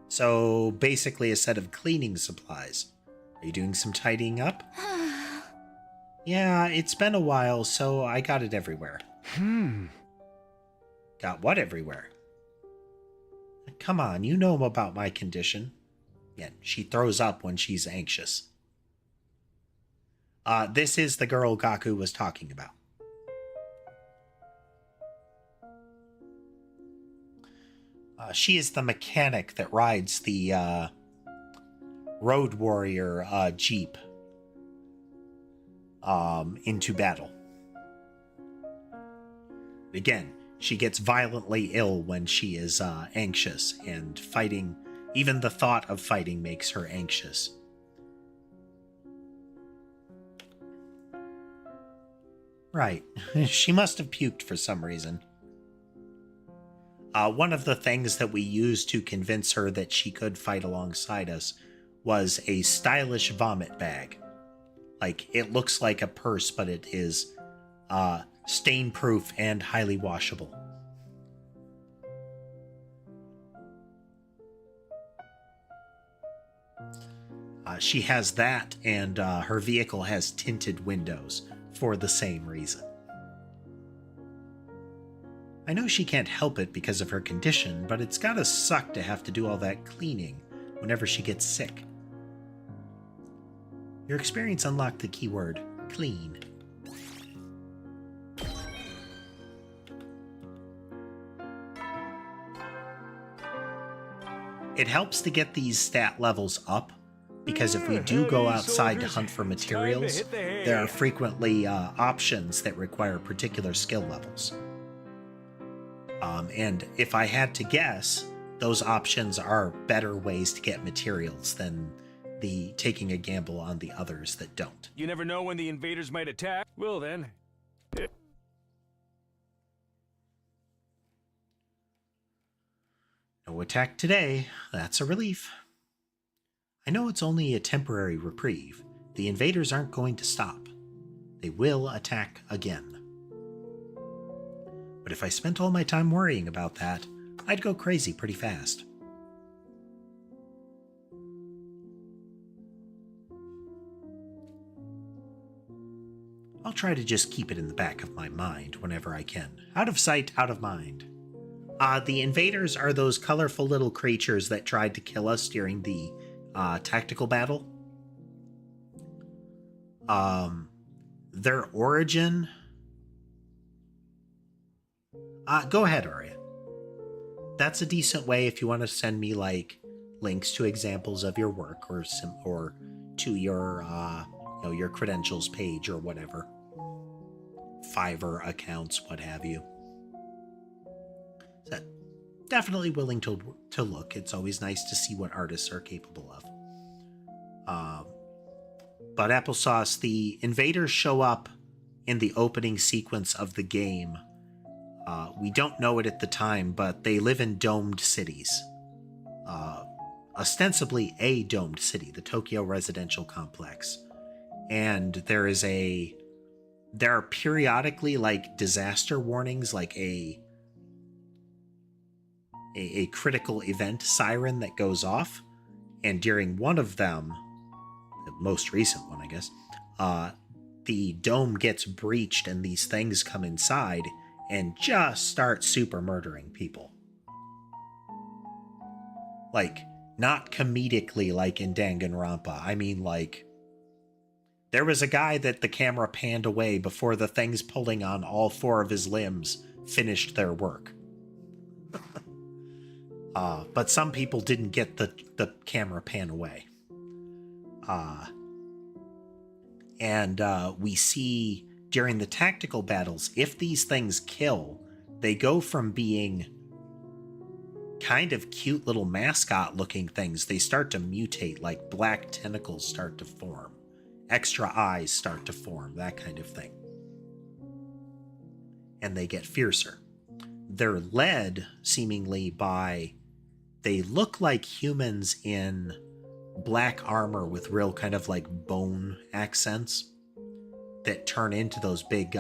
So basically a set of cleaning supplies. Are you doing some tidying up? Yeah, it's been a while, so I got it everywhere. Got what everywhere? Come on, you know about my condition. Yeah, she throws up when she's anxious. This is the girl Gaku was talking about. She is the mechanic that rides the Road Warrior Jeep into battle. Again, she gets violently ill when she is anxious, and fighting, even the thought of fighting makes her anxious. Right. She must have puked for some reason. One of the things that we used to convince her that she could fight alongside us was a stylish vomit bag. Like, it looks like a purse, but it is stain-proof and highly washable. She has that, and her vehicle has tinted windows for the same reason. I know she can't help it because of her condition, but it's gotta suck to have to do all that cleaning whenever she gets sick. Your experience unlocked the keyword clean. It helps to get these stat levels up, because if we do go outside to hunt for materials, there are frequently options that require particular skill levels. And if I had to guess, those options are better ways to get materials than the taking a gamble on the others that don't. You never know when the invaders might attack. Well then. No attack today. That's a relief. I know it's only a temporary reprieve. The invaders aren't going to stop. They will attack again. But if I spent all my time worrying about that, I'd go crazy pretty fast. I'll try to just keep it in the back of my mind whenever I can. Out of sight, out of mind. The invaders are those colorful little creatures that tried to kill us during the tactical battle. Their origin... go ahead, Arya. That's a decent way if you want to send me, like, links to examples of your work or to your, your credentials page or whatever. Fiverr accounts, what have you. So, definitely willing to look. It's always nice to see what artists are capable of. But Applesauce, the invaders show up in the opening sequence of the game. We don't know it at the time, but they live in domed cities. Ostensibly a domed city, the Tokyo residential complex. And there are periodically, like, disaster warnings, like a critical event siren that goes off. And during one of them, the most recent one, I guess, the dome gets breached and these things come inside and just start super murdering people. Like, not comedically like in Danganronpa. I mean, like, there was a guy that the camera panned away before the things pulling on all 4 of his limbs finished their work. But some people didn't get the camera pan away. And we see during the tactical battles, if these things kill, they go from being kind of cute little mascot looking things, they start to mutate, like black tentacles start to form, extra eyes start to form, that kind of thing. And they get fiercer. They're led, seemingly, by... They look like humans in black armor with real kind of like bone accents that turn into those big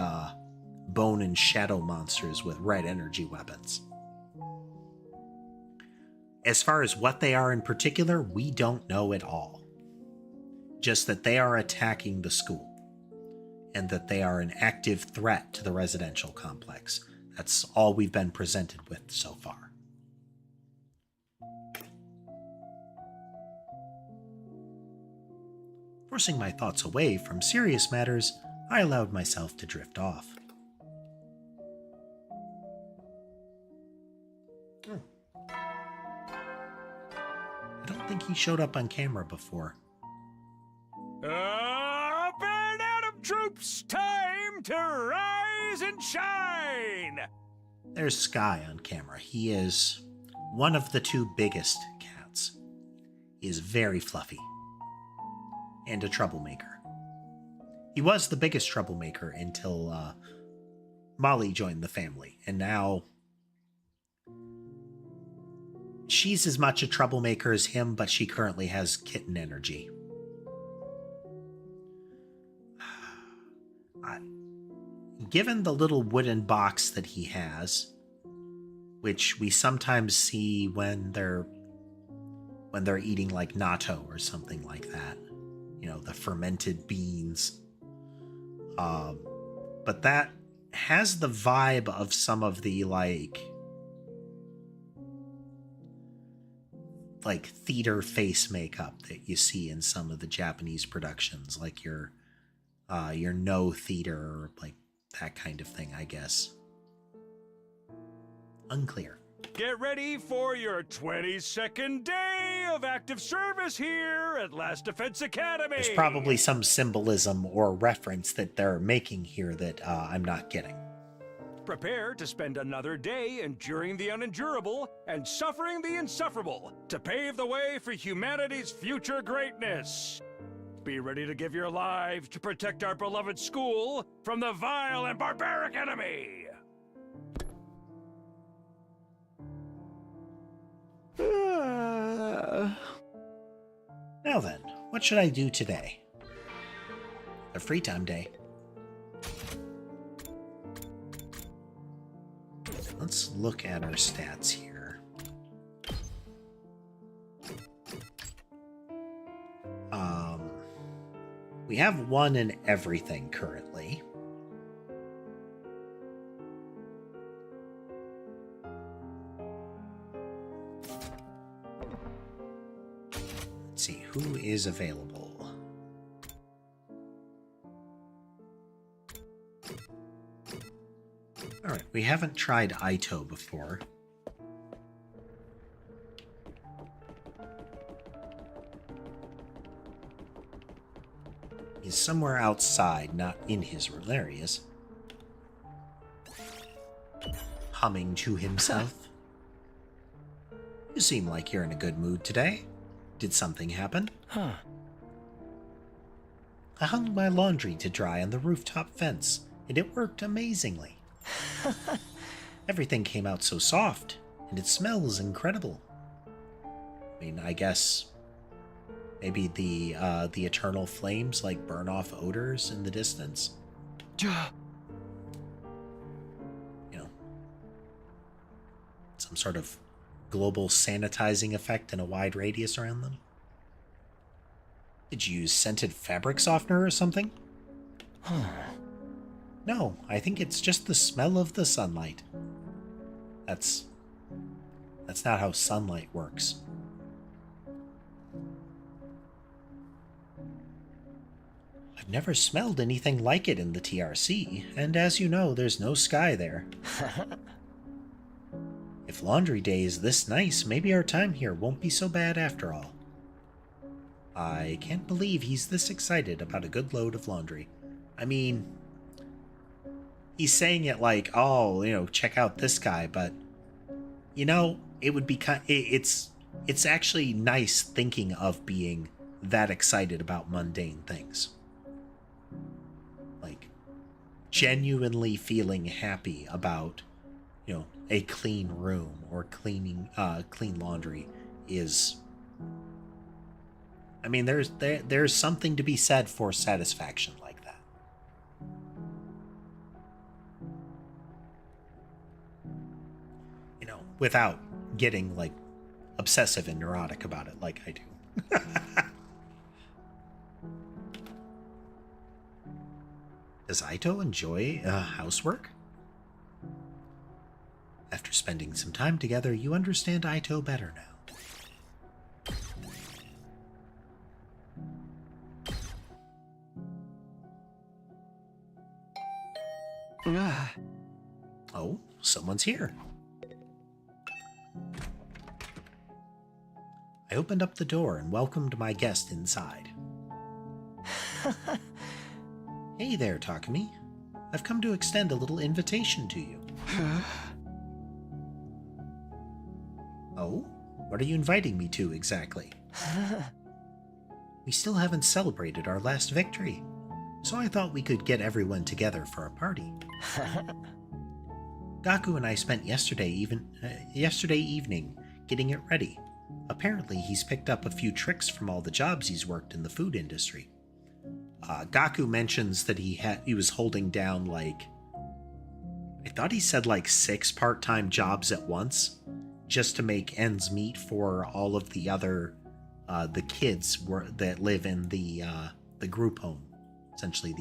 bone and shadow monsters with red energy weapons. As far as what they are in particular, we don't know at all. Just that they are attacking the school, and that they are an active threat to the residential complex. That's all we've been presented with so far. Forcing my thoughts away from serious matters, I allowed myself to drift off. I don't think he showed up on camera before. Up and Atom troops, time to rise and shine! There's Sky on camera. He is one of the 2 biggest cats. He is very fluffy. And a troublemaker. He was the biggest troublemaker until Molly joined the family, and now she's as much a troublemaker as him, but she currently has kitten energy. Given the little wooden box that he has, which we sometimes see when they're eating like natto or something like that, you know, the fermented beans. But that has the vibe of some of the like theater face makeup that you see in some of the Japanese productions, like your No Theater, or like that kind of thing, I guess. Unclear. Get ready for your 22nd day of active service here at Last Defense Academy! There's probably some symbolism or reference that they're making here that I'm not getting. Prepare to spend another day enduring the unendurable and suffering the insufferable to pave the way for humanity's future greatness. Be ready to give your lives to protect our beloved school from the vile and barbaric enemy. Now then, what should I do today? A free time day. Let's look at our stats here. We have 1 in everything currently. Let's see, who is available? Alright, we haven't tried Ito before. He's somewhere outside, not in his room. There he is. Humming to himself. You seem like you're in a good mood today. Did something happen? Huh. I hung my laundry to dry on the rooftop fence, and it worked amazingly. Everything came out so soft, and it smells incredible. I mean, I guess maybe the eternal flames like burn off odors in the distance. You know, some sort of global sanitizing effect in a wide radius around them. Did you use scented fabric softener or something? No, I think it's just the smell of the sunlight. That's not how sunlight works. I've never smelled anything like it in the TRC, and as you know, there's no sky there. If laundry day is this nice, maybe our time here won't be so bad after all. I can't believe he's this excited about a good load of laundry. I mean, he's saying it like, oh, you know, check out this guy, but, you know, it would be it's actually nice thinking of being that excited about mundane things. Like, genuinely feeling happy about, you know, a clean room or clean laundry is, I mean, there's something to be said for satisfaction like that. You know, without getting like obsessive and neurotic about it like I do. Does Ito enjoy housework? After spending some time together, you understand Ito better now. Oh, someone's here. I opened up the door and welcomed my guest inside. Hey there, Takumi. I've come to extend a little invitation to you. Oh? What are you inviting me to, exactly? We still haven't celebrated our last victory, so I thought we could get everyone together for a party. Gaku and I spent yesterday evening getting it ready. Apparently, he's picked up a few tricks from all the jobs he's worked in the food industry. Gaku mentions that he was holding down, like, I thought he said like 6 part-time jobs at once, just to make ends meet for all of the other the kids that live in the group home. Essentially,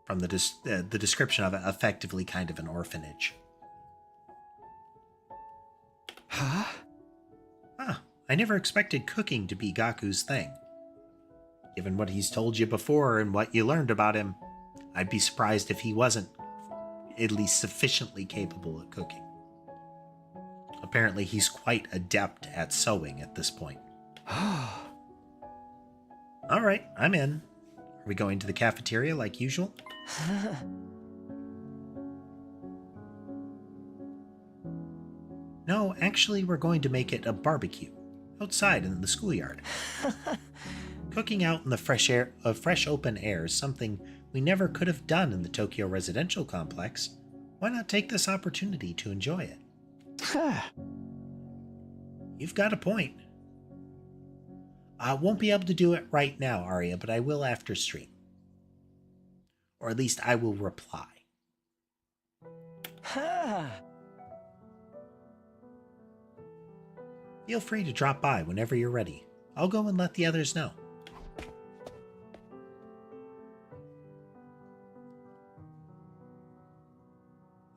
from the description of it, effectively kind of an orphanage. Huh? Ah, I never expected cooking to be Gaku's thing. Given what he's told you before and what you learned about him, I'd be surprised if he wasn't at least sufficiently capable of cooking. Apparently, he's quite adept at sewing at this point. Alright, I'm in. Are we going to the cafeteria like usual? No, actually, we're going to make it a barbecue outside in the schoolyard. Cooking out in the fresh open air is something we never could have done in the Tokyo residential complex. Why not take this opportunity to enjoy it? You've got a point. I won't be able to do it right now, Arya, but I will after stream. Or at least I will reply. Feel free to drop by whenever you're ready. I'll go and let the others know.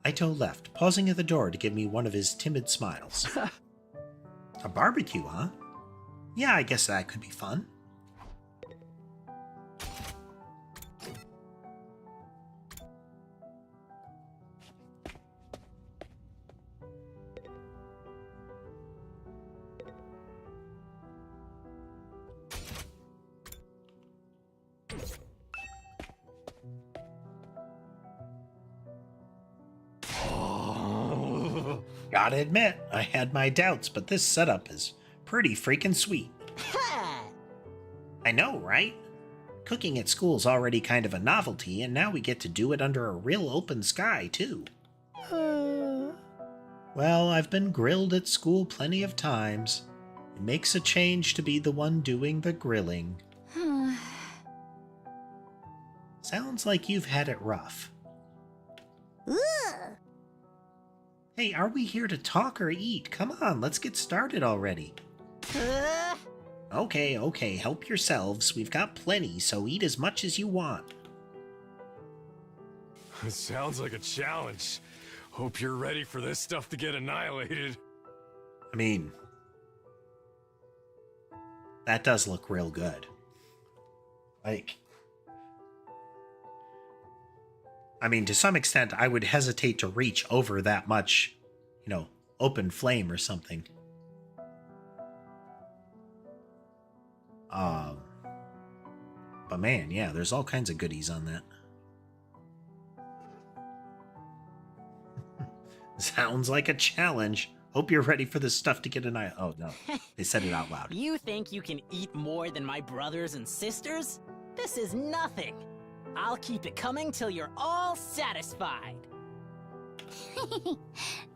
Aito left, pausing at the door to give me one of his timid smiles. A barbecue, huh? Yeah, I guess that could be fun. Gotta admit, I had my doubts, but this setup is pretty freaking sweet. I know, right? Cooking at school's already kind of a novelty, and now we get to do it under a real open sky, too. Well, I've been grilled at school plenty of times. It makes a change to be the one doing the grilling. Sounds like you've had it rough. Hey, are we here to talk or eat? Come on, let's get started already. Okay, help yourselves. We've got plenty, so eat as much as you want. It sounds like a challenge. Hope you're ready for this stuff to get annihilated. I mean, that does look real good. Like, I mean, to some extent, I would hesitate to reach over that much, open flame or something. But man, yeah, there's all kinds of goodies on that. Sounds like a challenge. Hope you're ready for this stuff to get an eye. Oh, no. They said it out loud. You think you can eat more than my brothers and sisters? This is nothing. I'll keep it coming till you're all satisfied.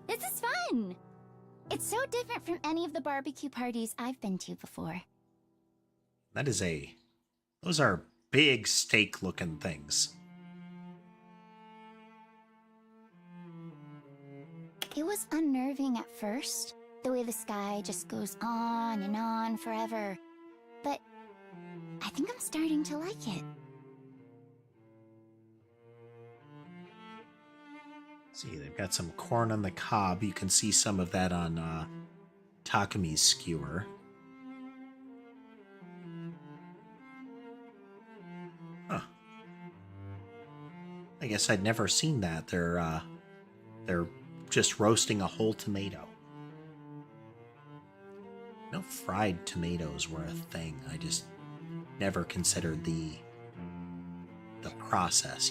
This is fun. It's so different from any of the barbecue parties I've been to before. Those are big steak-looking things. It was unnerving at first, the way the sky just goes on and on forever. But I think I'm starting to like it. See, they've got some corn on the cob. You can see some of that on Takumi's skewer. Huh. I guess I'd never seen that. They're just roasting a whole tomato. No fried tomatoes were a thing. I just never considered the process,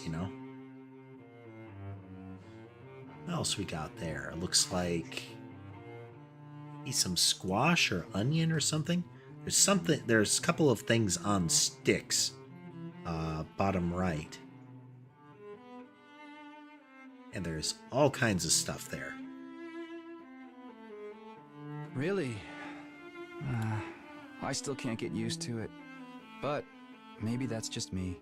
What else we got there? It looks like maybe some squash or onion or something. There's a couple of things on sticks, bottom right. And there's all kinds of stuff there. Really? I still can't get used to it. But maybe that's just me.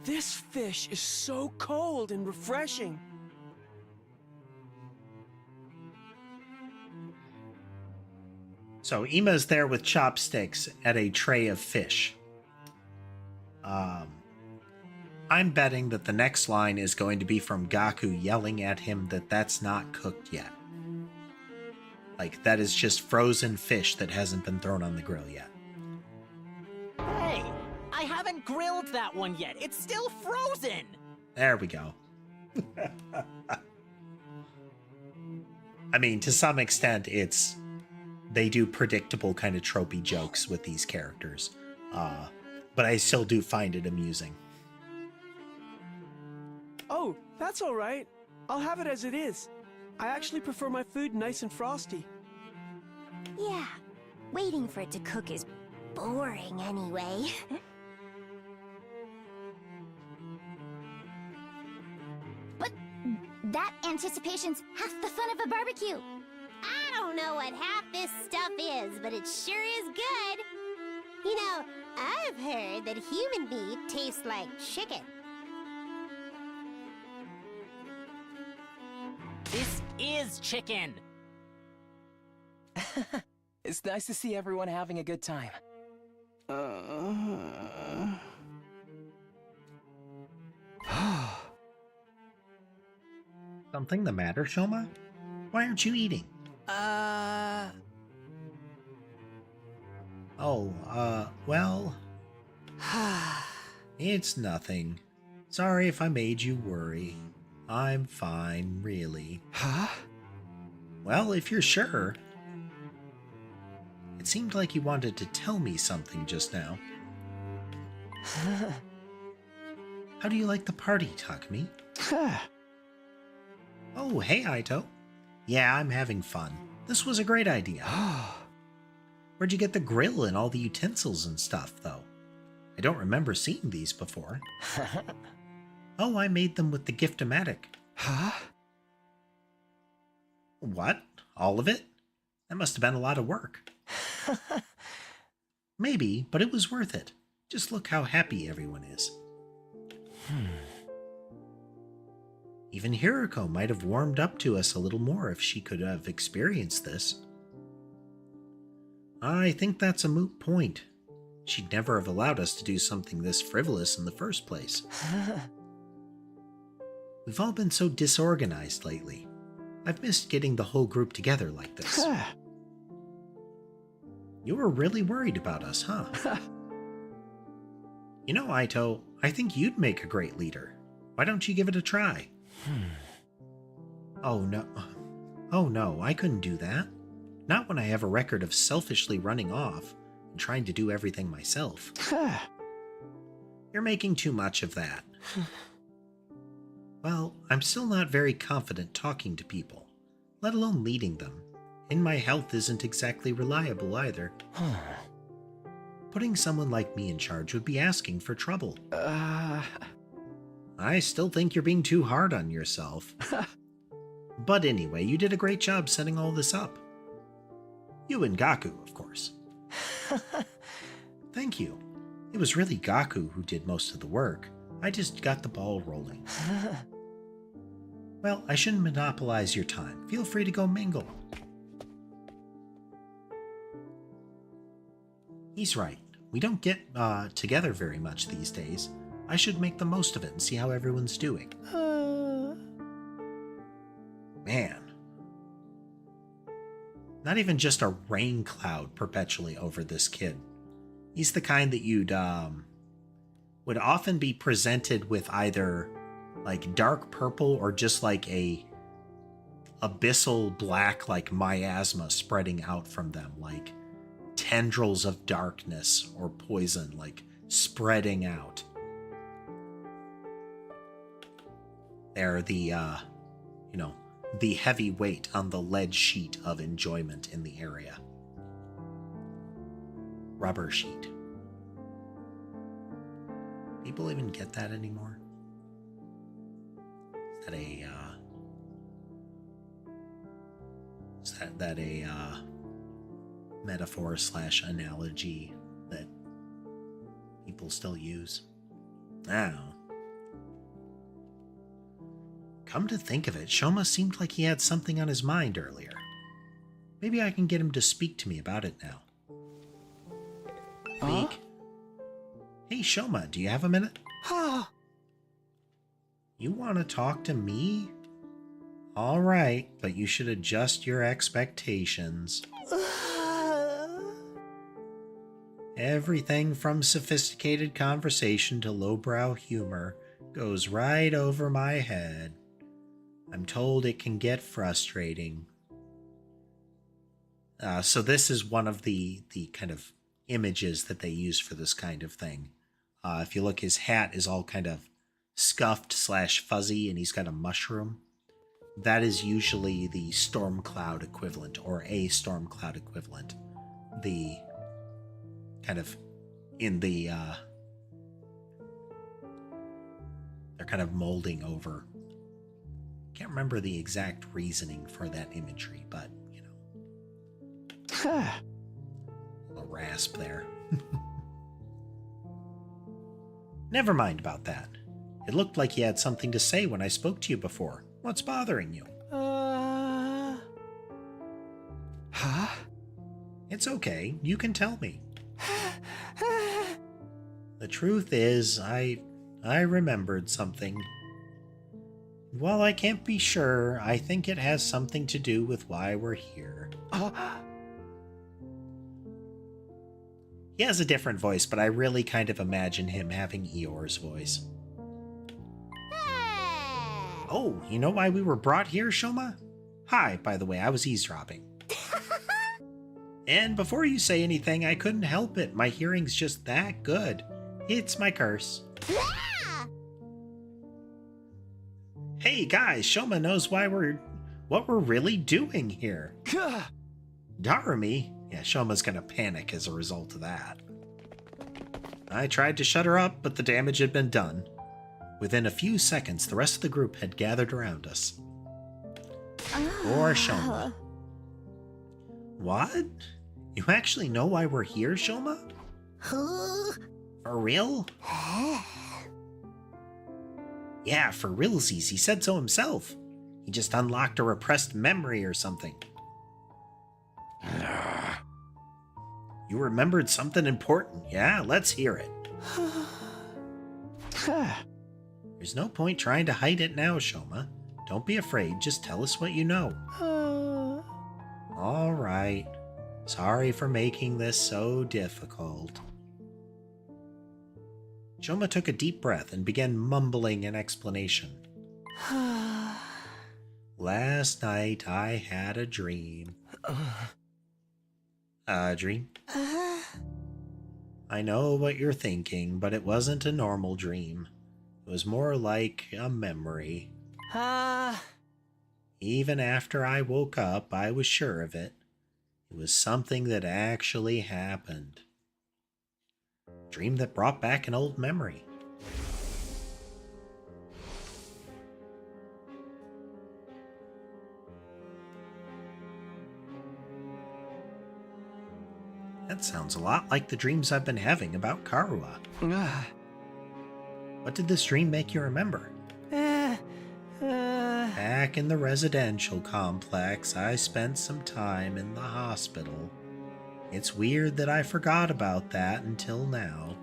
This fish is so cold and refreshing. So Ima's there with chopsticks at a tray of fish. I'm betting that the next line is going to be from Gaku yelling at him that that's not cooked yet. Like, that is just frozen fish that hasn't been thrown on the grill yet. Hey, I haven't grilled that one yet. It's still frozen. There we go. I mean, to some extent, they do predictable kind of tropey jokes with these characters. But I still do find it amusing. Oh, that's all right. I'll have it as it is. I actually prefer my food nice and frosty. Yeah, waiting for it to cook is boring anyway. But that anticipation's half the fun of a barbecue. I don't know what half this stuff is, but it sure is good. You know, I've heard that human meat tastes like chicken. This is chicken! It's nice to see everyone having a good time. Something the matter, Shoma? Why aren't you eating? Well... It's nothing. Sorry if I made you worry. I'm fine, really. Huh? Well, if you're sure. It seemed like you wanted to tell me something just now. How do you like the party, Takumi? Oh, hey, Aito. Yeah, I'm having fun. This was a great idea. Where'd you get the grill and all the utensils and stuff, though? I don't remember seeing these before. Oh, I made them with the Gift-O-Matic. Huh? What? All of it? That must have been a lot of work. Maybe, but it was worth it. Just look how happy everyone is. Even Hiroko might have warmed up to us a little more if she could have experienced this. I think that's a moot point. She'd never have allowed us to do something this frivolous in the first place. We've all been so disorganized lately. I've missed getting the whole group together like this. You were really worried about us, huh? You know, Aito, I think you'd make a great leader. Why don't you give it a try? Oh no, I couldn't do that. Not when I have a record of selfishly running off and trying to do everything myself. You're making too much of that. Well, I'm still not very confident talking to people, let alone leading them, and my health isn't exactly reliable either. Putting someone like me in charge would be asking for trouble. I still think you're being too hard on yourself. But anyway, you did a great job setting all this up. You and Gaku, of course. Thank you. It was really Gaku who did most of the work. I just got the ball rolling. Well, I shouldn't monopolize your time. Feel free to go mingle. He's right. We don't get together very much these days. I should make the most of it and see how everyone's doing. Man. Not even just a rain cloud perpetually over this kid. He's the kind that you'd would often be presented with either like dark purple or just like a abyssal black like miasma spreading out from them, like tendrils of darkness or poison like spreading out. They're the the heavy weight on the lead sheet of enjoyment in the area. Rubber sheet. People even get that anymore? Is that a metaphor / analogy that people still use? I don't know. Come to think of it, Shoma seemed like he had something on his mind earlier. Maybe I can get him to speak to me about it now. Speak? Hey, Shoma, do you have a minute? You want to talk to me? All right, but you should adjust your expectations. Everything from sophisticated conversation to lowbrow humor goes right over my head. I'm told it can get frustrating. So this is one of the kind of images that they use for this kind of thing. If you look, his hat is all kind of scuffed / fuzzy, and he's got a mushroom. that is usually the storm cloud equivalent, or a storm cloud equivalent. The kind of in the they're kind of molding over. Can't remember the exact reasoning for that imagery, but you know, a rasp there. Never mind about that. It looked like you had something to say when I spoke to you before. What's bothering you? Huh? It's okay. You can tell me. The truth is, I remembered something. While I can't be sure, I think it has something to do with why we're here. He has a different voice, but I really kind of imagine him having Eeyore's voice. Oh, you know why we were brought here, Shoma? Hi, by the way, I was eavesdropping. And before you say anything, I couldn't help it. My hearing's just that good. It's my curse. Hey guys, Shoma knows what we're really doing here. Darumi? Yeah, Shoma's gonna panic as a result of that. I tried to shut her up, but the damage had been done. Within a few seconds, the rest of the group had gathered around us. Poor Shoma. What? You actually know why we're here, Shoma? For real? Yeah, for realsies. He said so himself. He just unlocked a repressed memory or something. You remembered something important. Yeah, let's hear it. There's no point trying to hide it now, Shoma. Don't be afraid, just tell us what you know. All right. Sorry for making this so difficult. Shoma took a deep breath and began mumbling an explanation. Last night I had a dream. A dream? I know what you're thinking, but it wasn't a normal dream. It was more like a memory. Even after I woke up, I was sure of it. It was something that actually happened. A dream that brought back an old memory. That sounds a lot like the dreams I've been having about Karua. What did this dream make you remember? Back in the residential complex, I spent some time in the hospital. It's weird that I forgot about that until now.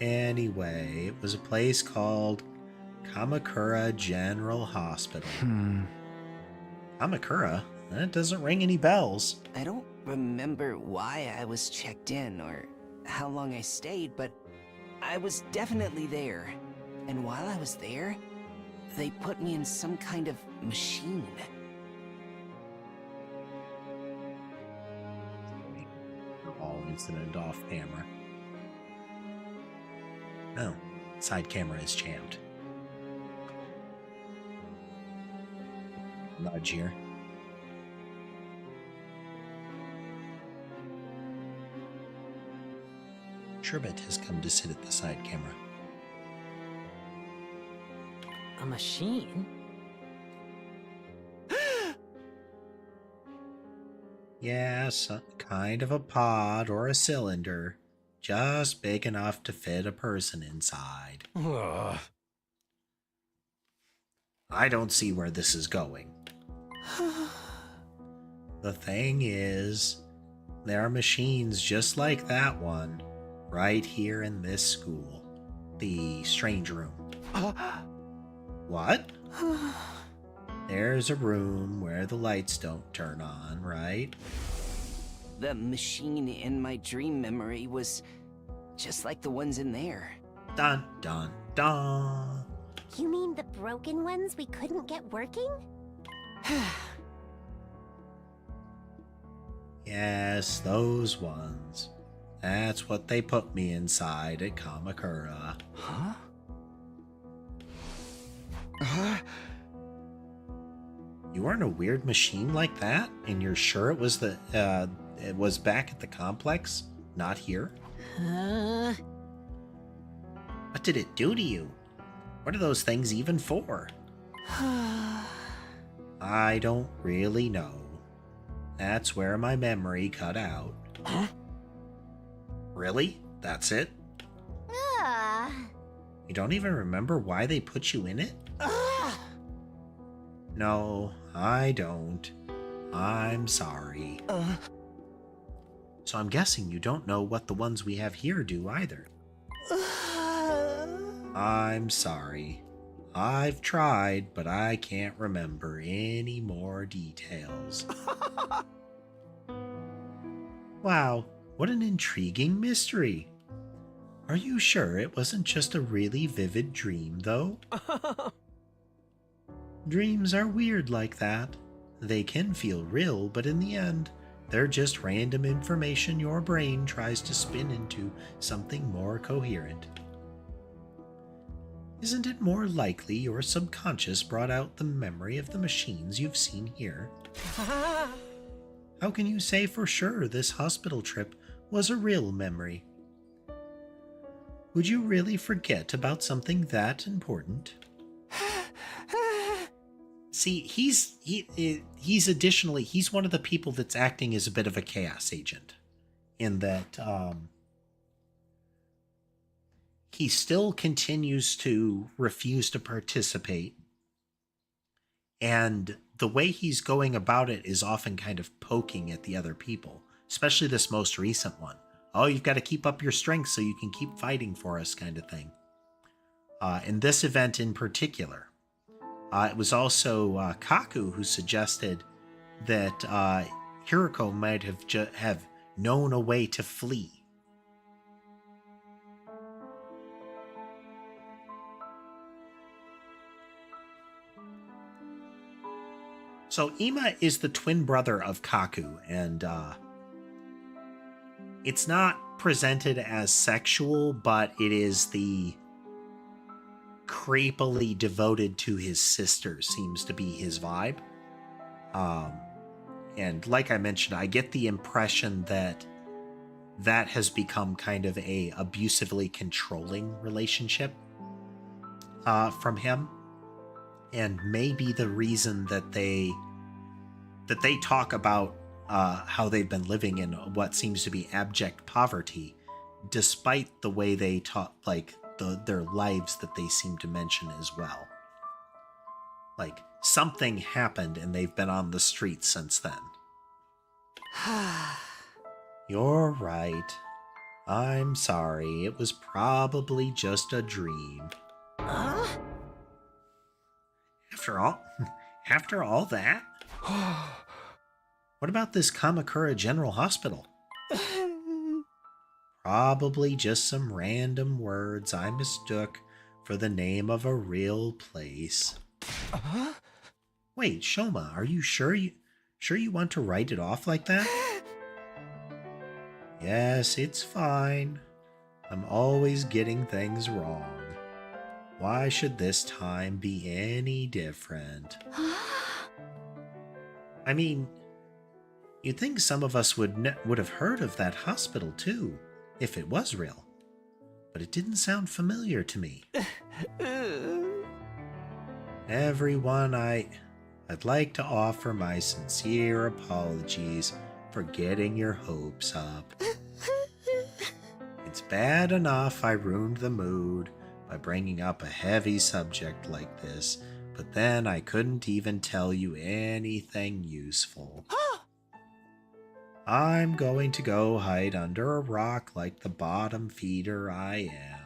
Anyway, it was a place called Kamakura General Hospital. Kamakura? That doesn't ring any bells. I don't remember why I was checked in or how long I stayed, but I was definitely there. And while I was there, they put me in some kind of machine. All incident off camera. Oh, side camera is jammed. Nudge here. Sherbet has come to sit at the side camera. A machine? Yes, kind of a pod or a cylinder. Just big enough to fit a person inside. I don't see where this is going. The thing is, there are machines just like that one, right here in this school. The strange room. What? There's a room where the lights don't turn on, right? The machine in my dream memory was just like the ones in there. Dun, dun, dun. You mean the broken ones we couldn't get working? Yes, those ones. That's what they put me inside at Kamakura. Huh? You were in a weird machine like that, and you're sure it was it was back at the complex, not here? What did it do to you? What are those things even for? I don't really know. That's where my memory cut out. Really? That's it? You don't even remember why they put you in it? No, I don't. I'm sorry. So I'm guessing you don't know what the ones we have here do either. I'm sorry. I've tried, but I can't remember any more details. Wow, what an intriguing mystery. Are you sure it wasn't just a really vivid dream, though? Dreams are weird like that. They can feel real, but in the end, they're just random information your brain tries to spin into something more coherent. Isn't it more likely your subconscious brought out the memory of the machines you've seen here? How can you say for sure this hospital trip was a real memory? Would you really forget about something that important? See, he's additionally, he's one of the people that's acting as a bit of a chaos agent, in that he still continues to refuse to participate, and the way he's going about it is often kind of poking at the other people, especially this most recent one. Oh, you've got to keep up your strength so you can keep fighting for us, kind of thing. In this event in particular, it was also Kaku who suggested that Hiroko might have known a way to flee. So Ima is the twin brother of Kaku, and it's not presented as sexual, but it is the creepily devoted to his sister seems to be his vibe. And like I mentioned, I get the impression that that has become kind of a abusively controlling relationship from him, and maybe the reason that they talk about how they've been living in what seems to be abject poverty, despite the way they talk, like their lives that they seem to mention as well. Like, something happened and they've been on the streets since then. You're right. I'm sorry. It was probably just a dream. After all that? What about this Kamakura General Hospital? Probably just some random words I mistook for the name of a real place. Wait, Shoma, are you sure you want to write it off like that? Yes, it's fine. I'm always getting things wrong. Why should this time be any different? I mean, you'd think some of us would have heard of that hospital too, if it was real. But it didn't sound familiar to me. Everyone, I'd like to offer my sincere apologies for getting your hopes up. It's bad enough I ruined the mood by bringing up a heavy subject like this, but then I couldn't even tell you anything useful. I'm going to go hide under a rock like the bottom feeder I am.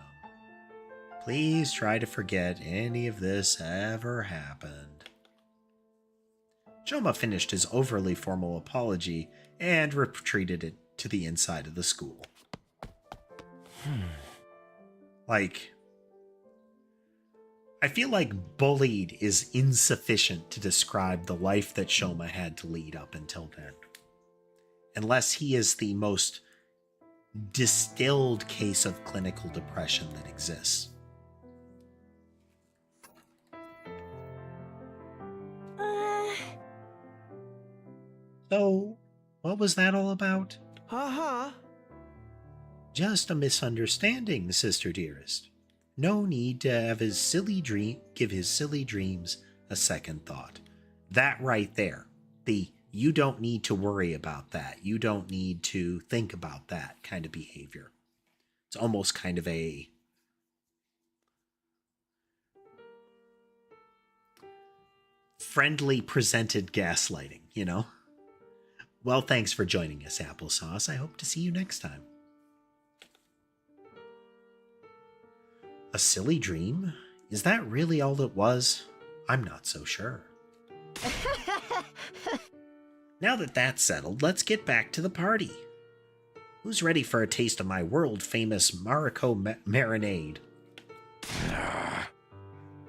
Please try to forget any of this ever happened. Joma finished his overly formal apology and retreated it to the inside of the school. Like, I feel like bullied is insufficient to describe the life that Shoma had to lead up until then. Unless he is the most distilled case of clinical depression that exists. So, what was that all about? Uh-huh. Just a misunderstanding, sister dearest. No need to have give his silly dreams a second thought. That right there. You don't need to worry about that. You don't need to think about that kind of behavior. It's almost kind of a friendly presented gaslighting, you know? Well, thanks for joining us, Applesauce. I hope to see you next time. A silly dream? Is that really all it was? I'm not so sure. Now that that's settled, let's get back to the party. Who's ready for a taste of my world-famous Mariko marinade?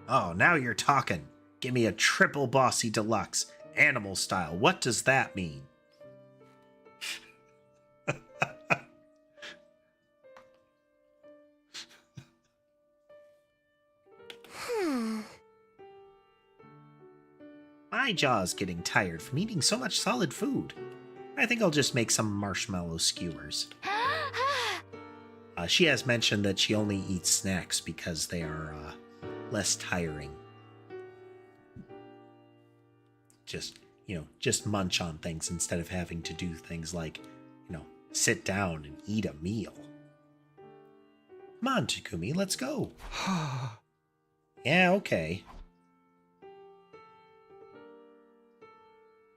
Oh, now you're talking. Give me a triple bossy deluxe, animal style. What does that mean? My jaw's getting tired from eating so much solid food. I think I'll just make some marshmallow skewers. She has mentioned that she only eats snacks because they are less tiring. Just munch on things instead of having to do things like, sit down and eat a meal. Come on, Takumi, let's go. Yeah, okay.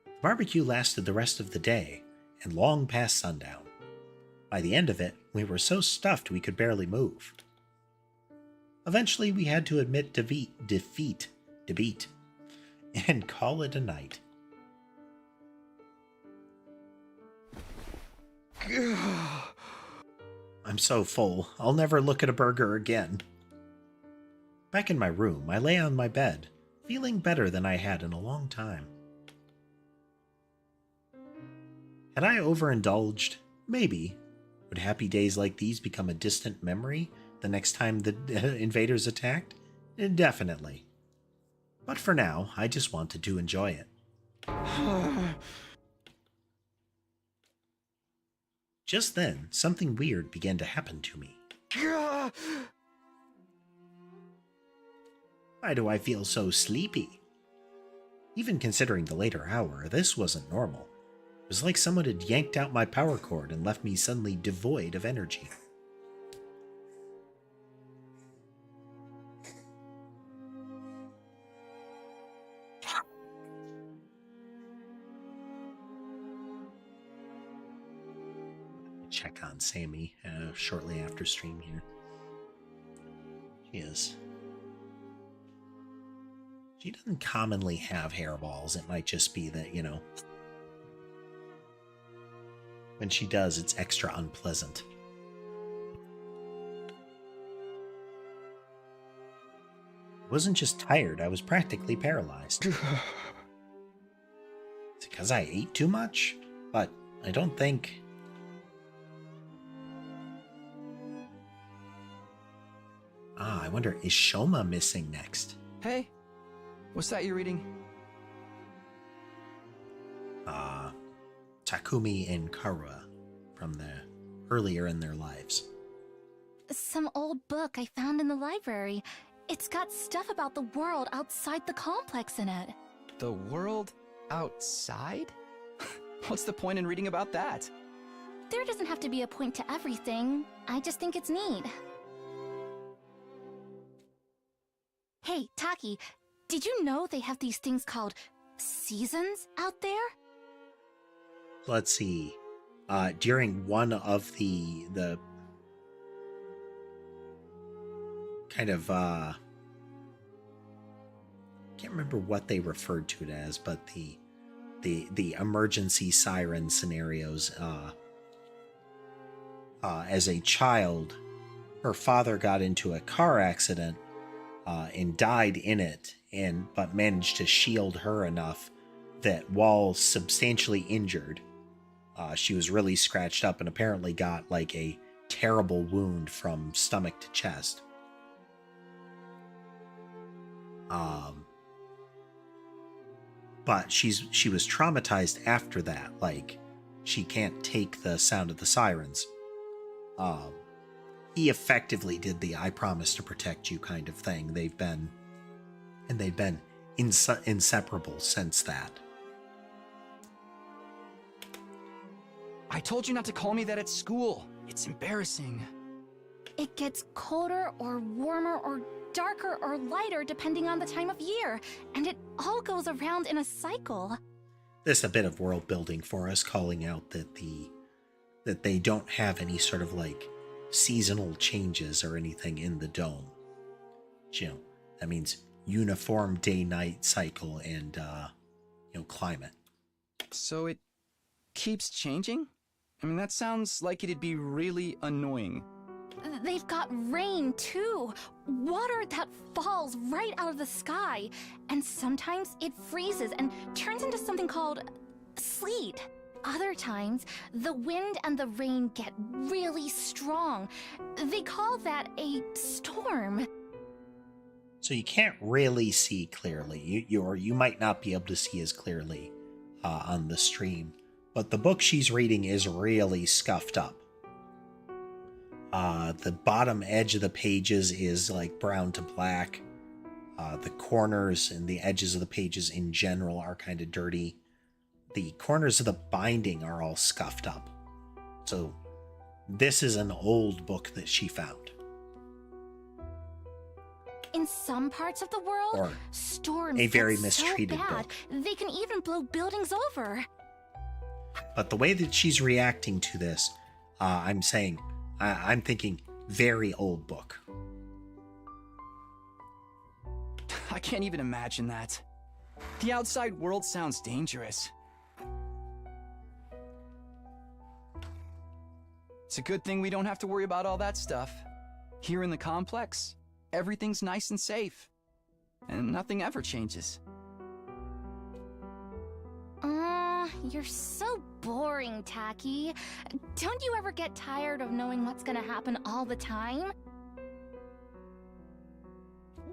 The barbecue lasted the rest of the day, and long past sundown. By the end of it, we were so stuffed we could barely move. Eventually, we had to admit defeat, and call it a night. I'm so full, I'll never look at a burger again. Back in my room, I lay on my bed, feeling better than I had in a long time. Had I overindulged? Maybe. Would happy days like these become a distant memory the next time the invaders attacked? Definitely. But for now, I just wanted to enjoy it. Just then, something weird began to happen to me. Why do I feel so sleepy? Even considering the later hour, this wasn't normal. It was like someone had yanked out my power cord and left me suddenly devoid of energy. Check on Sammy shortly after stream here. She doesn't commonly have hairballs. It might just be that, when she does, it's extra unpleasant. I wasn't just tired, I was practically paralyzed. Is it because I ate too much? But I don't think... I wonder, is Shoma missing next? Hey, what's that you're reading? Takumi and Karua from earlier in their lives. Some old book I found in the library. It's got stuff about the world outside the complex in it. The world outside? What's the point in reading about that? There doesn't have to be a point to everything. I just think it's neat. Hey, Taki, did you know they have these things called seasons out there? Let's see. During one of the kind of can't remember what they referred to it as, but the emergency siren scenarios. As a child, her father got into a car accident and died in it, but managed to shield her enough that while substantially injured, she was really scratched up and apparently got like a terrible wound from stomach to chest. but she was traumatized after that. Like, she can't take the sound of the sirens. He effectively did the "I promise to protect you" kind of thing. They've been inseparable since that. I told you not to call me that at school. It's embarrassing. It gets colder or warmer or darker or lighter depending on the time of year, and it all goes around in a cycle. This is a bit of world building for us, calling out that they don't have any sort of like seasonal changes or anything in the dome. You know, that means uniform day-night cycle and climate. So it keeps changing? I mean, that sounds like it'd be really annoying. They've got rain, too. Water that falls right out of the sky. And sometimes it freezes and turns into something called sleet. Other times, the wind and the rain get really strong. They call that a storm. So you can't really see clearly. You might not be able to see as clearly on the stream. But the book she's reading is really scuffed up. The bottom edge of the pages is like brown to black. The corners and the edges of the pages in general are kind of dirty. The corners of the binding are all scuffed up. So this is an old book that she found. In some parts of the world, Or storms a very get mistreated so bad, book. they can even blow buildings over. But the way that she's reacting to this, I'm thinking very old book. I can't even imagine that. The outside world sounds dangerous. It's a good thing we don't have to worry about all that stuff. Here in the complex, everything's nice and safe. And nothing ever changes. You're so boring, Tacky. Don't you ever get tired of knowing what's gonna happen all the time?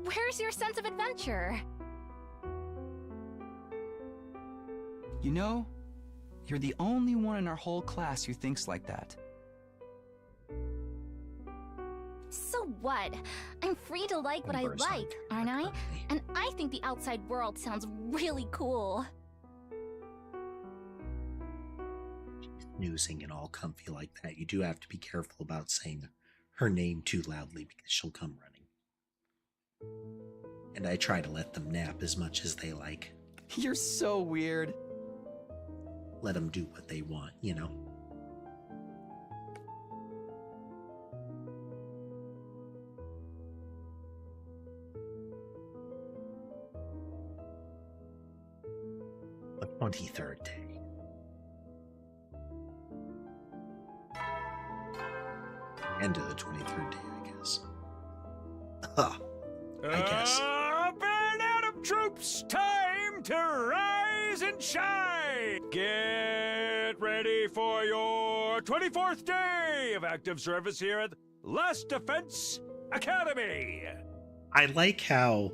Where's your sense of adventure? You know, you're the only one in our whole class who thinks like that. So what? I'm free to like what I like, aren't I? And I think the outside world sounds really cool. Snoozing and all comfy like that. You do have to be careful about saying her name too loudly because she'll come running. And I try to let them nap as much as they like. You're so weird. Let them do what they want, you know? The 23rd day. End of the 23rd day, I guess. I guess. Burn out of troops! Time to rise and shine! Get ready for your 24th day of active service here at Last Defense Academy! I like how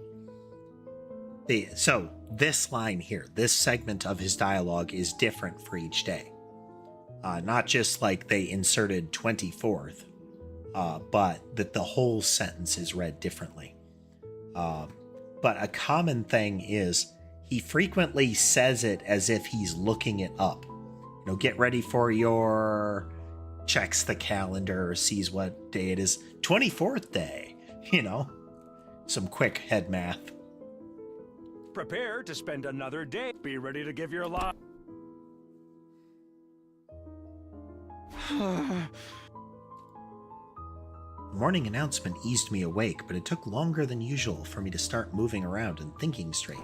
so this line here, this segment of his dialogue is different for each day. Not just like they inserted 24th, but that the whole sentence is read differently. But a common thing is he frequently says it as if he's looking it up. You know, get ready for your... checks the calendar, sees what day it is. 24th day, you know? Some quick head math. Prepare to spend another day. Be ready to give your life. The morning announcement eased me awake, but it took longer than usual for me to start moving around and thinking straight.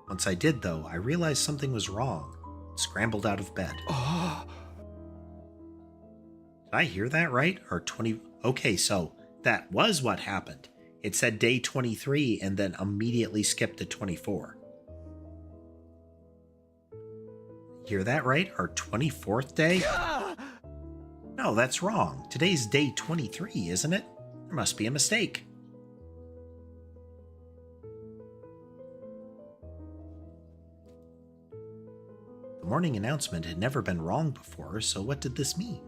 Once I did, though, I realized something was wrong. Scrambled out of bed. Did I hear that right? Or 20... Okay, so that was what happened. It said day 23 and then immediately skipped to 24. Hear that right? Our 24th day? No, that's wrong. Today's day 23, isn't it? There must be a mistake. warning announcement had never been wrong before, so what did this mean?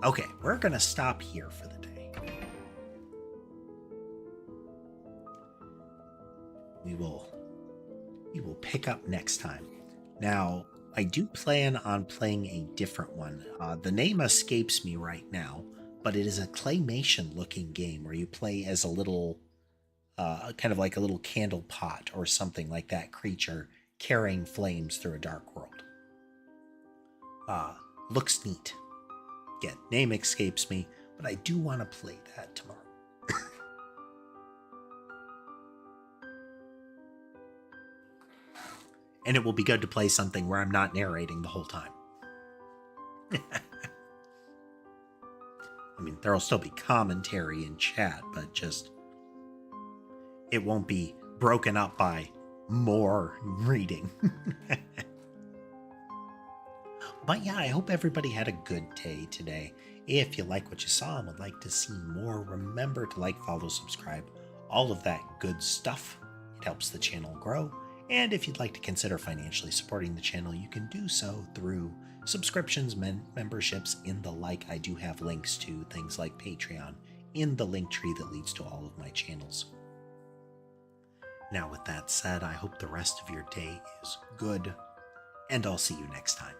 Okay, we're gonna stop here for the day. We will pick up next time. Now, I do plan on playing a different one. The name escapes me right now, but it is a claymation-looking game where you play as a little, kind of like a little candle pot or something like that creature carrying flames through a dark world. Looks neat. Again, name escapes me, but I do want to play that tomorrow. And it will be good to play something where I'm not narrating the whole time. I mean, there'll still be commentary in chat, but just... it won't be broken up by more reading. But yeah, I hope everybody had a good day today. If you like what you saw and would like to see more, remember to like, follow, subscribe, all of that good stuff. It helps the channel grow. And if you'd like to consider financially supporting the channel, you can do so through subscriptions, memberships, and the like. I do have links to things like Patreon in the link tree that leads to all of my channels. Now, with that said, I hope the rest of your day is good, and I'll see you next time.